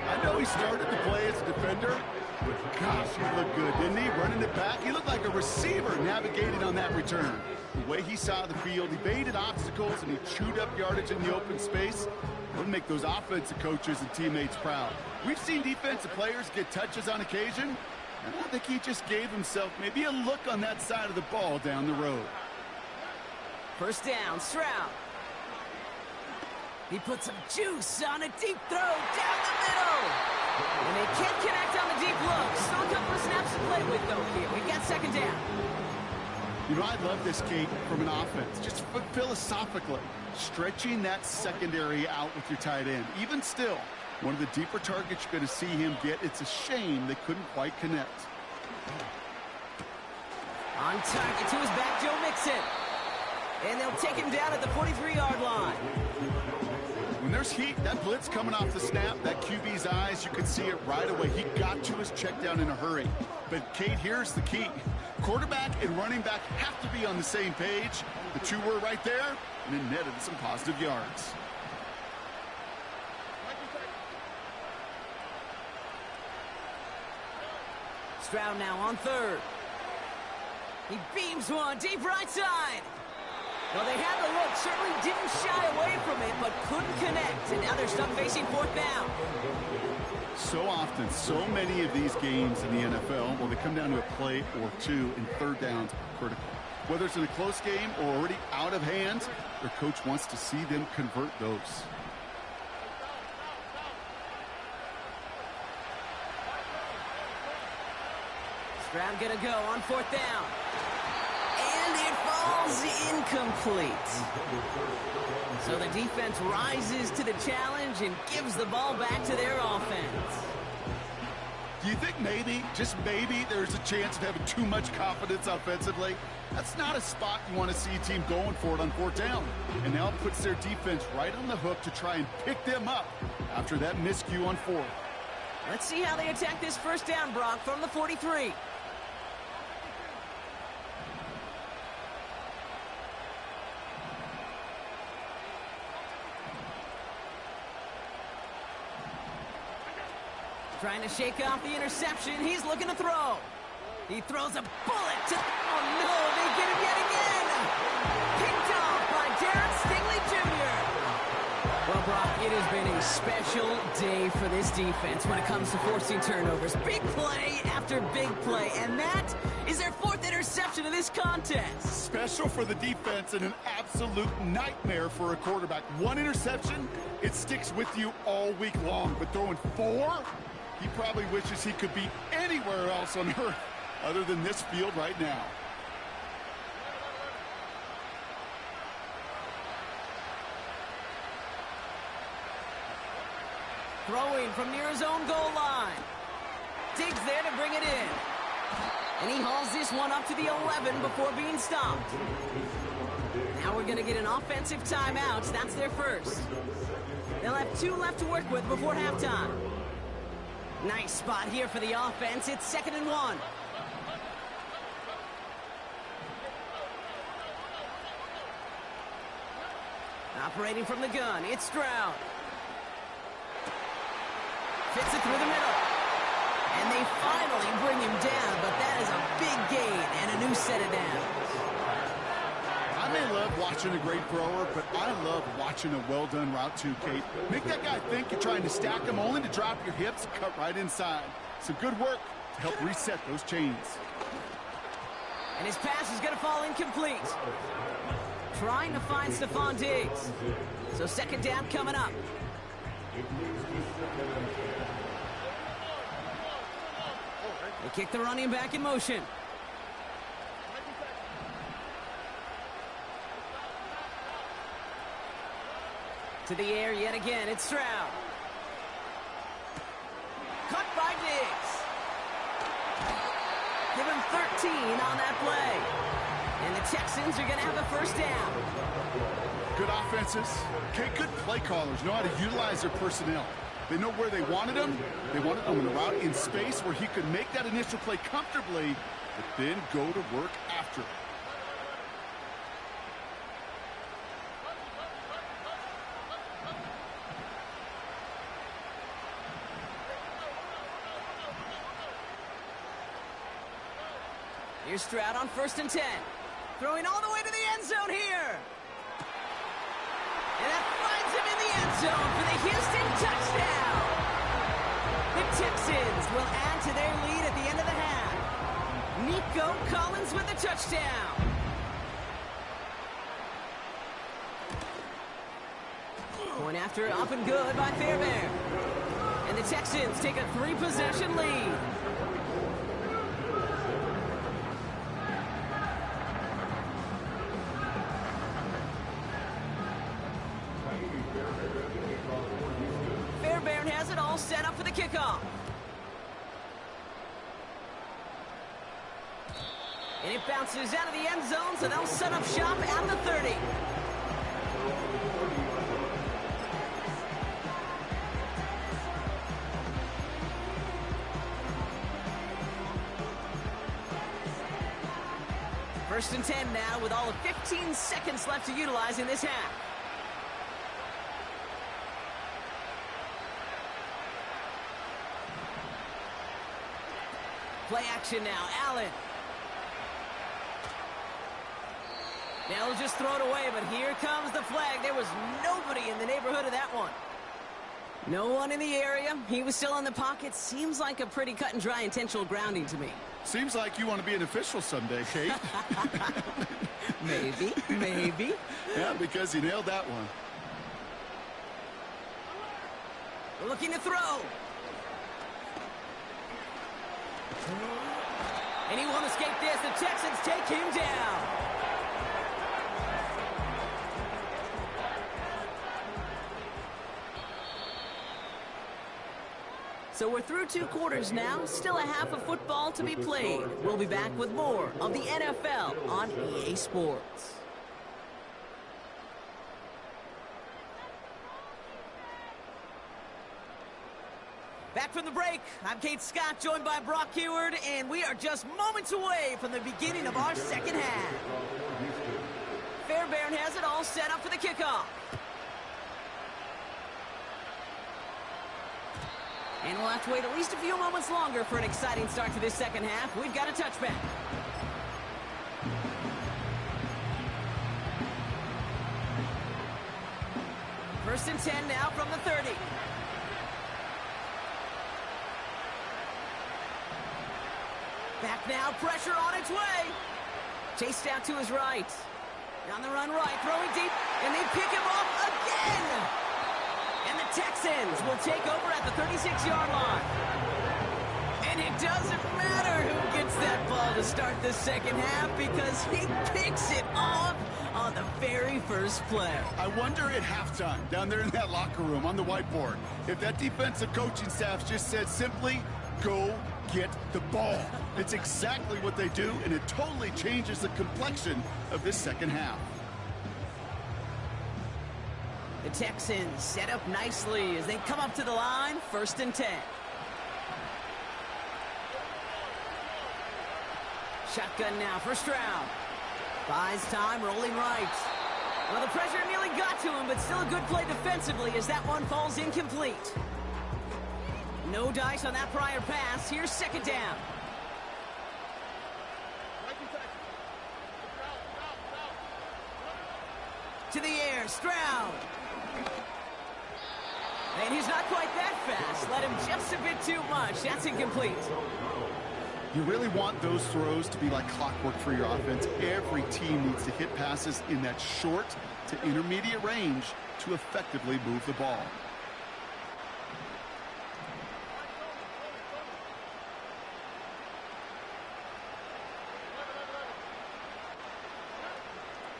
I know he started the play as a defender, but gosh, he looked good, didn't he? Running it back, he looked like a receiver navigating on that return. The way he saw the field, he baited obstacles, and he chewed up yardage in the open space. It'll make those offensive coaches and teammates proud. We've seen defensive players get touches on occasion, and I think he just gave himself maybe a look on that side of the ball down the road. 1st down, Stroud. He put some juice on a deep throw down the middle. And they can't connect on the deep look. Still a couple of snaps to play with, though, here. We've got 2nd down. You know, I love this, Kate, from an offense. Just philosophically, stretching that secondary out with your tight end. Even still, one of the deeper targets you're going to see him get. It's a shame they couldn't quite connect. On target to his back, Joe Mixon. And they'll take him down at the 43-yard line. When there's heat, that blitz coming off the snap, that QB's eyes, you could see it right away. He got to his check down in a hurry. But, Kate, here's the key. Quarterback and running back have to be on the same page. The two were right there, and it netted some positive yards. Stroud now on 3rd. He beams one deep right side. Well, they had the look, certainly didn't shy away from it, but couldn't connect. And now they're stuck facing 4th down. So often, so many of these games in the NFL, well, they come down to a play or two, and 3rd downs are critical. Whether it's in a close game or already out of hand, their coach wants to see them convert those. Stroud gonna go on 4th down. And it falls incomplete. So the defense rises to the challenge and gives the ball back to their offense. Do you think maybe, just maybe, there's a chance of having too much confidence offensively? That's not a spot you want to see a team going for it on 4th down. And now it puts their defense right on the hook to try and pick them up after that miscue on 4th. Let's see how they attack this 1st down, Brock, from the 43. Trying to shake off the interception. He's looking to throw. He throws a bullet to... Oh, no, they get him yet again. Picked off by Darren Stingley Jr. Well, Brock, it has been a special day for this defense when it comes to forcing turnovers. Big play after big play, and that is their 4th interception of this contest. Special for the defense and an absolute nightmare for a quarterback. 1 interception, it sticks with you all week long, but throwing 4? He probably wishes he could be anywhere else on earth other than this field right now. Throwing from near his own goal line. Digs there to bring it in. And he hauls this one up to the 11 before being stopped. Now we're going to get an offensive timeout. That's their first. They'll have 2 left to work with before halftime. Nice spot here for the offense. It's 2nd and 1. Operating from the gun, it's Stroud. Fits it through the middle. And they finally bring him down, but that is a big gain and a new set of downs. I may love watching a great thrower, but I love watching a well-done route too, Kate. Make that guy think you're trying to stack him only to drop your hips and cut right inside. Some good work to help reset those chains. And his pass is going to fall incomplete. Trying to find Stephon Diggs. So 2nd down coming up. They kick the running back in motion. To the air yet again, it's Stroud. Cut by Diggs. Give him 13 on that play. And the Texans are going to have a 1st down. Good offenses. Okay, good play callers know how to utilize their personnel. They know where they wanted him. They wanted him in a route in space where he could make that initial play comfortably, but then go to work after it. Here's Stroud on 1st and 10. Throwing all the way to the end zone here. And that finds him in the end zone for the Houston touchdown. The Texans will add to their lead at the end of the half. Nico Collins with the touchdown. Point after up and good by Fairbairn. And the Texans take a 3-possession lead. Fairbairn has it all set up for the kickoff. And it bounces out of the end zone, so they'll set up shop at the 30. First and 10 now with all of 15 seconds left to utilize in this half. Play action now, Allen. Now he'll just throw it away, but here comes the flag. There was nobody in the neighborhood of that one. No one in the area. He was still in the pocket. Seems like a pretty cut and dry intentional grounding to me. Seems like you want to be an official someday, Kate. Maybe. Yeah, because you nailed that one. Looking to throw. And he won't escape this. The Texans take him down. So we're through 2 quarters now. Still a half of football to be played. We'll be back with more of the NFL on EA Sports. Back from the break, I'm Kate Scott, joined by Brock Heward, and we are just moments away from the beginning of our second half. Fairbairn has it all set up for the kickoff. And we'll have to wait at least a few moments longer for an exciting start to this second half. We've got a touchback. First and 10 now from the 30. Back now, pressure on its way. Chased out to his right. On the run right, throwing deep, and they pick him off again. And the Texans will take over at the 36-yard line. And it doesn't matter who gets that ball to start the second half because he picks it off on the very first play. I wonder at halftime, down there in that locker room on the whiteboard, if that defensive coaching staff just said simply, go get the ball. It's exactly what they do, and it totally changes the complexion of this second half. The Texans set up nicely as they come up to the line, 1st and 10. Shotgun now for Stroud. Buys time, rolling right. Well, the pressure nearly got to him, but still a good play defensively as that one falls incomplete. No dice on that prior pass. Here's 2nd down. To the air, Stroud. And he's not quite that fast. Let him just a bit too much. That's incomplete. You really want those throws to be like clockwork for your offense. Every team needs to hit passes in that short to intermediate range to effectively move the ball.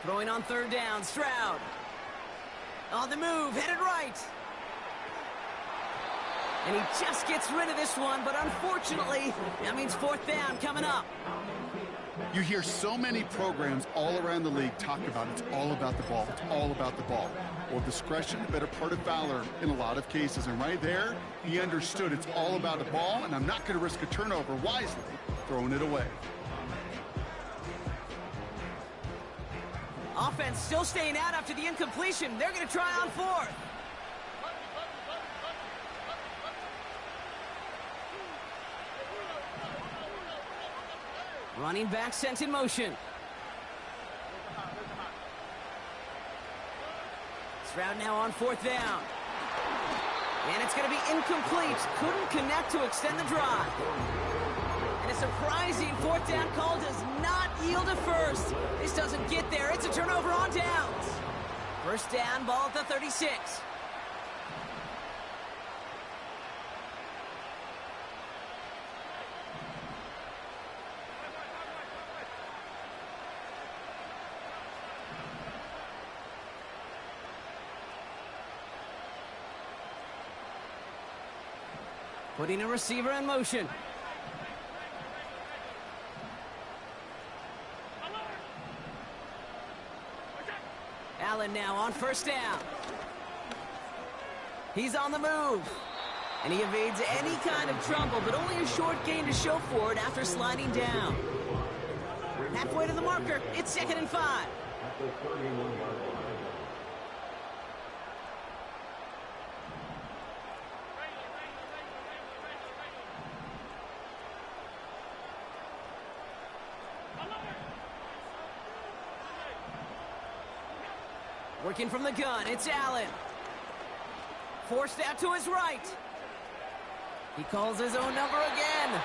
Throwing on 3rd down, Stroud. On the move, headed right. And he just gets rid of this one, but unfortunately, that means 4th down coming up. You hear so many programs all around the league talk about it's all about the ball. It's all about the ball. Well, discretion, a better part of valor in a lot of cases. And right there, he understood it's all about the ball, and I'm not going to risk a turnover wisely, throwing it away. Offense still staying out after the incompletion. They're going to try on 4th. Running back sent in motion. Stroud now on 4th down. And it's going to be incomplete. Couldn't connect to extend the drive. And a surprising 4th down call does not yield a first. This doesn't get there. It's a turnover on downs. 1st down, ball at the 36. Putting a receiver in motion. Allen now on 1st down. He's on the move. And he evades any kind of trouble, but only a short gain to show for it after sliding down. Halfway to the marker. It's 2nd and 5. Working from the gun, it's Allen. Forced out to his right. He calls his own number again.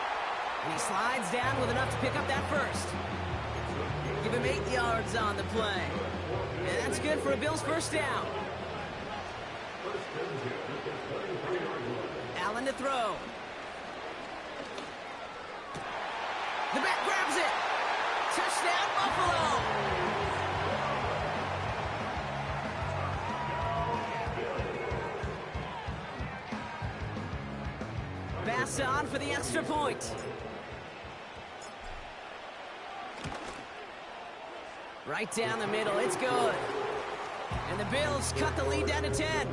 And he slides down with enough to pick up that first. Give him 8 yards on the play. And that's good for a Bills 1st down. Allen to throw. The back grabs it. Touchdown, Buffalo. Pass on for the extra point. Right down the middle, it's good. And the Bills cut the lead down to 10.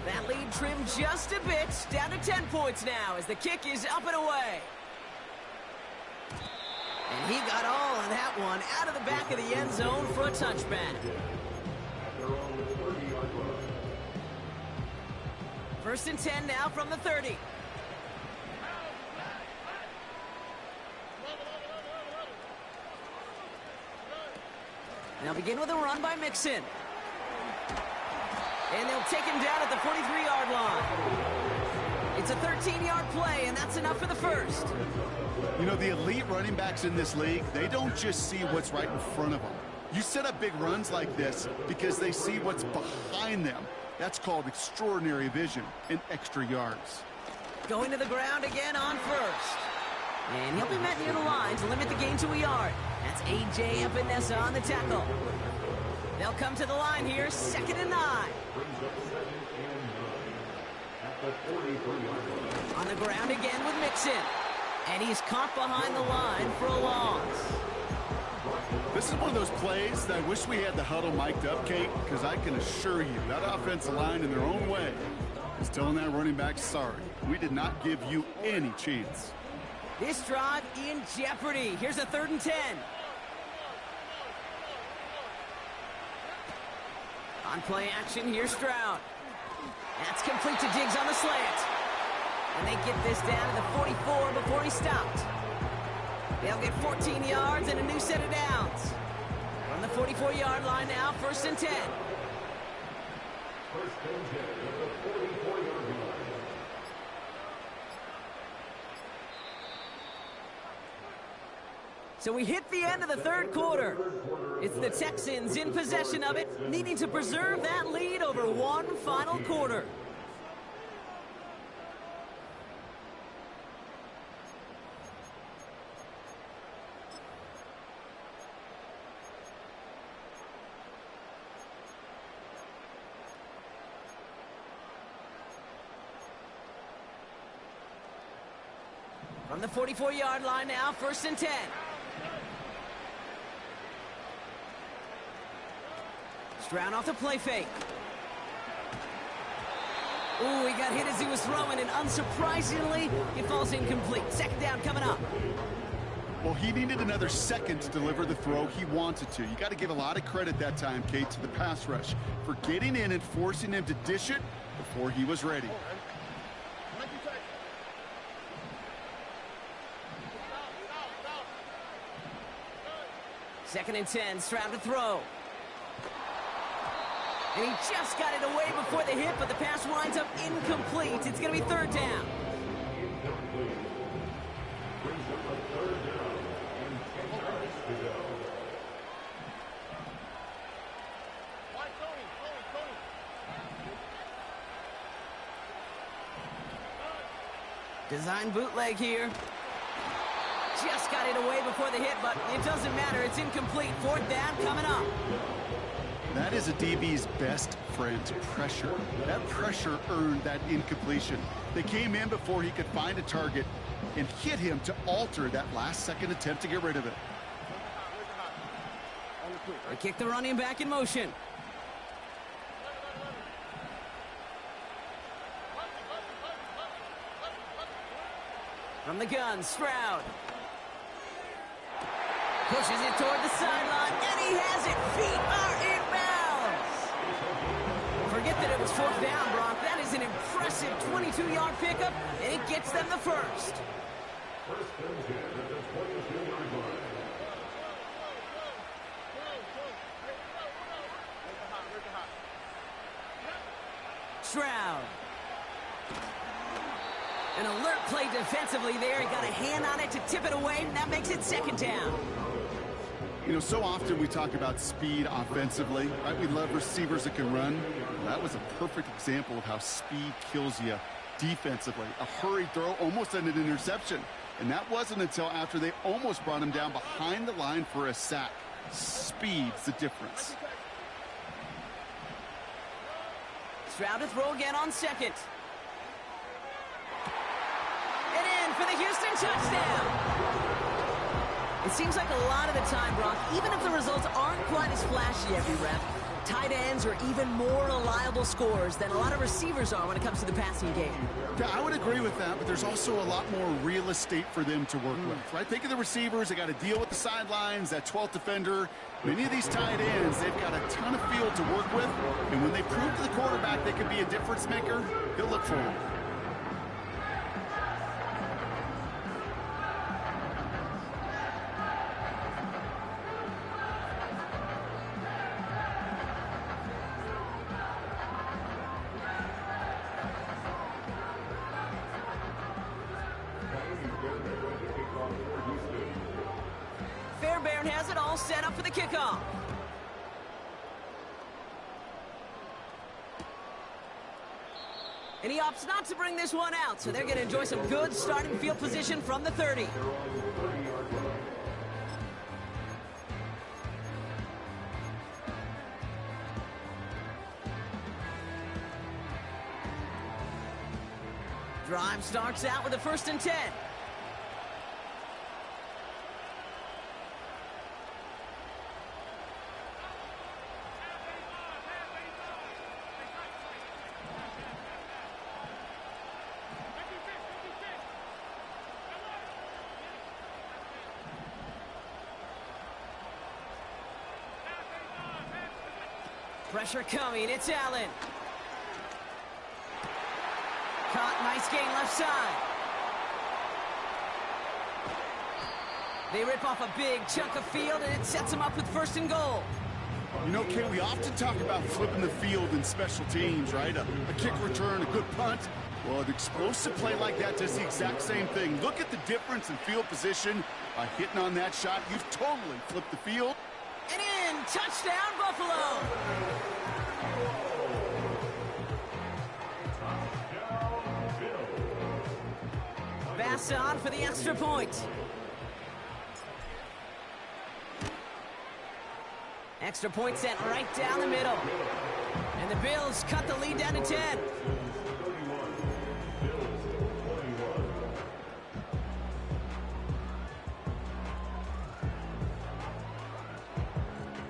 That lead trimmed just a bit, down to 10 points now as the kick is up and away. And he got all of that one out of the back of the end zone for a touchback. 1st and 10 now from the 30. Now begin with a run by Mixon. And they'll take him down at the 43-yard line. It's a 13-yard play, and that's enough for the first. You know, the elite running backs in this league, they don't just see what's right in front of them. You set up big runs like this because they see what's behind them. That's called extraordinary vision and extra yards. Going to the ground again on first. And he'll be met near the line to limit the gain to a yard. That's A.J. Epinesa on the tackle. They'll come to the line here, 2nd and 9. On the ground again with Mixon. And he's caught behind the line for a loss. This is one of those plays that I wish we had the huddle mic'd up, Kate, because I can assure you that offensive line in their own way is telling that running back, sorry, we did not give you any chance. This drive in jeopardy. Here's a 3rd and 10. On play action, here's Stroud. That's complete to Diggs on the slant. And they get this down to the 44 before he stopped. They'll get 14 yards and a new set of downs. From the 44-yard line now, 1st and 10. First and 10 at the 44-yard line. So we hit the end of the 3rd quarter. It's the Texans in possession of it, needing to preserve that lead over one final quarter. From the 44-yard line now, 1st and 10. Stroud off the play fake. Ooh, he got hit as he was throwing, and unsurprisingly, he falls incomplete. 2nd down coming up. Well, he needed another second to deliver the throw he wanted to. You got to give a lot of credit that time, Kate, to the pass rush for getting in and forcing him to dish it before he was ready. 2nd and 10, Stroud to throw. And he just got it away before the hit, but the pass winds up incomplete. It's going to be 3rd down. Design bootleg here. Just got it away before the hit, but it doesn't matter. It's incomplete. 4th down coming up. That is a DB's best friend, pressure. That pressure earned that incompletion. They came in before he could find a target and hit him to alter that last-second attempt to get rid of it. They kick the running back in motion. From the gun, Stroud. Pushes it toward the sideline, and he has it. Feet are inbounds. Forget that it was 4th down, Brock. That is an impressive 22-yard pickup, and it gets them the first. First and 10 at the 22-yard line. Stroud. An alert play defensively there. He got a hand on it to tip it away, and that makes it 2nd down. You know, so often we talk about speed offensively, right? We love receivers that can run. Well, that was a perfect example of how speed kills you defensively. A hurried throw, almost an interception. And that wasn't until after they almost brought him down behind the line for a sack. Speed's the difference. Stroud to throw again on 2nd. And in for the Houston touchdown. It seems like a lot of the time, Brock, even if the results aren't quite as flashy every rep, tight ends are even more reliable scorers than a lot of receivers are when it comes to the passing game. Yeah, I would agree with that, but there's also a lot more real estate for them to work with, right? Think of the receivers. They got to deal with the sidelines, that 12th defender. Many of these tight ends, they've got a ton of field to work with, and when they prove to the quarterback they can be a difference maker, he'll look for them. pattern has it all set up for the kickoff. And he opts not to bring this one out, so they're going to enjoy some good starting field position from the 30. Drive starts out with a 1st and 10. Pressure coming, it's Allen. Caught, nice gain left side. They rip off a big chunk of field, and it sets them up with 1st and goal. You know, Kay, we often talk about flipping the field in special teams, right? A kick return, a good punt. Well, an explosive play like that does the exact same thing. Look at the difference in field position. By hitting on that shot, you've totally flipped the field. And in, touchdown Buffalo! Bass on for the extra point. Extra point sent right down the middle. And the Bills cut the lead down to 10.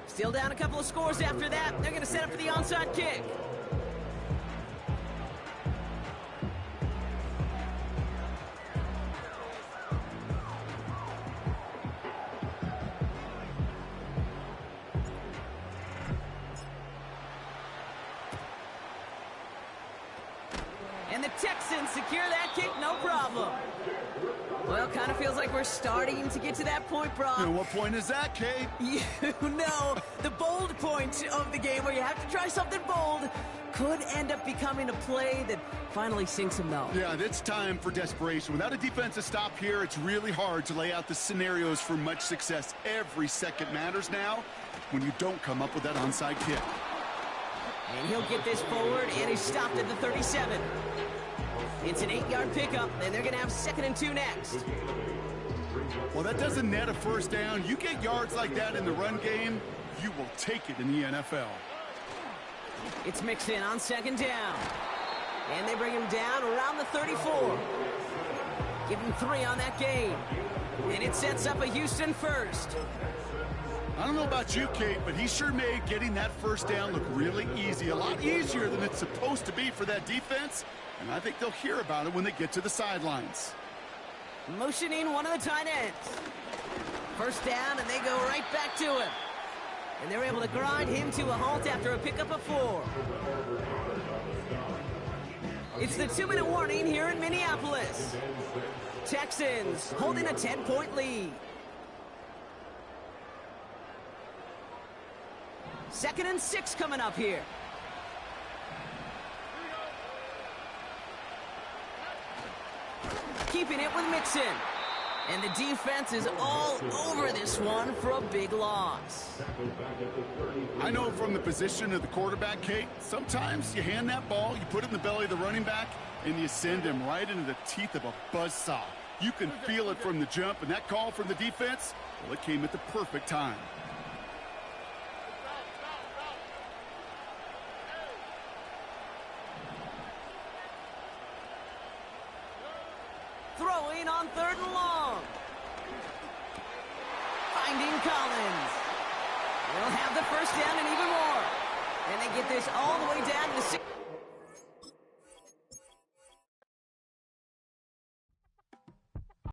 Still down a couple of scores after that. They're going to set up for the onside kick. And the Texans secure that kick, no problem. Well, kind of feels like we're starting to get to that point, Brock. And what point is that, Kay? You know, the bold point of the game where you have to try something bold could end up becoming a play that finally sinks them, though. Yeah, it's time for desperation. Without a defensive stop here, it's really hard to lay out the scenarios for much success. Every second matters now when you don't come up with that onside kick. And he'll get this forward, and he's stopped at the 37. It's an 8-yard pickup, and they're going to have 2nd and 2 next. Well, that doesn't net a 1st down. You get yards like that in the run game, you will take it in the NFL. It's Mixon on 2nd down. And they bring him down around the 34. Give him 3 on that game. And it sets up a Houston 1st. I don't know about you, Kate, but he sure made getting that 1st down look really easy. A lot easier than it's supposed to be for that defense. And I think they'll hear about it when they get to the sidelines. Motioning one of the tight ends. 1st down, and they go right back to him. And they're able to grind him to a halt after a pickup of 4. It's the 2-minute warning here in Minneapolis. Texans holding a 10-point lead. 2nd and 6 coming up here. Keeping it with Mixon. And the defense is all over this one for a big loss. I know from the position of the quarterback, Kate, sometimes you hand that ball, you put it in the belly of the running back, and you send him right into the teeth of a buzzsaw. You can feel it from the jump, and that call from the defense, well, it came at the perfect time. Throwing on 3rd and long. Finding Collins. They'll have the 1st down and even more. And they get this all the way down to the 6.